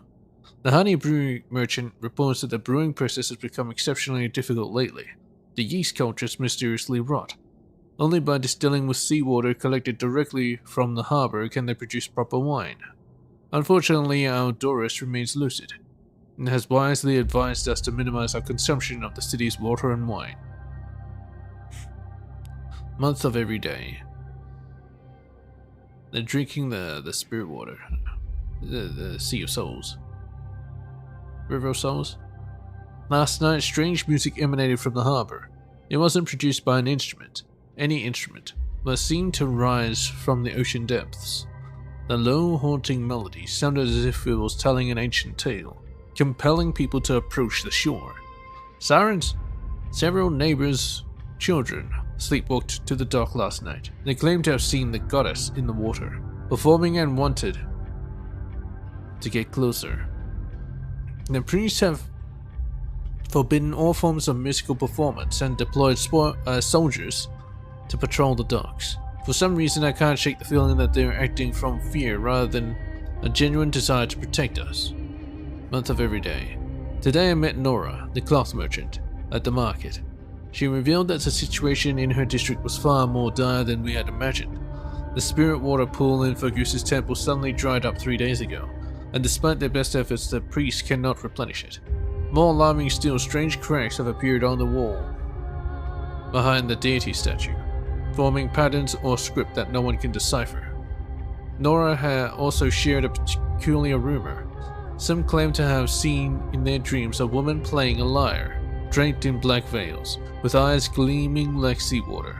The honey brewing merchant reports that the brewing process has become exceptionally difficult lately. The yeast cultures mysteriously rot. Only by distilling with seawater collected directly from the harbor can they produce proper wine. Unfortunately, our Doris remains lucid, and has wisely advised us to minimize our consumption of the city's water and wine. Month of every day. They're drinking the spirit water. The Sea of Souls. River of Souls? Last night, strange music emanated from the harbor. It wasn't produced by an instrument, any instrument, but seemed to rise from the ocean depths. The low, haunting melody sounded as if it was telling an ancient tale, compelling people to approach the shore. Sirens? Several neighbors' children sleepwalked to the dock last night. They claimed to have seen the goddess in the water, performing and wanted to get closer. The priests have forbidden all forms of musical performance and deployed soldiers to patrol the docks. For some reason, I can't shake the feeling that they're acting from fear rather than a genuine desire to protect us. Month of every day. Today I met Nora, the cloth merchant, at the market. She revealed that the situation in her district was far more dire than we had imagined. The spirit water pool in Faguse's temple suddenly dried up 3 days ago, and despite their best efforts, the priests cannot replenish it. More alarming still, strange cracks have appeared on the wall behind the deity statue, forming patterns or script that no one can decipher. Nora also shared a peculiar rumor. Some claim to have seen in their dreams a woman playing a lyre, draped in black veils, with eyes gleaming like seawater.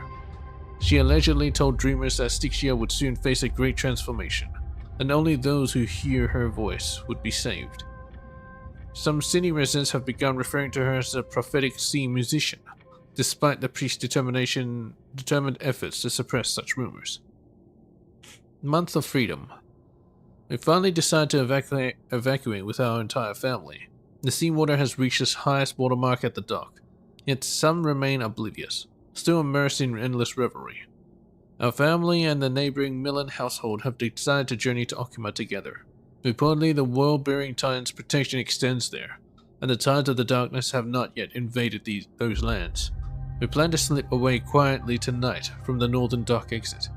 She allegedly told dreamers that Styxia would soon face a great transformation, and only those who hear her voice would be saved. Some city residents have begun referring to her as a prophetic sea musician, despite the priest's determined efforts to suppress such rumors. Month of Freedom. We finally decided to evacuate with our entire family. The seawater has reached its highest watermark at the dock, yet some remain oblivious, still immersed in endless revelry. Our family and the neighboring Millen household have decided to journey to Okuma together. Reportedly, the world-bearing Titan's protection extends there, and the tides of the darkness have not yet invaded those lands. We plan to slip away quietly tonight from the northern dock exit.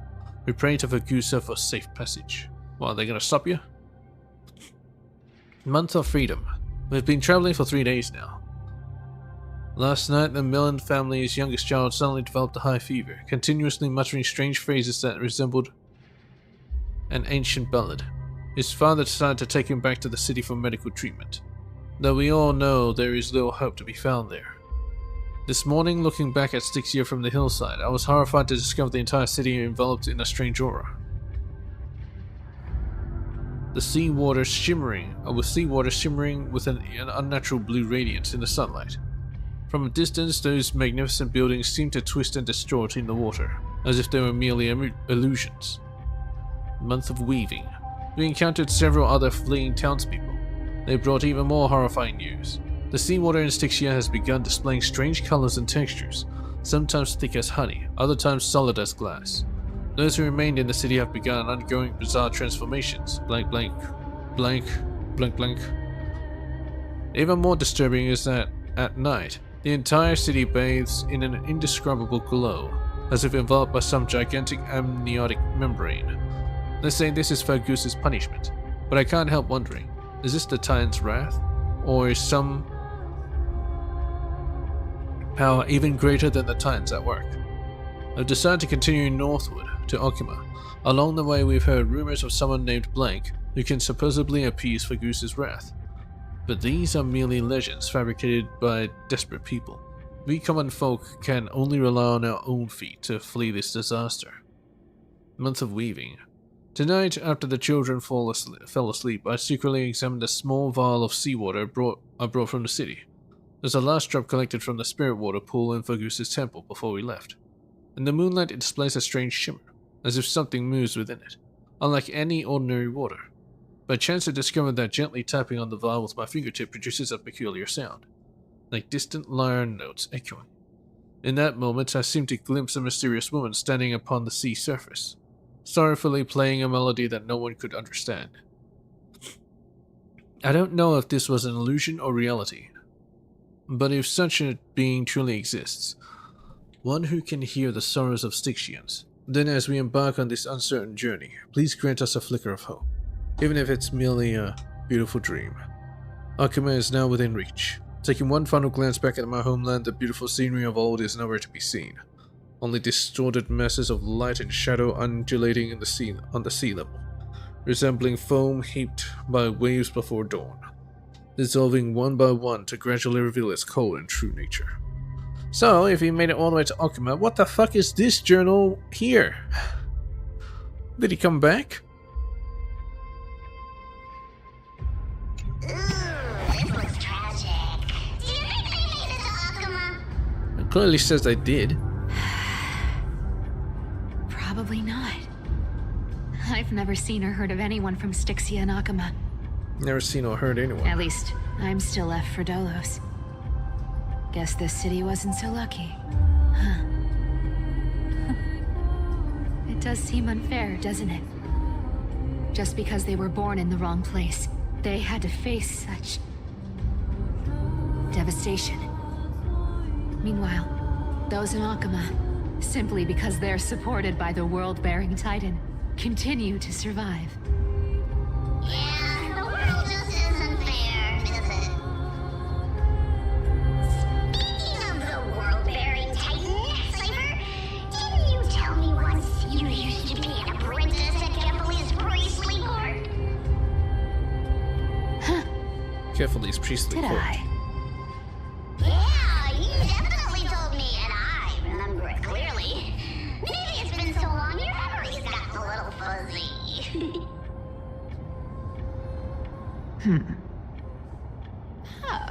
We pray to Faguse for safe passage. What, are they gonna stop you? Month of Freedom. We've been traveling for 3 days now. Last night, the Millen family's youngest child suddenly developed a high fever, continuously muttering strange phrases that resembled an ancient ballad. His father decided to take him back to the city for medical treatment, though we all know there is little hope to be found there. This morning, looking back at Styxia from the hillside, I was horrified to discover the entire city enveloped in a strange aura. The seawater shimmering with an unnatural blue radiance in the sunlight. From a distance, those magnificent buildings seemed to twist and distort in the water, as if they were merely illusions. Month of Weaving. We encountered several other fleeing townspeople. They brought even more horrifying news. The seawater in Styxia has begun displaying strange colors and textures, sometimes thick as honey, other times solid as glass. Those who remained in the city have begun undergoing bizarre transformations. Blank blank, blank, blank blank. Even more disturbing is that, at night, the entire city bathes in an indescribable glow. as if enveloped by some gigantic amniotic membrane. They say this is Faguse's punishment, but I can't help wondering, is this the Titan's wrath? Or is some power even greater than the Titans at work? I've decided to continue northward to Okima. Along the way we've heard rumors of someone named Blank who can supposedly appease Faguse's wrath. But these are merely legends fabricated by desperate people. We common folk can only rely on our own feet to flee this disaster. Month of weaving. Tonight, after the children fell asleep, I secretly examined a small vial of seawater I brought from the city. There's a last drop collected from the spirit water pool in Faguse's temple before we left. In the moonlight it displays a strange shimmer, as if something moves within it, unlike any ordinary water. By chance I discovered that gently tapping on the vial with my fingertip produces a peculiar sound, like distant lyre notes echoing. In that moment I seemed to glimpse a mysterious woman standing upon the sea surface, sorrowfully playing a melody that no one could understand. I don't know if this was an illusion or reality, but if such a being truly exists, one who can hear the sorrows of Styxians, then as we embark on this uncertain journey, please grant us a flicker of hope, even if it's merely a beautiful dream. Okima is now within reach. Taking one final glance back at my homeland, the beautiful scenery of old is nowhere to be seen. Only distorted masses of light and shadow undulating in on the sea level, resembling foam heaped by waves before dawn, dissolving one by one to gradually reveal its cold and true nature. So, if he made it all the way to Okima, what the fuck is this journal here? Did he come back? This looks tragic. Do you think they made it to Okima? It clearly says they did. Probably not. I've never seen or heard of anyone from Styxia and Okima. Never seen or heard anyone. At least, I'm still left for Dolos. Guess this city wasn't so lucky. Huh. It does seem unfair, doesn't it? Just because they were born in the wrong place, they had to face such devastation. Meanwhile, those in Okima, simply because they're supported by the world-bearing Titan, continue to survive. Yeah, the world just isn't fair, is it? Speaking of the world-bearing Titan, Cypher, didn't you tell me once you used to be an apprentice at Kefali's priestly court? Huh. Kefali's priestly court. Did I? Yeah, you definitely told me, and I remember it clearly. Maybe it's been so long your memory's gotten a little fuzzy.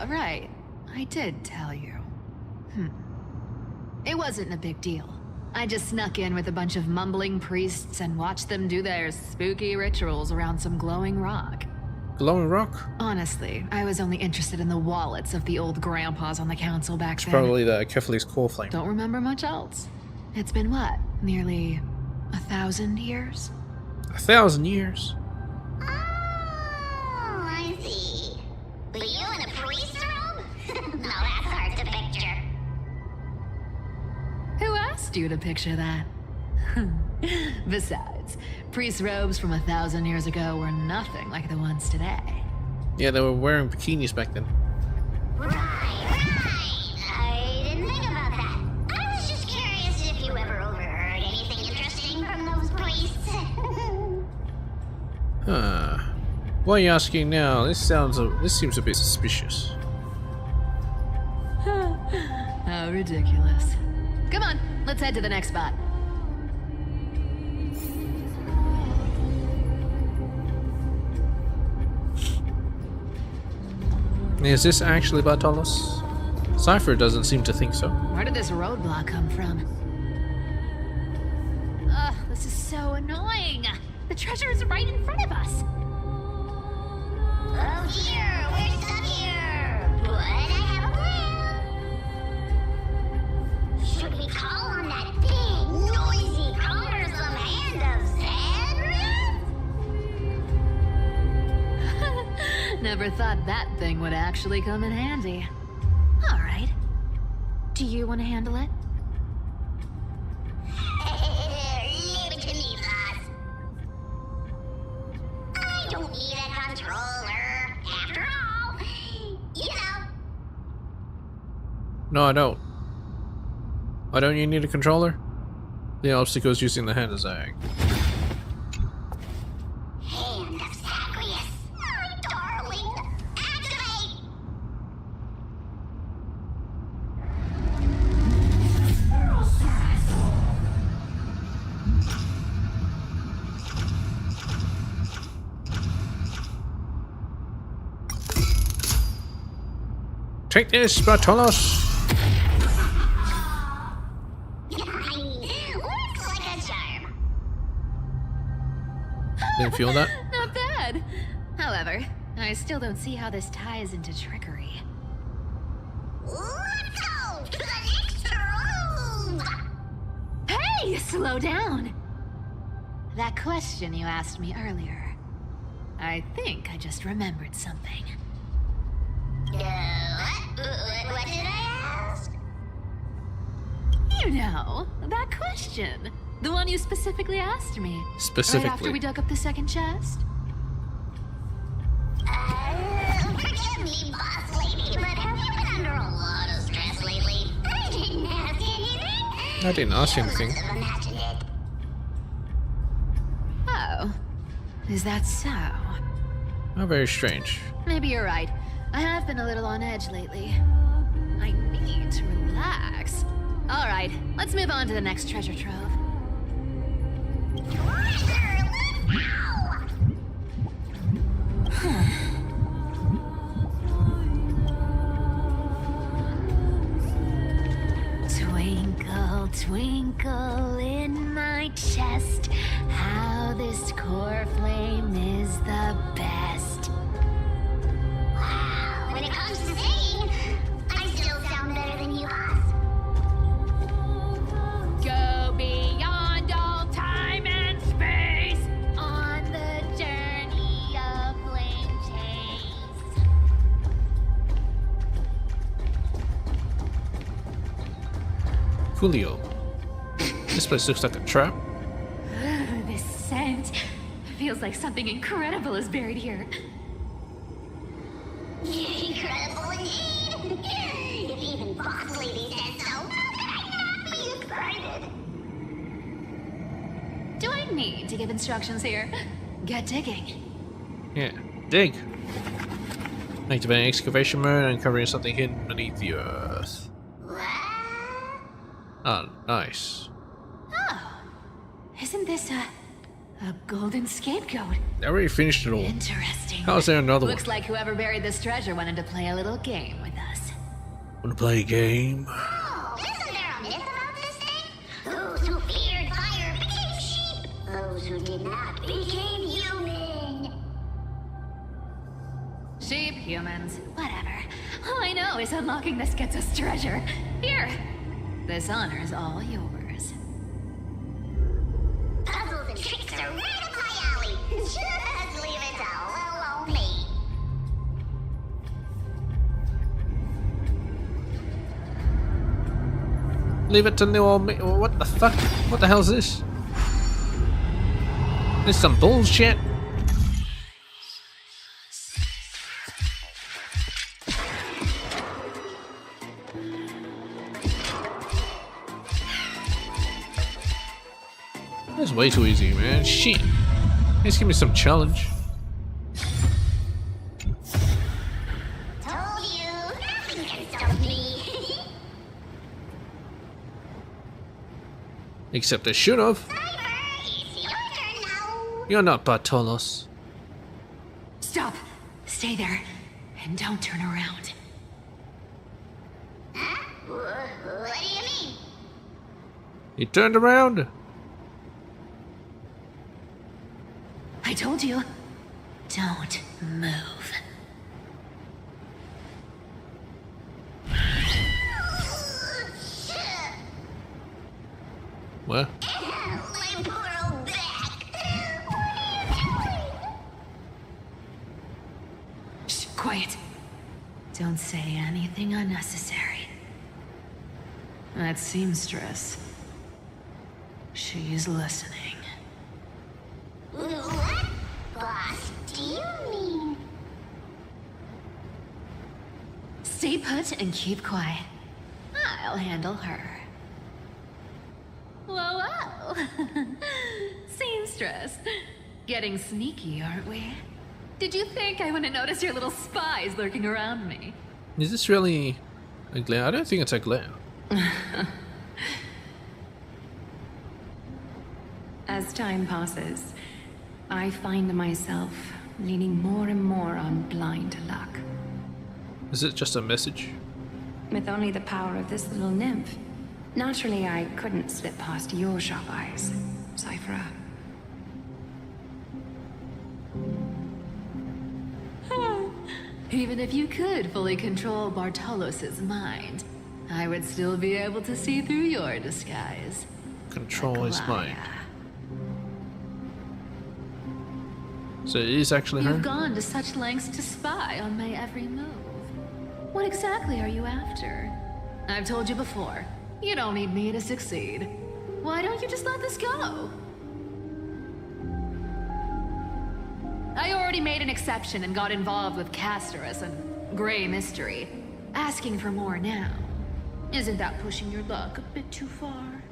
Right. I did tell you. It wasn't a big deal. I just snuck in with a bunch of mumbling priests and watched them do their spooky rituals around some glowing rock. Glowing rock? Honestly, I was only interested in the wallets of the old grandpas on the council back then. Probably the Kefali's core flame. Don't remember much else. It's been what? Nearly 1,000 years? 1,000 years? Oh, I see. But you in a priest robe? No, that's hard to picture. Who asked you to picture that? Besides, priest robes from 1,000 years ago were nothing like the ones today. Yeah, they were wearing bikinis back then. Right. I didn't think about that. I was just curious if you ever overheard anything interesting from those priests. Huh. Why are you asking now? This seems a bit suspicious. How ridiculous. Come on, let's head to the next spot. Is this actually Bartolos? Cypher doesn't seem to think so. Where did this roadblock come from? Ugh, this is so annoying. The treasure is right in front of us. Oh dear, we're stuck here. But I have a plan. Should we call on that big, noisy, cumbersome hand of Xandria? Never thought that thing would actually come in handy. All right. Do you want to handle it? No, I don't. Why don't you need a controller? The obstacle is using the hand as ag. Hand of Zagreus, my darling, activate! Take this, Bartolos! Looks like a charm. Didn't feel that? Not bad. However, I still don't see how this ties into trickery. Let's go to the next room! Hey, slow down! That question you asked me earlier. I think I just remembered something. What did I ask? You know, that question. The one you specifically asked me. Specifically. Right after we dug up the second chest. Forgive me, boss lady, but have you been under a lot of stress lately? I didn't ask anything. I didn't ask anything. Must have imagined it. Oh. Is that so? How very strange. Maybe you're right. I have been a little on edge lately. I need to relax. Alright, let's move on to the next treasure trove. Twinkle, twinkle in my chest, how this core flame is the best. Wow, when it comes to singing, I still sound better than you, boss. Go beyond all time and space on the journey of flame chase. Coolio. This place looks like a trap. This scent feels like something incredible is buried here. Incredible indeed! If even boss lady says so, how could I not be excited? Do I need to give instructions here? Get digging. Yeah. Dig. Activating excavation mode and uncovering something hidden beneath the earth. Oh, nice. Oh, isn't this a golden scapegoat? I already finished it all. Interesting. How's there another Looks one? like whoever buried this treasure wanted to play a little game with us. Wanna play a game? Oh, isn't there a myth about this thing? Those who feared fire became sheep. Those who did not became human. Sheep, humans, whatever. All I know is unlocking this gets us treasure. Here, this honor is all yours. Puzzles and tricks are right up my alley. Just leave it all alone, me. Leave it to new old me. What the fuck? What the hell is this? This some bullshit. That's way too easy, man. Shit. Just give me some challenge. Told you, nothing can stop me. Except I should have. It's your turn now. You're not Bartolos. Stop. Stay there. And don't turn around. Huh? What do you mean? He turned around. I told you. Don't move. What? My poor old back. Shh, quiet. Don't say anything unnecessary. That seamstress. She's listening. What? Boss, do you mean? Stay put and keep quiet. I'll handle her. Whoa, whoa! Seamstress. Getting sneaky, aren't we? Did you think I wouldn't notice your little spies lurking around me? Is this really a glare? I don't think it's a glare. As time passes, I find myself leaning more and more on blind luck. Is it just a message? With only the power of this little nymph, naturally I couldn't slip past your sharp eyes, Cypher. Even if you could fully control Bartolos's mind, I would still be able to see through your disguise. Control his mind. So it is actually her? You've gone to such lengths to spy on my every move. What exactly are you after? I've told you before, you don't need me to succeed. Why don't you just let this go? I already made an exception and got involved with Castorus and Grey Mystery. Asking for more now. Isn't that pushing your luck a bit too far?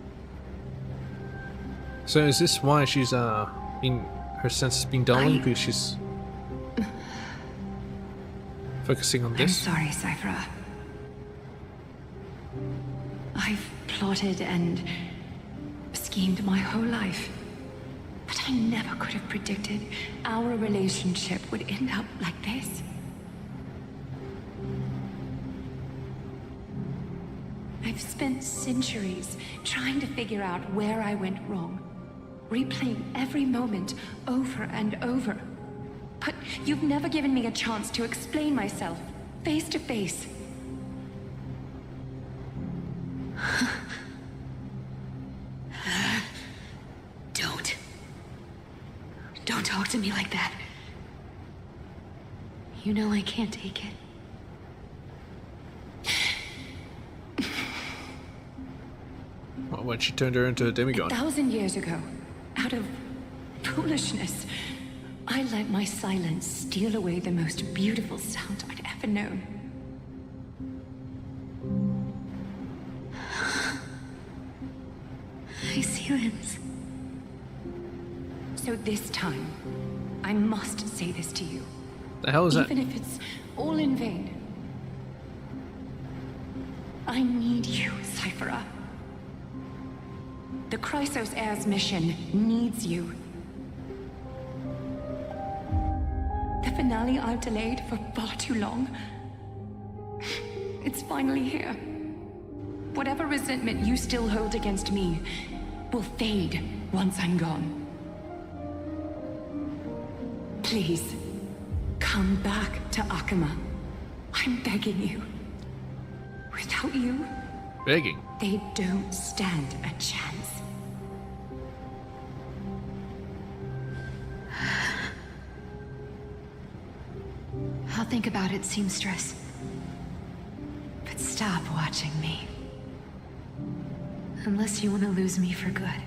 So is this why she's been, her senses been dulling, because she's focusing on this? I'm sorry, Cypher. I've plotted and schemed my whole life. But I never could have predicted our relationship would end up like this. I've spent centuries trying to figure out where I went wrong, replaying every moment over and over. But you've never given me a chance to explain myself, face to face. Don't talk to me like that. You know I can't take it. Well, when she turned her into a demigod. 1,000 years ago, out of foolishness, I let my silence steal away the most beautiful sound I'd ever known. My silence. So this time, I must say this to you. The hell is that? Even if it's all in vain. I need you, Cypher. The Chrysos Heir's mission needs you. The finale I've delayed for far too long. It's finally here. Whatever resentment you still hold against me will fade once I'm gone. Please, come back to Akama. I'm begging you. Without you, begging, they don't stand a chance. I'll think about it, seamstress. But stop watching me. Unless you want to lose me for good.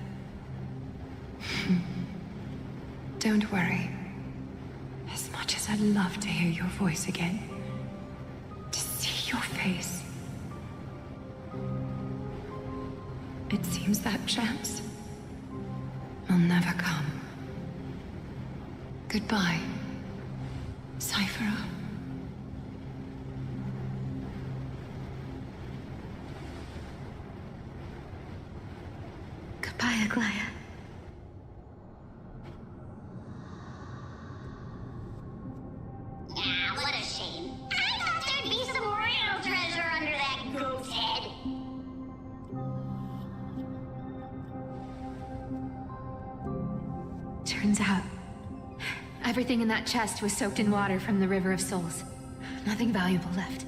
Don't worry. As much as I'd love to hear your voice again, to see your face, it seems that chance will never come. Goodbye, Cypher. Goodbye, Aglaya. What a shame. I thought there'd be some real treasure under that goat's head. Turns out, everything in that chest was soaked in water from the River of Souls. Nothing valuable left.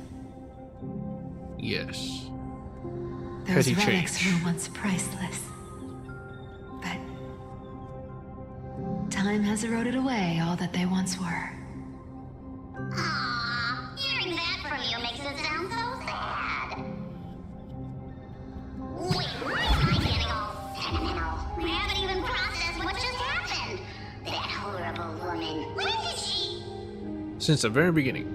Yes. Those Petty relics change. were once priceless. But time has eroded away all that they once were. Aww, hearing that from you makes it sound so sad. Wait, why am I getting all sentimental? I haven't even processed what just happened. That horrible woman. Where did she? Since the very beginning.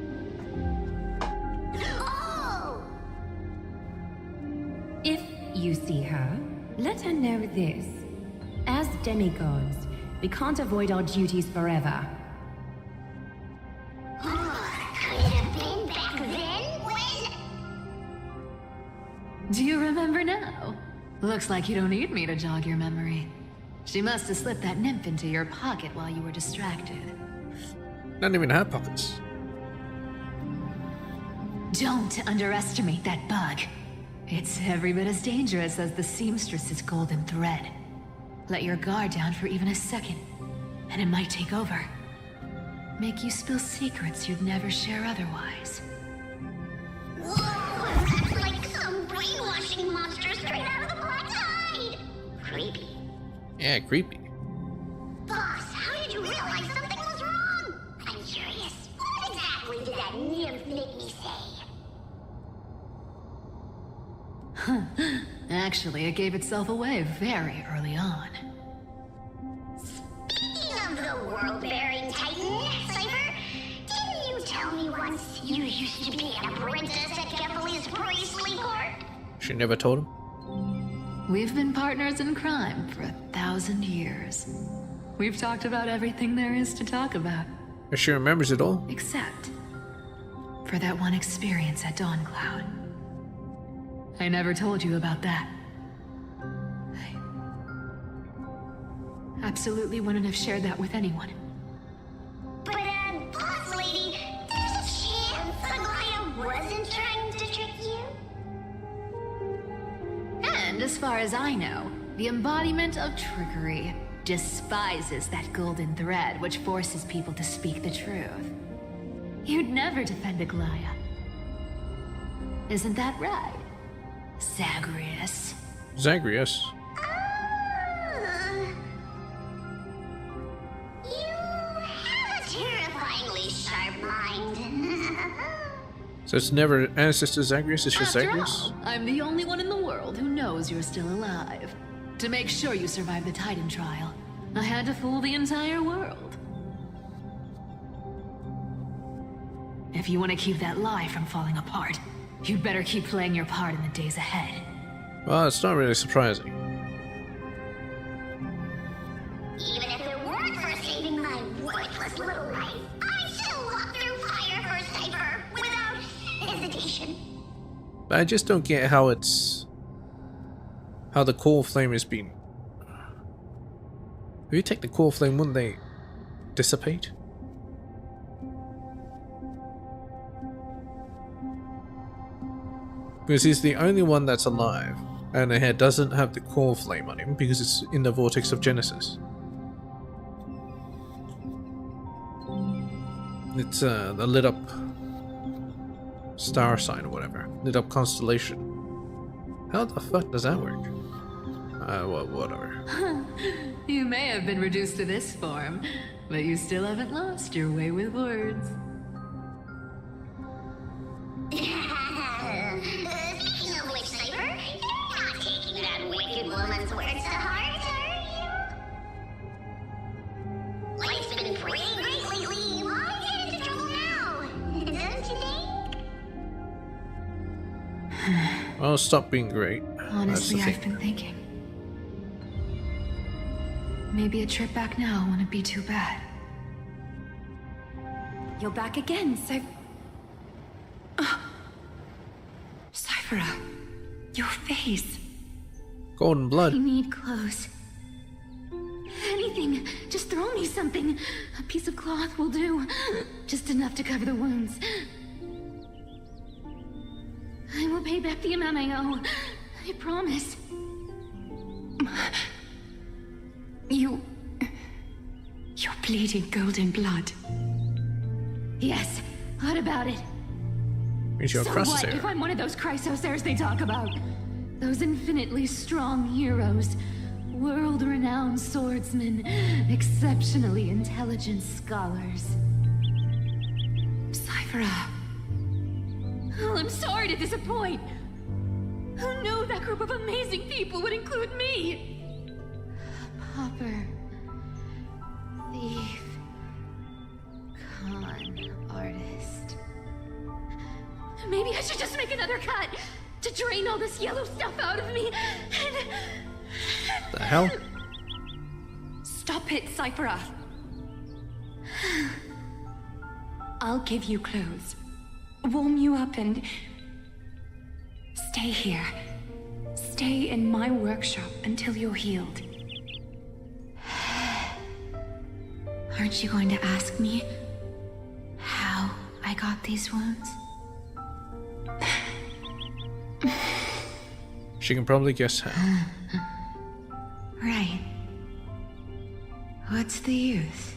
Oh! You see her? Let her know this. As demigods, we can't avoid our duties forever. Could it have been back then? When? Do you remember now? Looks like you don't need me to jog your memory. She must have slipped that nymph into your pocket while you were distracted. Not even have pockets. Don't underestimate that bug. It's every bit as dangerous as the seamstress's golden thread. Let your guard down for even a second, and it might take over. Make you spill secrets you'd never share otherwise. Whoa, that's like some brainwashing monster straight out of the Black Tide! Creepy. Yeah, creepy. Boss, how did you realize something was wrong? I'm curious. What exactly did that nymph make me say? Actually, it gave itself away very early on. Speaking of the world-bearing titan, Cypher, didn't you tell me once you used to be an apprentice at Kefali's priestly court? She never told him. We've been partners in crime for 1,000 years. We've talked about everything there is to talk about. She remembers it all. Except for that one experience at Dawncloud. I never told you about that. I absolutely wouldn't have shared that with anyone. But, boss lady, there's a chance Aglaya wasn't trying to trick you? And as far as I know, the embodiment of trickery despises that golden thread which forces people to speak the truth. You'd never defend Aglaya. Isn't that right, Zagreus? Zagreus? You have a terrifyingly sharp mind. So it's never Ancestor Zagreus, it's just After Zagreus? all, I'm the only one in the world who knows you're still alive. To make sure you survive the Titan trial, I had to fool the entire world. If you want to keep that lie from falling apart, you'd better keep playing your part in the days ahead. Well, it's not really surprising. Even if it weren't for saving my worthless little life, I'd still walk through fire for Cypher without hesitation. But I just don't get how the core flame is being... If you take the core flame, wouldn't they dissipate? Because he's the only one that's alive, and it doesn't have the core flame on him because it's in the vortex of Genesis. It's the lit up star sign or whatever, lit up constellation. How the fuck does that work? Well, whatever. You may have been reduced to this form, but you still haven't lost your way with words. Speaking of which, Cypher, you're not taking that wicked woman's words to heart, are you? Life's been pretty great lately. Why get into trouble now? Don't you think? Well, stop being great. Honestly, I've been thinking. Maybe a trip back now wouldn't be too bad. You're back again, Cyphera, your face. Golden blood. I need clothes. Anything. Just throw me something. A piece of cloth will do. Just enough to cover the wounds. I will pay back the amount I owe. I promise. You're bleeding golden blood. Yes. What about it? Means you're a So what Chrysosaur. if I'm one of those Chrysosairs they talk about? Those infinitely strong heroes, world-renowned swordsmen, exceptionally intelligent scholars. Cyphera. Oh, I'm sorry to disappoint. Who knew that group of amazing people would include me? Pauper, thief, con artist. Maybe I should just make another cut. to drain all this yellow stuff out of me. The hell? Stop it, Cypher. I'll give you clothes, warm you up, and stay here. Stay in my workshop until you're healed. Aren't you going to ask me how I got these wounds? She can probably guess how. Right. What's the use?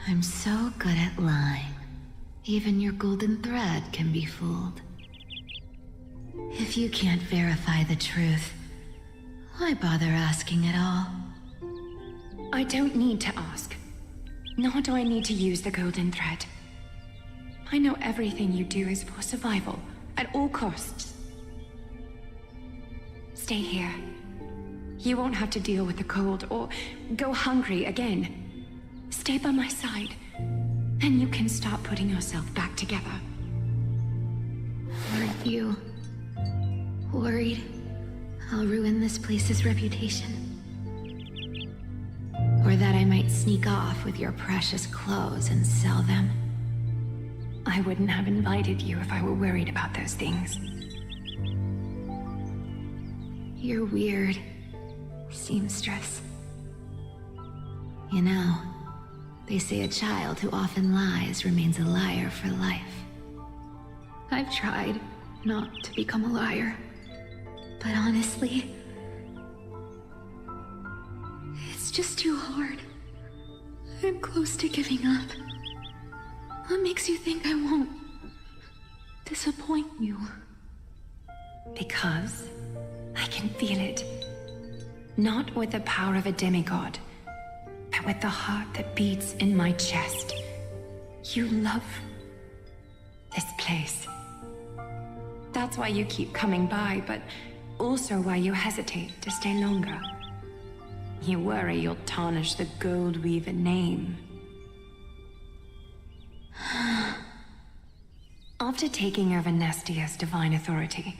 I'm so good at lying. Even your golden thread can be fooled. If you can't verify the truth, why bother asking at all? I don't need to ask. Nor do I need to use the golden thread. I know everything you do is for survival, at all costs. Stay here. You won't have to deal with the cold or go hungry again. Stay by my side, and you can start putting yourself back together. Aren't you worried I'll ruin this place's reputation? Or that I might sneak off with your precious clothes and sell them? I wouldn't have invited you if I were worried about those things. You're weird, seamstress. You know, they say a child who often lies remains a liar for life. I've tried not to become a liar, but honestly, it's just too hard. I'm close to giving up. What makes you think I won't disappoint you? Because I can feel it. Not with the power of a demigod, but with the heart that beats in my chest. You love this place. That's why you keep coming by, but also why you hesitate to stay longer. You worry you'll tarnish the Goldweaver name. After taking over Nestia's divine authority,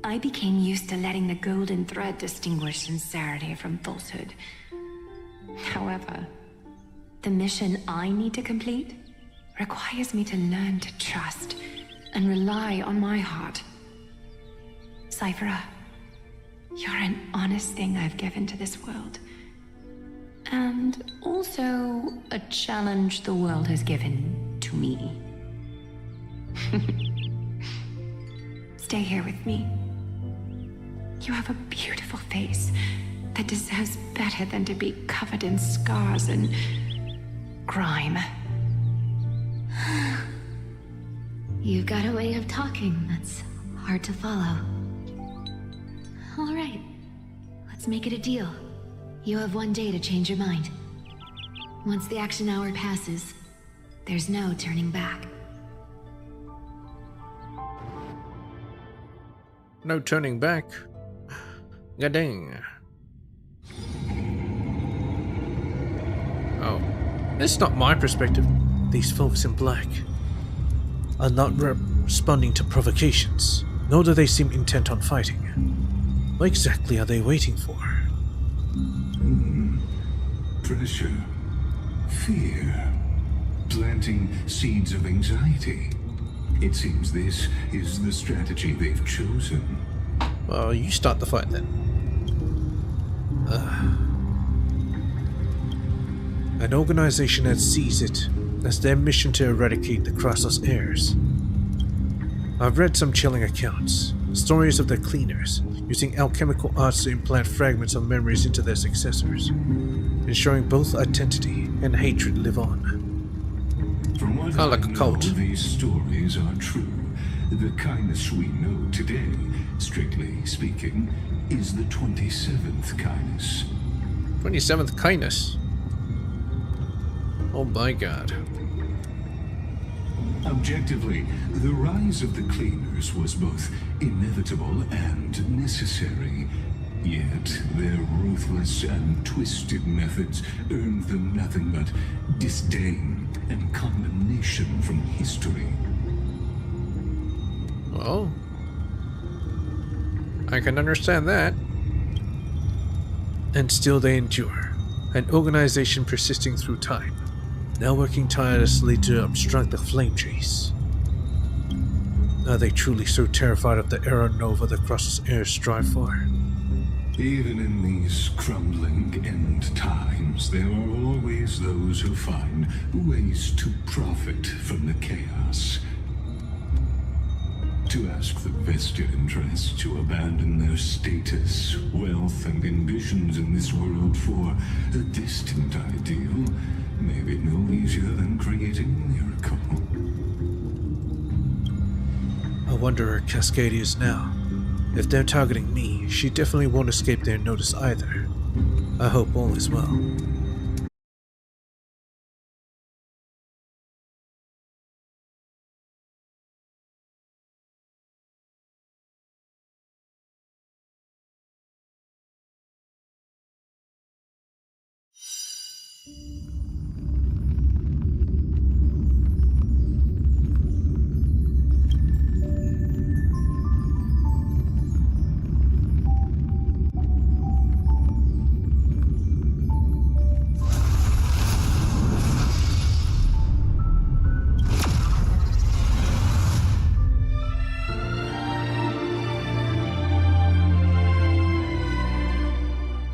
I became used to letting the golden thread distinguish sincerity from falsehood. However, the mission I need to complete requires me to learn to trust and rely on my heart. Cypher, you're an honest thing I've given to this world. And also a challenge the world has given to me. Stay here with me. You have a beautiful face that deserves better than to be covered in scars and grime. You've got a way of talking that's hard to follow. All right, let's make it a deal. You have 1 day to change your mind. Once the action hour passes, there's no turning back. No turning back. Gadang. Oh, it's not my perspective. These folks in black are not responding to provocations, nor do they seem intent on fighting. What exactly are they waiting for? Pressure. Fear. Planting seeds of anxiety. It seems this is the strategy they've chosen. Well, you start the fight then. An organization that sees it as their mission to eradicate the Krassos heirs. I've read some chilling accounts, stories of the cleaners using alchemical arts to implant fragments of memories into their successors, ensuring both identity and hatred live on. From what I know, these stories are true. The kindness we know today, strictly speaking, is the 27th kindness. 27th kindness? Oh my god. Objectively, the rise of the cleaners was both inevitable and necessary. Yet their ruthless and twisted methods earned them nothing but disdain and condemnation from history. Well, I can understand that. And still they endure. An organization persisting through time, now working tirelessly to obstruct the flame chase. Are they truly so terrified of the era nova that crosses air strive for? Even in these crumbling end times, there are always those who find ways to profit from the chaos. To ask the vested interests to abandon their status, wealth, and ambitions in this world for a distant ideal may be no easier than creating a miracle. I wonder where Cascadia is now. If they're targeting me, she definitely won't escape their notice either. I hope all is well.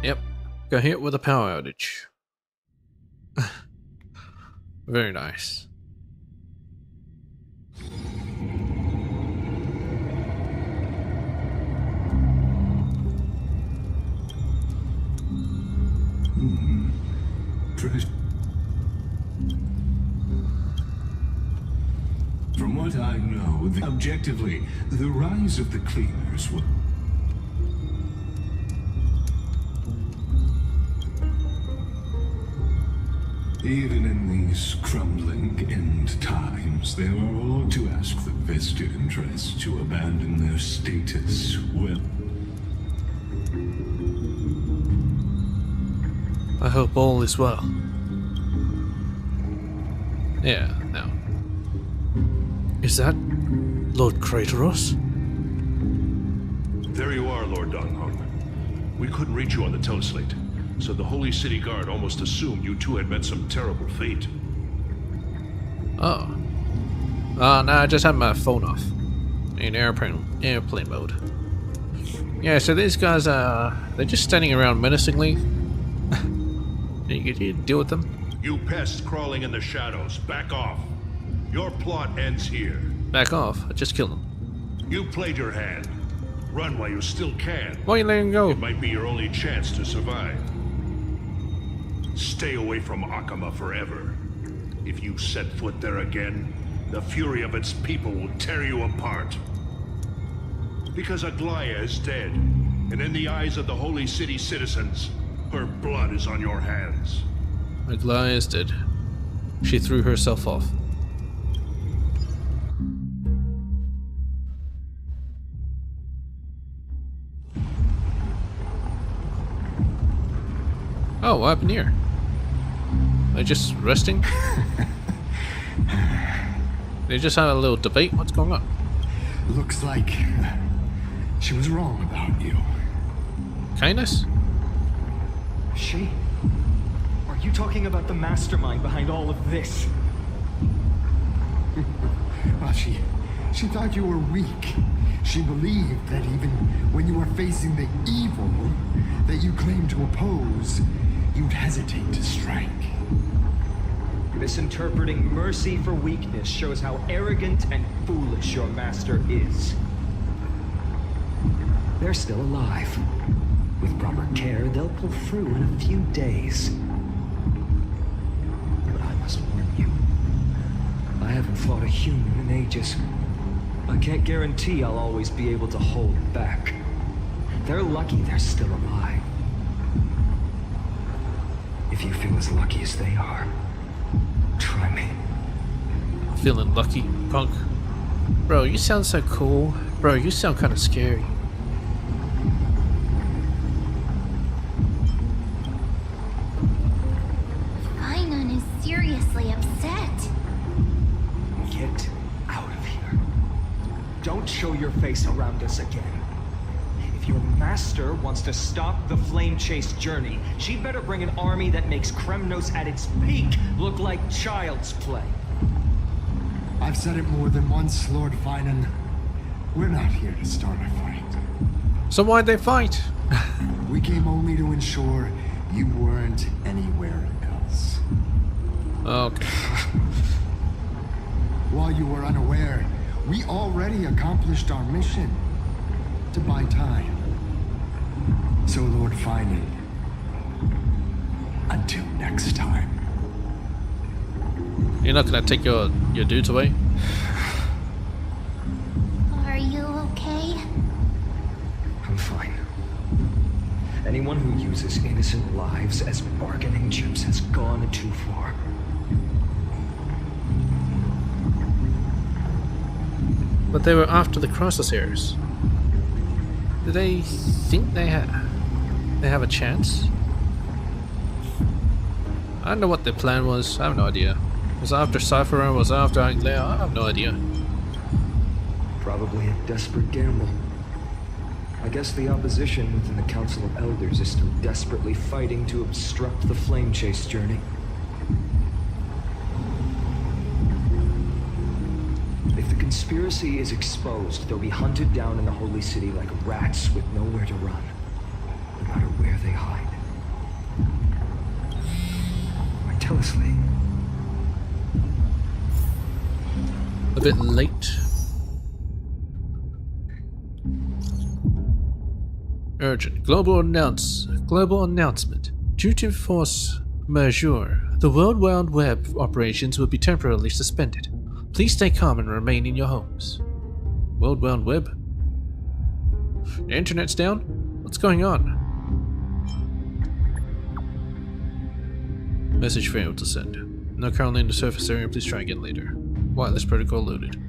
Yep, got hit with a power outage. Very nice. From what I know, objectively, the rise of the cleaners will... Even in these crumbling end times, they are all to ask the vested interests to abandon their status. Well, I hope all is well. Yeah, no. Is that Lord Kratos? There you are, Lord Donghong. We couldn't reach you on the teleslate, so the Holy City Guard almost assumed you two had met some terrible fate. Oh. No, I just had my phone off. In airplane mode. Yeah, so these guys they're just standing around menacingly. You deal with them? You pests crawling in the shadows, back off. Your plot ends here. Back off. I just killed them. You played your hand. Run while you still can. Why are you letting go? It might be your only chance to survive. Stay away from Akama forever. If you set foot there again, the fury of its people will tear you apart. Because Aglaya is dead, and in the eyes of the Holy City citizens, her blood is on your hands. Aglaya is dead. She threw herself off. Oh, what happened here? They're just resting? They just had a little debate? What's going on? Looks like she was wrong about you. Kindness? She? Are you talking about the mastermind behind all of this? Well, she thought you were weak. She believed that even when you were facing the evil that you claimed to oppose, you'd hesitate to strike. Misinterpreting mercy for weakness shows how arrogant and foolish your master is. They're still alive. With proper care, they'll pull through in a few days. But I must warn you, I haven't fought a human in ages. I can't guarantee I'll always be able to hold back. They're lucky they're still alive. If you feel as lucky as they are, try me. Feeling lucky, punk. Bro, you sound so cool. Bro, you sound kind of scary. Finon is seriously upset. Get out of here. Don't show your face around us again. If If your master wants to stop the flame chase journey, she'd better bring an army that makes Kremnos at its peak look like child's play. I've said it more than once, Lord Finan. We're not here to start a fight. So why'd they fight? We came only to ensure you weren't anywhere else. Okay. While you were unaware, we already accomplished our mission to buy time. So, Lord Finan, until next time. You're not gonna take your dudes away? Are you okay? I'm fine. Anyone who uses innocent lives as bargaining chips has gone too far. But they were after the Crosshairs. Do they think they have a chance? I don't know what their plan was. I have no idea. Was it after Cypher? Was it after Anglais? I have no idea. Probably a desperate gamble. I guess the opposition within the Council of Elders is still desperately fighting to obstruct the flame chase journey. If the conspiracy is exposed, they'll be hunted down in the Holy City like rats with nowhere to run, no matter where they hide. Martellously. A bit late. Urgent. Global announcement. Due to force majeure, the World Wide Web operations will be temporarily suspended. Please stay calm and remain in your homes. World Wide Web? The internet's down? What's going on? Message failed to send. Not currently in the surface area, please try again later. Wireless protocol loaded.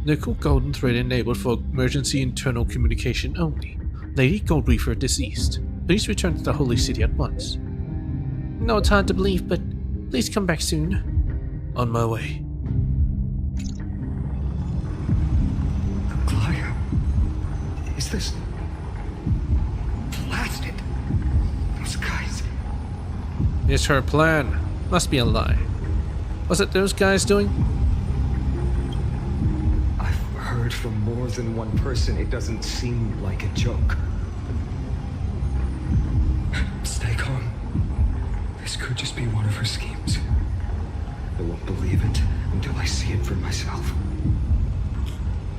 Nickel Golden Thread enabled for emergency internal communication only. Lady Goldreaver deceased. Please return to the Holy City at once. No, it's hard to believe, but please come back soon. On my way. Glaya, is this blasted? Those guys. It's her plan. Must be a lie. Was it those guys doing? I've heard from more than one person. It doesn't seem like a joke. Stay calm. This could just be one of her schemes. I won't believe it until I see it for myself.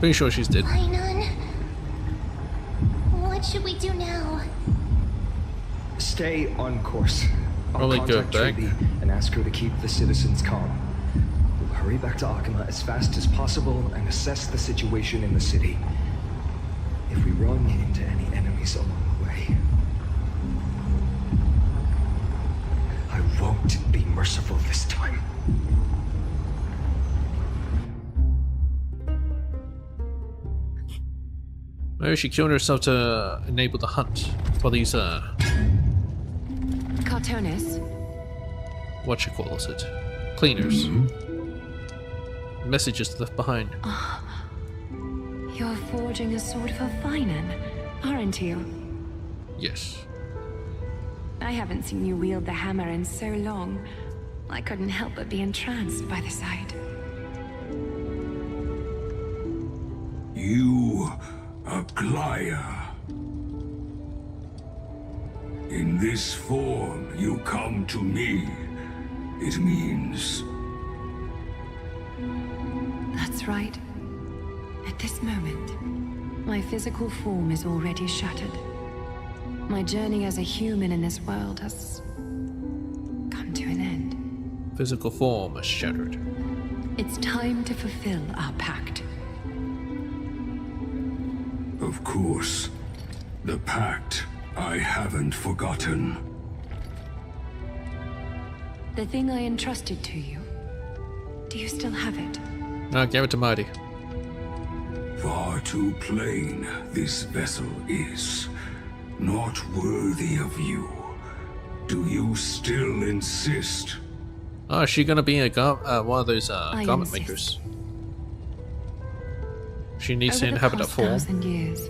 Pretty sure she's dead. Finan, what should we do now? Stay on course. I'll Probably go contact back Trudy and ask her to keep the citizens calm. We'll hurry back to Akima as fast as possible and assess the situation in the city. If we run into any enemies along the way, I won't be merciful this time. Maybe she killed herself to enable the hunt for these Cartonis? what you call it? Cleaners. Messages left behind. You're forging a sword for Finan, aren't you? Yes. I haven't seen you wield the hammer in so long. I couldn't help but be entranced by the sight. You, Glaya. In this form, you come to me. It means... That's right. At this moment, my physical form is already shattered. My journey as a human in this world has come to an end. Physical form is shattered. It's time to fulfill our pact. Of course. The pact I haven't forgotten. The thing I entrusted to you, do you still have it? No, give it to Mighty. Far too plain this vessel is. Not worthy of you. Do you still insist? Oh, is she gonna be a one of those garment insist. makers? She needs to Over the inhabit a past form. 1,000 years,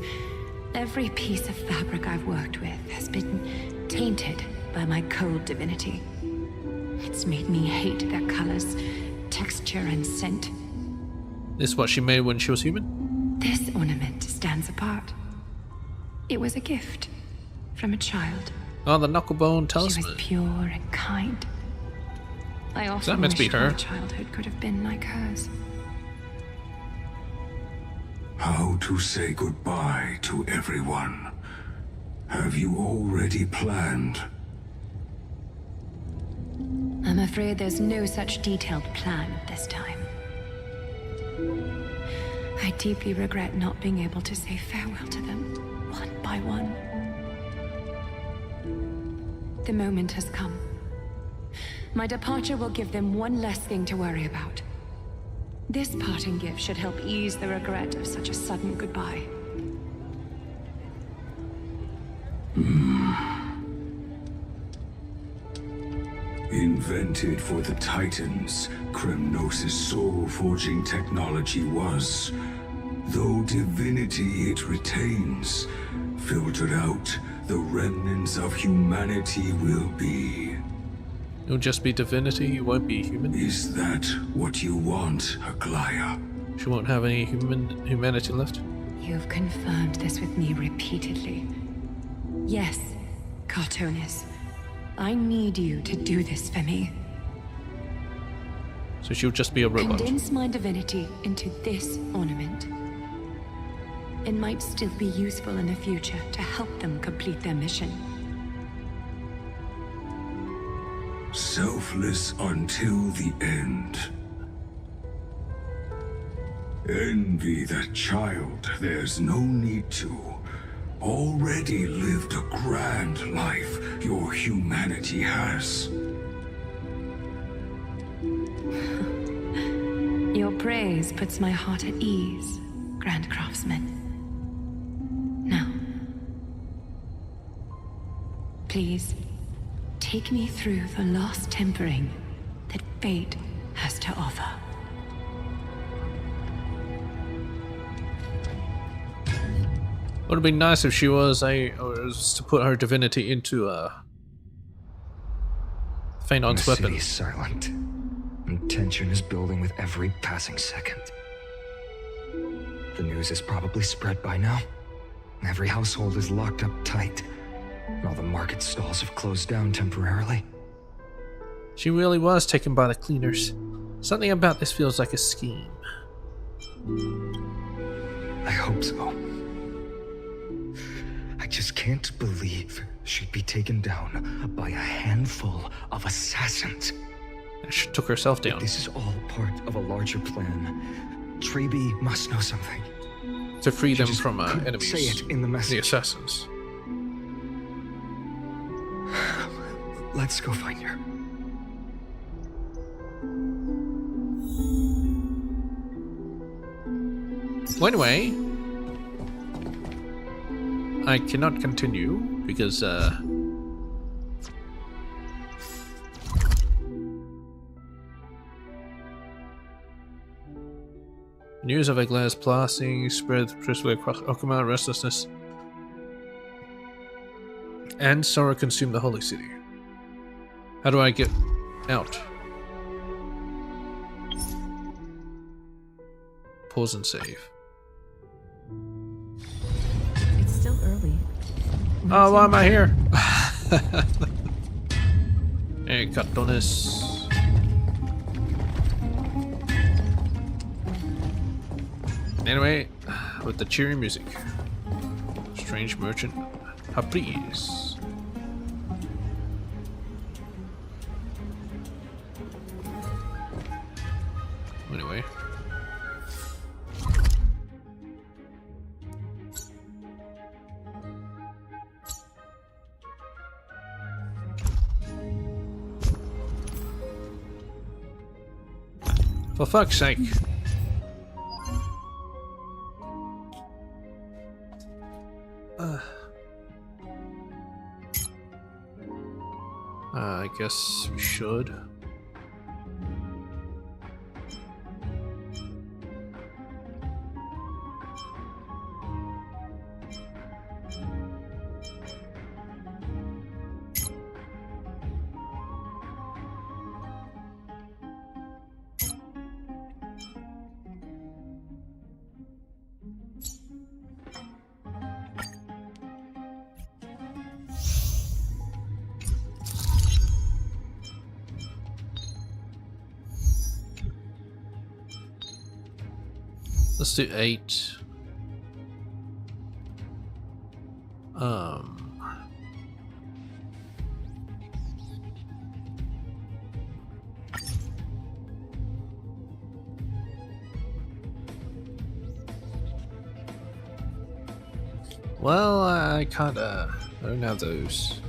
Every piece of fabric I've worked with has been tainted by my cold divinity. It's made me hate their colors, texture, and scent. This is what she made when she was human? This ornament stands apart. It was a gift from a child. Oh, the knucklebone talisman. She was pure and kind. I often Is that meant to be wished her? my childhood could have been like hers. How to say goodbye to everyone? Have you already planned? I'm afraid there's no such detailed plan this time. I deeply regret not being able to say farewell to them, one by one. The moment has come. My departure will give them one less thing to worry about. This parting gift should help ease the regret of such a sudden goodbye. Invented for the Titans, Kremnos' soul-forging technology was, though divinity it retains, filtered out, the remnants of humanity will be. You'll just be divinity, you won't be human. Is that what you want, Aglaya? She won't have any humanity left. You've confirmed this with me repeatedly. Yes, Cartonis. I need you to do this for me. So she'll just be a robot. Condense my divinity into this ornament. It might still be useful in the future to help them complete their mission. Selfless until the end. Envy that child, there's no need to. Already lived a grand life your humanity has. Your praise puts my heart at ease, Grand Craftsman. Now, please, take me through the last tempering that fate has to offer. Would have been nice if she was to put her divinity into Phaedon's The weapon. city is silent, and tension is building with every passing second. The news is probably spread by now. Every household is locked up tight, and all the market stalls have closed down temporarily. She really was taken by the cleaners. Something about this feels like a scheme. I hope so. I just can't believe she'd be taken down by a handful of assassins. She took herself down. This is all part of a larger plan. Trailblaze must know something. To free them Just from couldn't enemies. say it in the message. The assassins. Let's go find her. Well, anyway, I cannot continue because news of Aglaya's passing spread principally across Okuma. Restlessness and sorrow consumed the holy city. How do I get out? Pause and save. It's still early. Oh, why am I here? Hey, Cartonis. Anyway, with the cheery music. Strange merchant. Caprice. Anyway. For fuck's sake. I guess we should. Let's do 8. Well, I don't have those.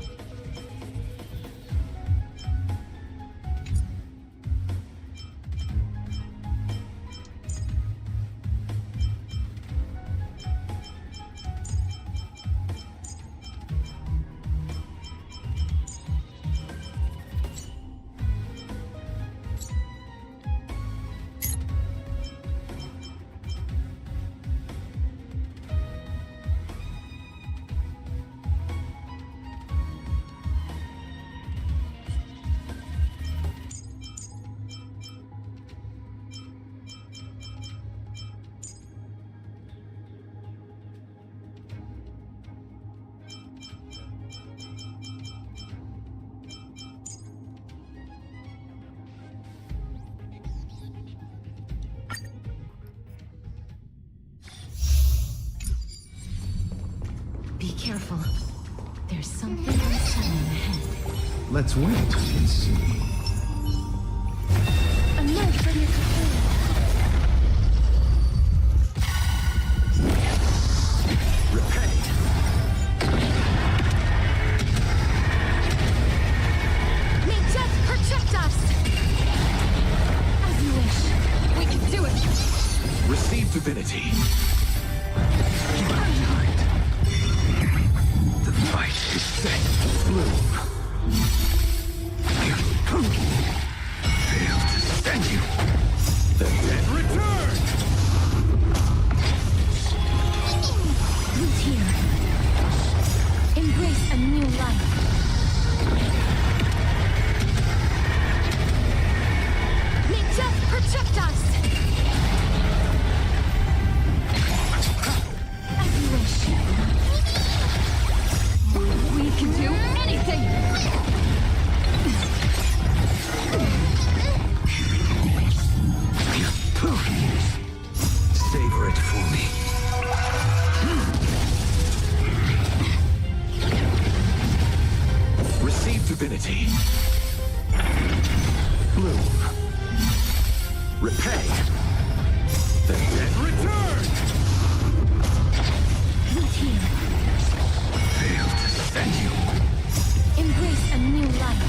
Be careful. There's something unsettling ahead. Let's wait and see. Emerge from your cocoon. Repay. May death protect us! As you wish. We can do it! Receive divinity. The fight is set. Bloom. Fail to send you. The dead return! Root here. Embrace a new life. May death protect us! As you wish. We can do anything! Savor it for me. Receive divinity. Bloom. Repay. The dead return! Root here. Fail to send you. Embrace a new life.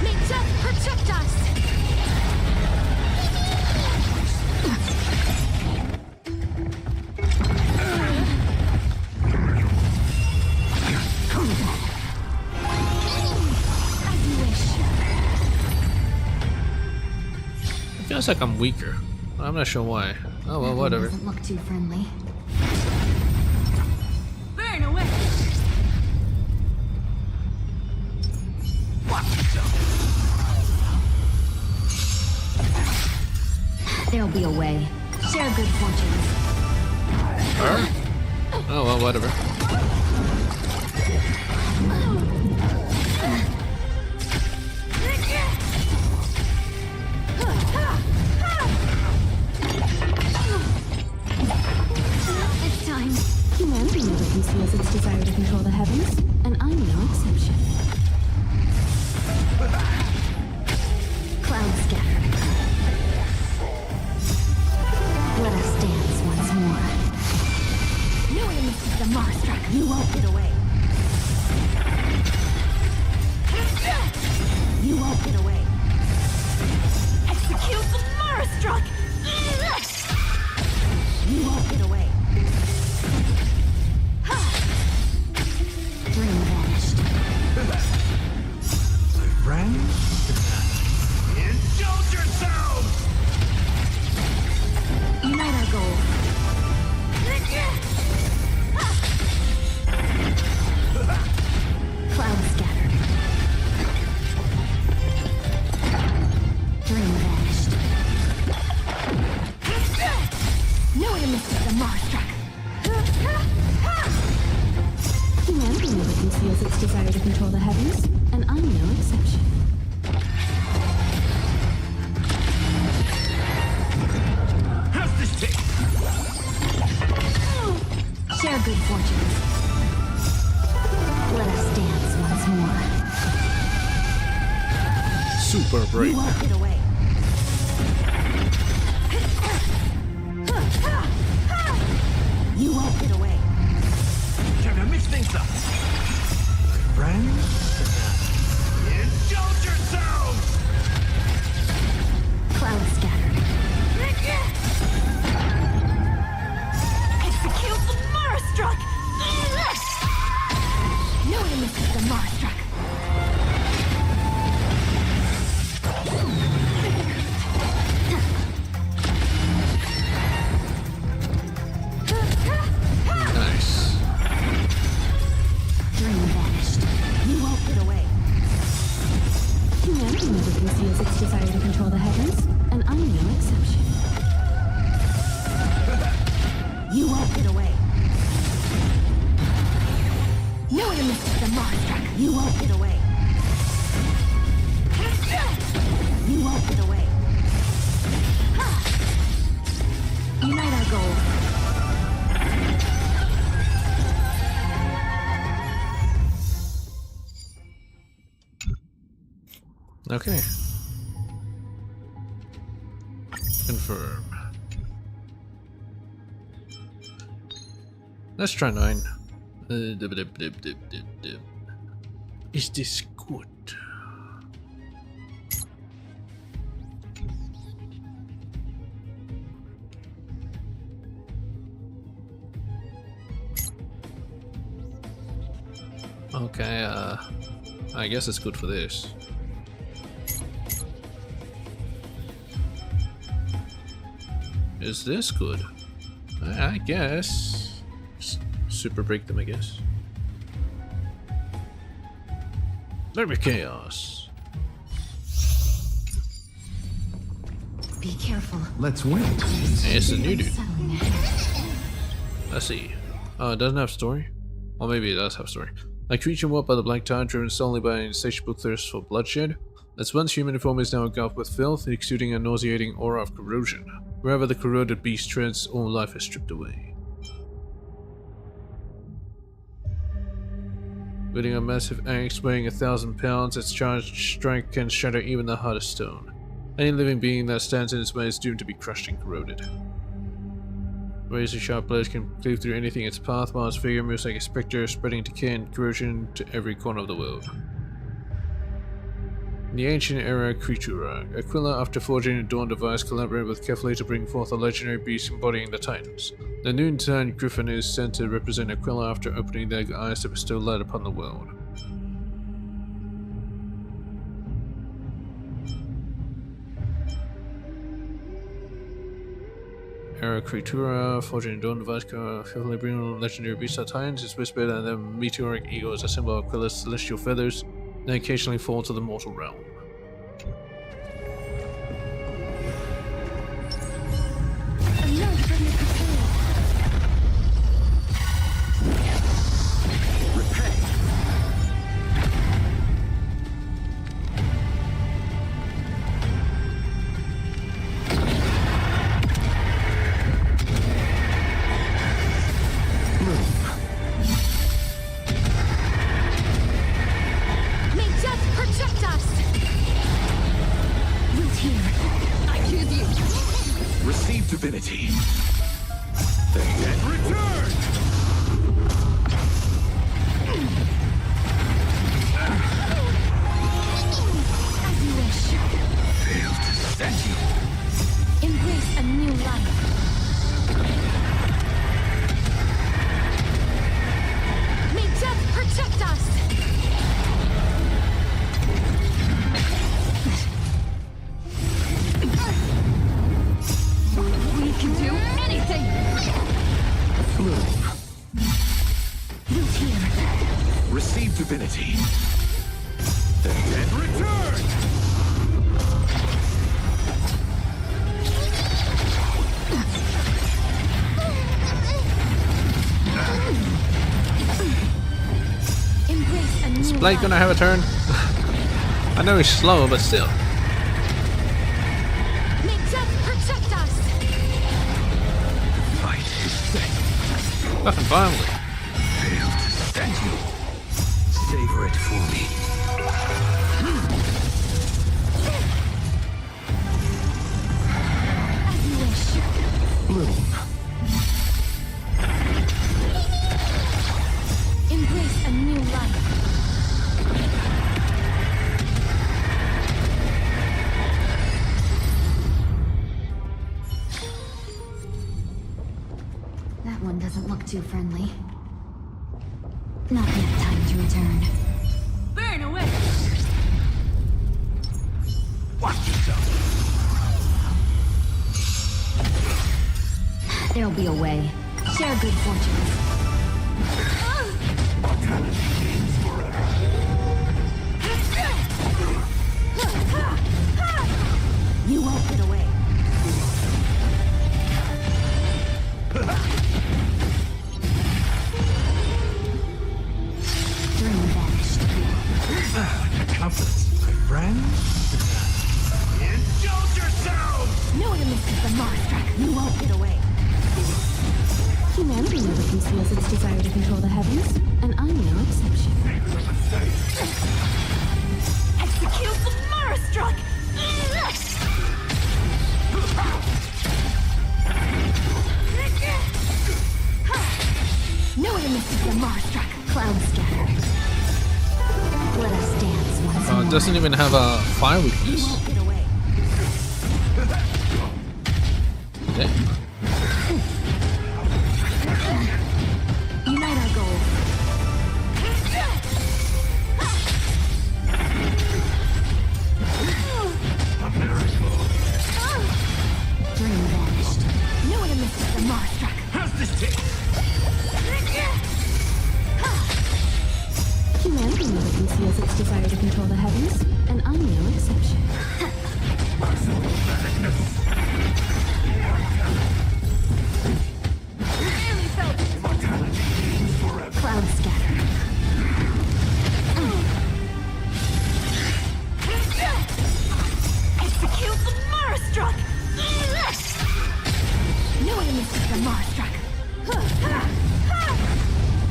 May death protect us! As you wish. It feels like I'm weaker. I'm not sure why. Oh well, whatever. Doesn't look too friendly. Burn away! There'll be a way. Share good fortunes. Her? Oh well, whatever. It's time. Humanity never conceals its desire to control the heavens, and I'm no exception. Clouds scattered. Let us dance once more. Knowing this is the Marstruck, you won't get away. You won't get away. Execute the Marstruck! You won't get away. Dream vanished. My friend? Indulge yourselves! Unite our goals. Clouds scattered. Dream vanished. No way to miss the Marstruck. Humanity never conceals its desire to control the heavens, and I'm no exception. super brave. You won't get away. You won't get away. Time to mix things up. Friends? Indulge yourselves! Cloud scattered. Execute the Marastruck! No one misses the Marastruck. Nice. Dream vanished. You won't get away. Humanity never conceals its desire to control the heavens, and I'm no exception. You won't get away. No one misses the Marastruck. You won't get away. You won't get away. Unite our goals. Okay. Confirm. Let's try 9. Is this good? Okay, I guess it's good for this. Is this good? I guess. Super break them, I guess. There be chaos. Be careful. Let's wait. Hey, it's a new dude. Let's see. Oh, it doesn't have story? Or maybe it does have story. A creature warped by the black tide, driven solely by an insatiable thirst for bloodshed. Its once human form is now engulfed with filth, exuding a nauseating aura of corrosion. Wherever the corroded beast treads, all life is stripped away. Wielding a massive axe weighing 1,000 pounds, its charged strike can shatter even the hardest stone. Any living being that stands in its way is doomed to be crushed and corroded. Razor-sharp blades can cleave through anything in its path, while its figure moves like a spectre, spreading decay and corrosion to every corner of the world. In the ancient era, Creatura, Aquila, after forging a dawn device, collaborated with Kefli to bring forth a legendary beast embodying the Titans. The noontime griffin is said to represent Aquila after opening their eyes to bestow light upon the world. Era Creatura, forging a dawn device, Kefli bringing legendary beast of Titans is whispered, and the meteoric eagle is a symbol of Aquila's celestial feathers. They occasionally fall to the mortal realm. Divinity. The dead return! As you wish. Failed to set you. Embrace a new life. May death protect us! We can do anything! Root here. Receive divinity. The dead return! Embrace a new Is Blake gonna have a turn? I know he's slow, but still. May death protect us! Fight is set. Nothing violently. Failed to set you. Savor it for me. new life. That one doesn't look too friendly. Not yet time to return. Burn away! Watch yourself. There'll be a way. Share good fortunes. You won't get away. Dream vanished. Confidence, my friend. Indulge yourselves! No one misses the monster. You won't get away. Humanity never conceals its desire to control the heavens, and I'm no exception. Execute the Marastruck! No one misses the Marastruck. Cloud scatter. Let us dance once more. It doesn't even have a fire You weakness. won't get away. Damn. Unite our goals. Dream vanished. No one misses the Marastruck. How's this taste? Humanity never conceals its desire to control the heavens, and I'm no exception. Really felt it. Cloud scatter. Execute the Marastruck! No one misses the Marastruck.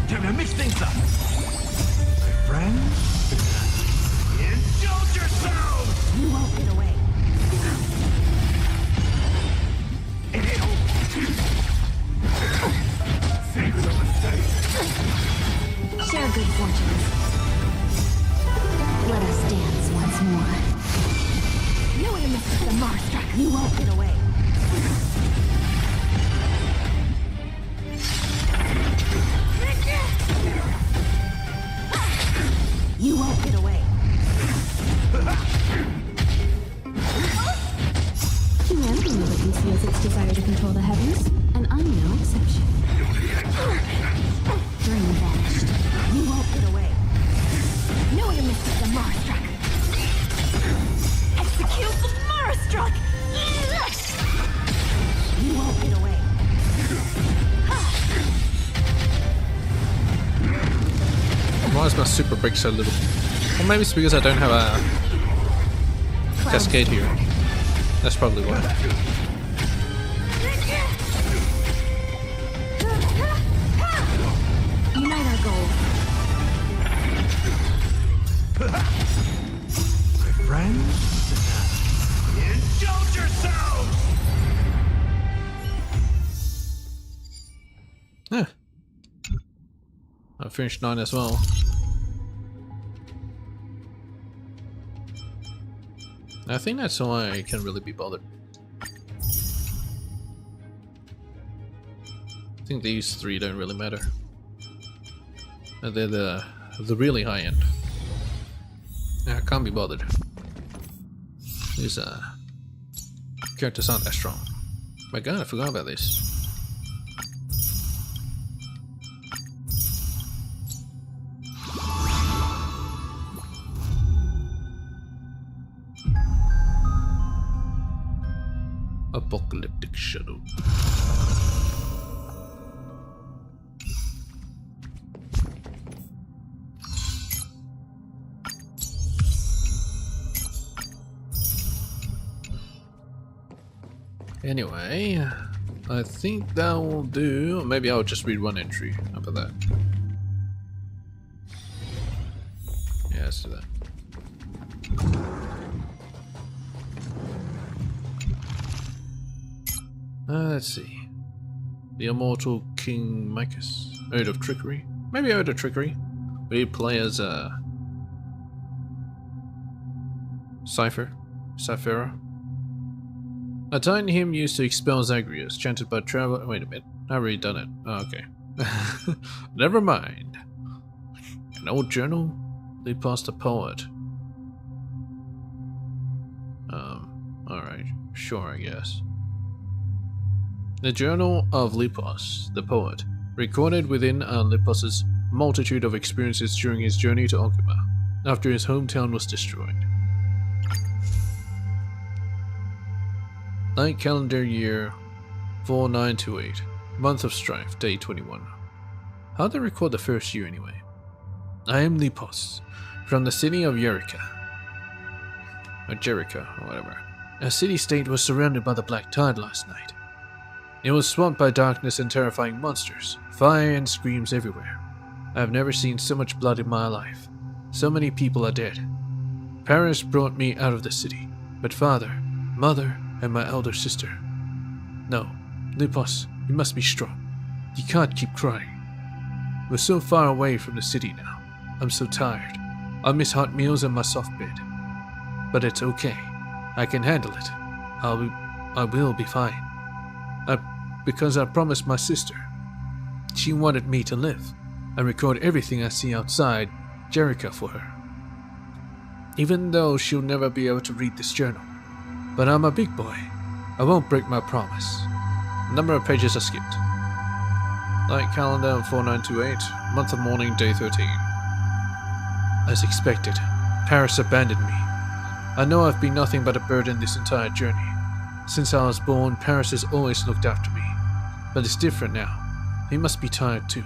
Time to mix things up. My friend. Indulge yourselves! You won't get away. It ain't over. Share good fortunes. Let us dance once more. No one misses the Marastruck. You won't get away. You won't get away. Humanity never conceals its desire to control the heavens, and I'm no exception. Dream vanished. You won't get away. No one misses the Marastruck. Execute the Marastruck! You won't get away. Why is my super break so little? Or maybe it's because I don't have a cascade here. That's probably why. Unite our goals. My friend. Indulge yourselves! Yeah. I finished 9 as well. I think that's all I can really be bothered. I think these 3 don't really matter. They're the really high end. Yeah, I can't be bothered. These characters aren't that strong. My god, I forgot about this. Apocalyptic Shadow. Anyway, I think that will do. Maybe I'll just read one entry. How about that? Yeah, let's do that. Let's see. The immortal King Micus. Ode of Trickery. Maybe Ode of Trickery. We play as Cyphera. A Titan hymn used to expel Zagreus, chanted by Traveler. Wait a minute, I've already done it. Oh, okay. Never mind. An old journal? Lepos the poet. Alright, sure, I guess. The Journal of Lepos, the poet, recorded within Lepos's multitude of experiences during his journey to Okuma, after his hometown was destroyed. Night calendar year 4928, month of strife, day 21. How'd they record the first year anyway? I am Lepos, from the city of Jericho, or whatever. A city-state was surrounded by the black tide last night. It was swamped by darkness and terrifying monsters, fire and screams everywhere. I have never seen so much blood in my life. So many people are dead. Paris brought me out of the city, but father, mother, and my elder sister. No, Lepos, you must be strong. You can't keep crying. We're so far away from the city now. I'm so tired. I miss hot meals and my soft bed. But it's okay. I can handle it. I will be fine. Because I promised my sister. She wanted me to live and record everything I see outside Jericho for her. Even though she'll never be able to read this journal. But I'm a big boy. I won't break my promise. Number of pages are skipped. Night calendar 4928, month of mourning, day 13. As expected, Paris abandoned me. I know I've been nothing but a burden this entire journey. Since I was born, Paris has always looked after me. But it's different now. He must be tired too.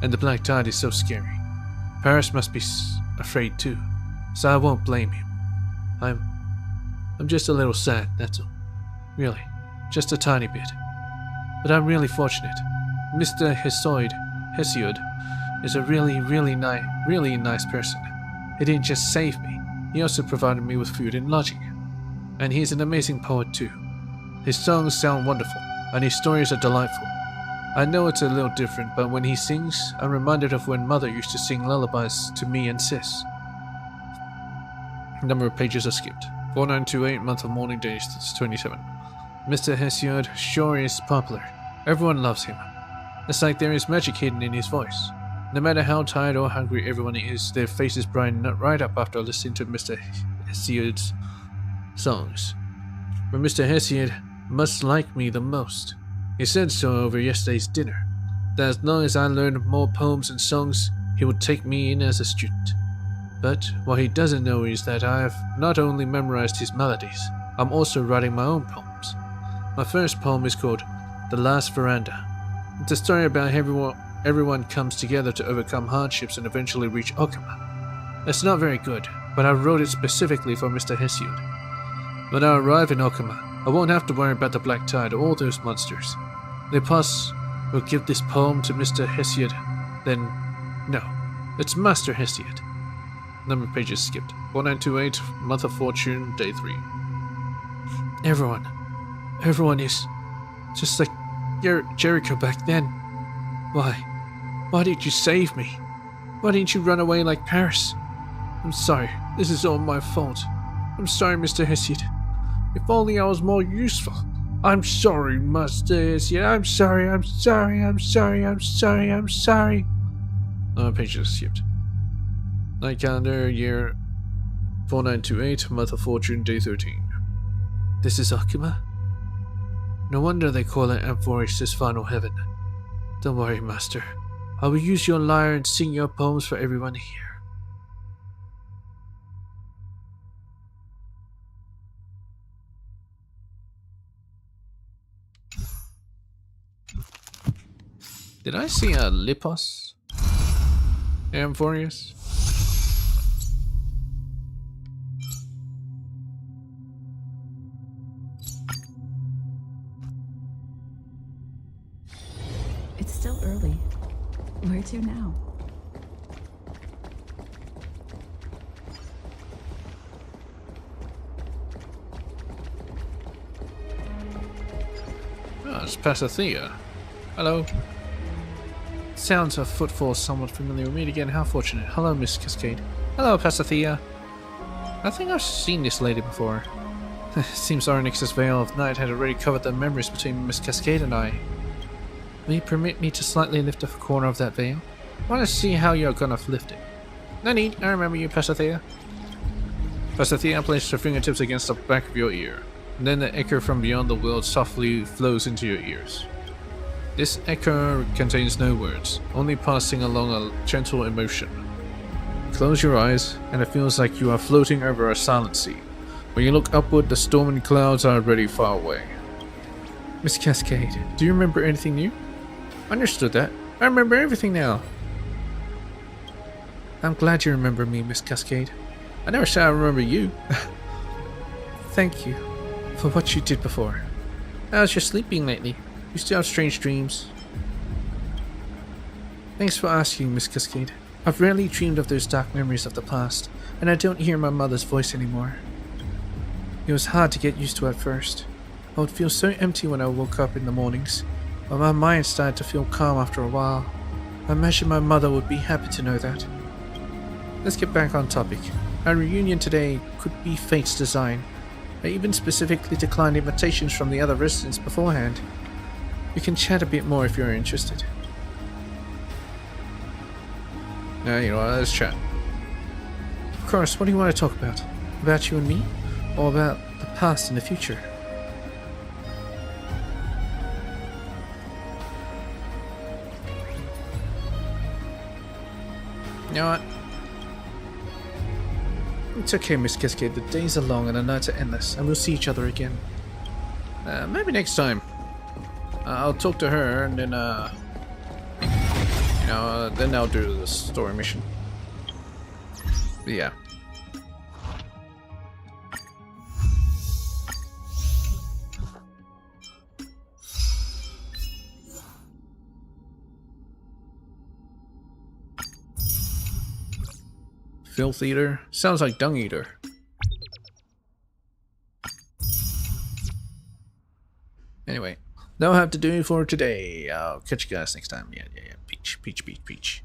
And the black tide is so scary. Paris must be afraid too. So I won't blame him. I'm just a little sad, that's all. Really, just a tiny bit. But I'm really fortunate. Mr. Hesiod is a really nice person. He didn't just save me, he also provided me with food and lodging. And he's an amazing poet too. His songs sound wonderful, and his stories are delightful. I know it's a little different, but when he sings, I'm reminded of when Mother used to sing lullabies to me and Sis. Number of pages are skipped. 4928, month of mourning, day 27. Mr. Hesiod sure is popular. Everyone loves him. It's like there is magic hidden in his voice. No matter how tired or hungry everyone is, their faces brighten right up after listening to Mr. Hesiod's songs. But Mr. Hesiod must like me the most. He said so over yesterday's dinner, that as long as I learned more poems and songs, he would take me in as a student. But what he doesn't know is that I have not only memorized his melodies, I'm also writing my own poems. My first poem is called The Last Veranda. It's a story about how everyone comes together to overcome hardships and eventually reach Okuma. It's not very good, but I wrote it specifically for Mr. Hesiod. When I arrive in Okuma, I won't have to worry about the black tide or all those monsters. Lepos will give this poem to Mr. Hesiod, then... no, it's Master Hesiod. Number of pages skipped. 4928, month of fortune, day 3. Everyone is just like Jericho back then. Why did you save me? Why didn't you run away like Paris? I'm sorry, this is all my fault. I'm sorry, Mr. Hesiod. If only I was more useful. I'm sorry, Master Hesiod. I'm sorry. No, pages skipped. Night calendar, year 4928, month of fortune, day 13. This is Okuma? No wonder they call it Amphoris's final heaven. Don't worry, Master. I will use your lyre and sing your poems for everyone here. Did I see a Lepos? Amphorius? It's still early. Where to now? Oh, it's Passathea. Hello. Sounds of footfalls somewhat familiar. We meet again. How fortunate. Hello, Miss Cascade. Hello, Pasithea. I think I've seen this lady before. Seems Arnix's veil of night had already covered the memories between Miss Cascade and I. Will you permit me to slightly lift up a corner of that veil? I want to see how you're gonna lift it. No need, I remember you, Pasithea. Pasithea placed her fingertips against the back of your ear, and then the echo from beyond the world softly flows into your ears. This echo contains no words, only passing along a gentle emotion. Close your eyes, and it feels like you are floating over a silent sea. When you look upward, the storming clouds are already far away. Miss Cascade, do you remember anything new? Understood that. I remember everything now. I'm glad you remember me, Miss Cascade. I never said I remember you. Thank you for what you did before. How's your sleeping lately? You still have strange dreams? Thanks for asking, Miss Cascade. I've rarely dreamed of those dark memories of the past, and I don't hear my mother's voice anymore. It was hard to get used to at first. I would feel so empty when I woke up in the mornings, but my mind started to feel calm after a while. I imagine my mother would be happy to know that. Let's get back on topic. Our reunion today could be fate's design. I even specifically declined invitations from the other residents beforehand. We can chat a bit more if you're interested. Now, you know what, let's chat. Of course, what do you want to talk about? About you and me? Or about the past and the future? You know what? It's okay, Miss Cascade. The days are long and the nights are endless, and we'll see each other again. Maybe next time. I'll talk to her, and then, then I'll do the story mission. But yeah. Filth Eater? Sounds like Dung Eater. Anyway, that'll have to do it for today. I'll catch you guys next time. Yeah. Peach.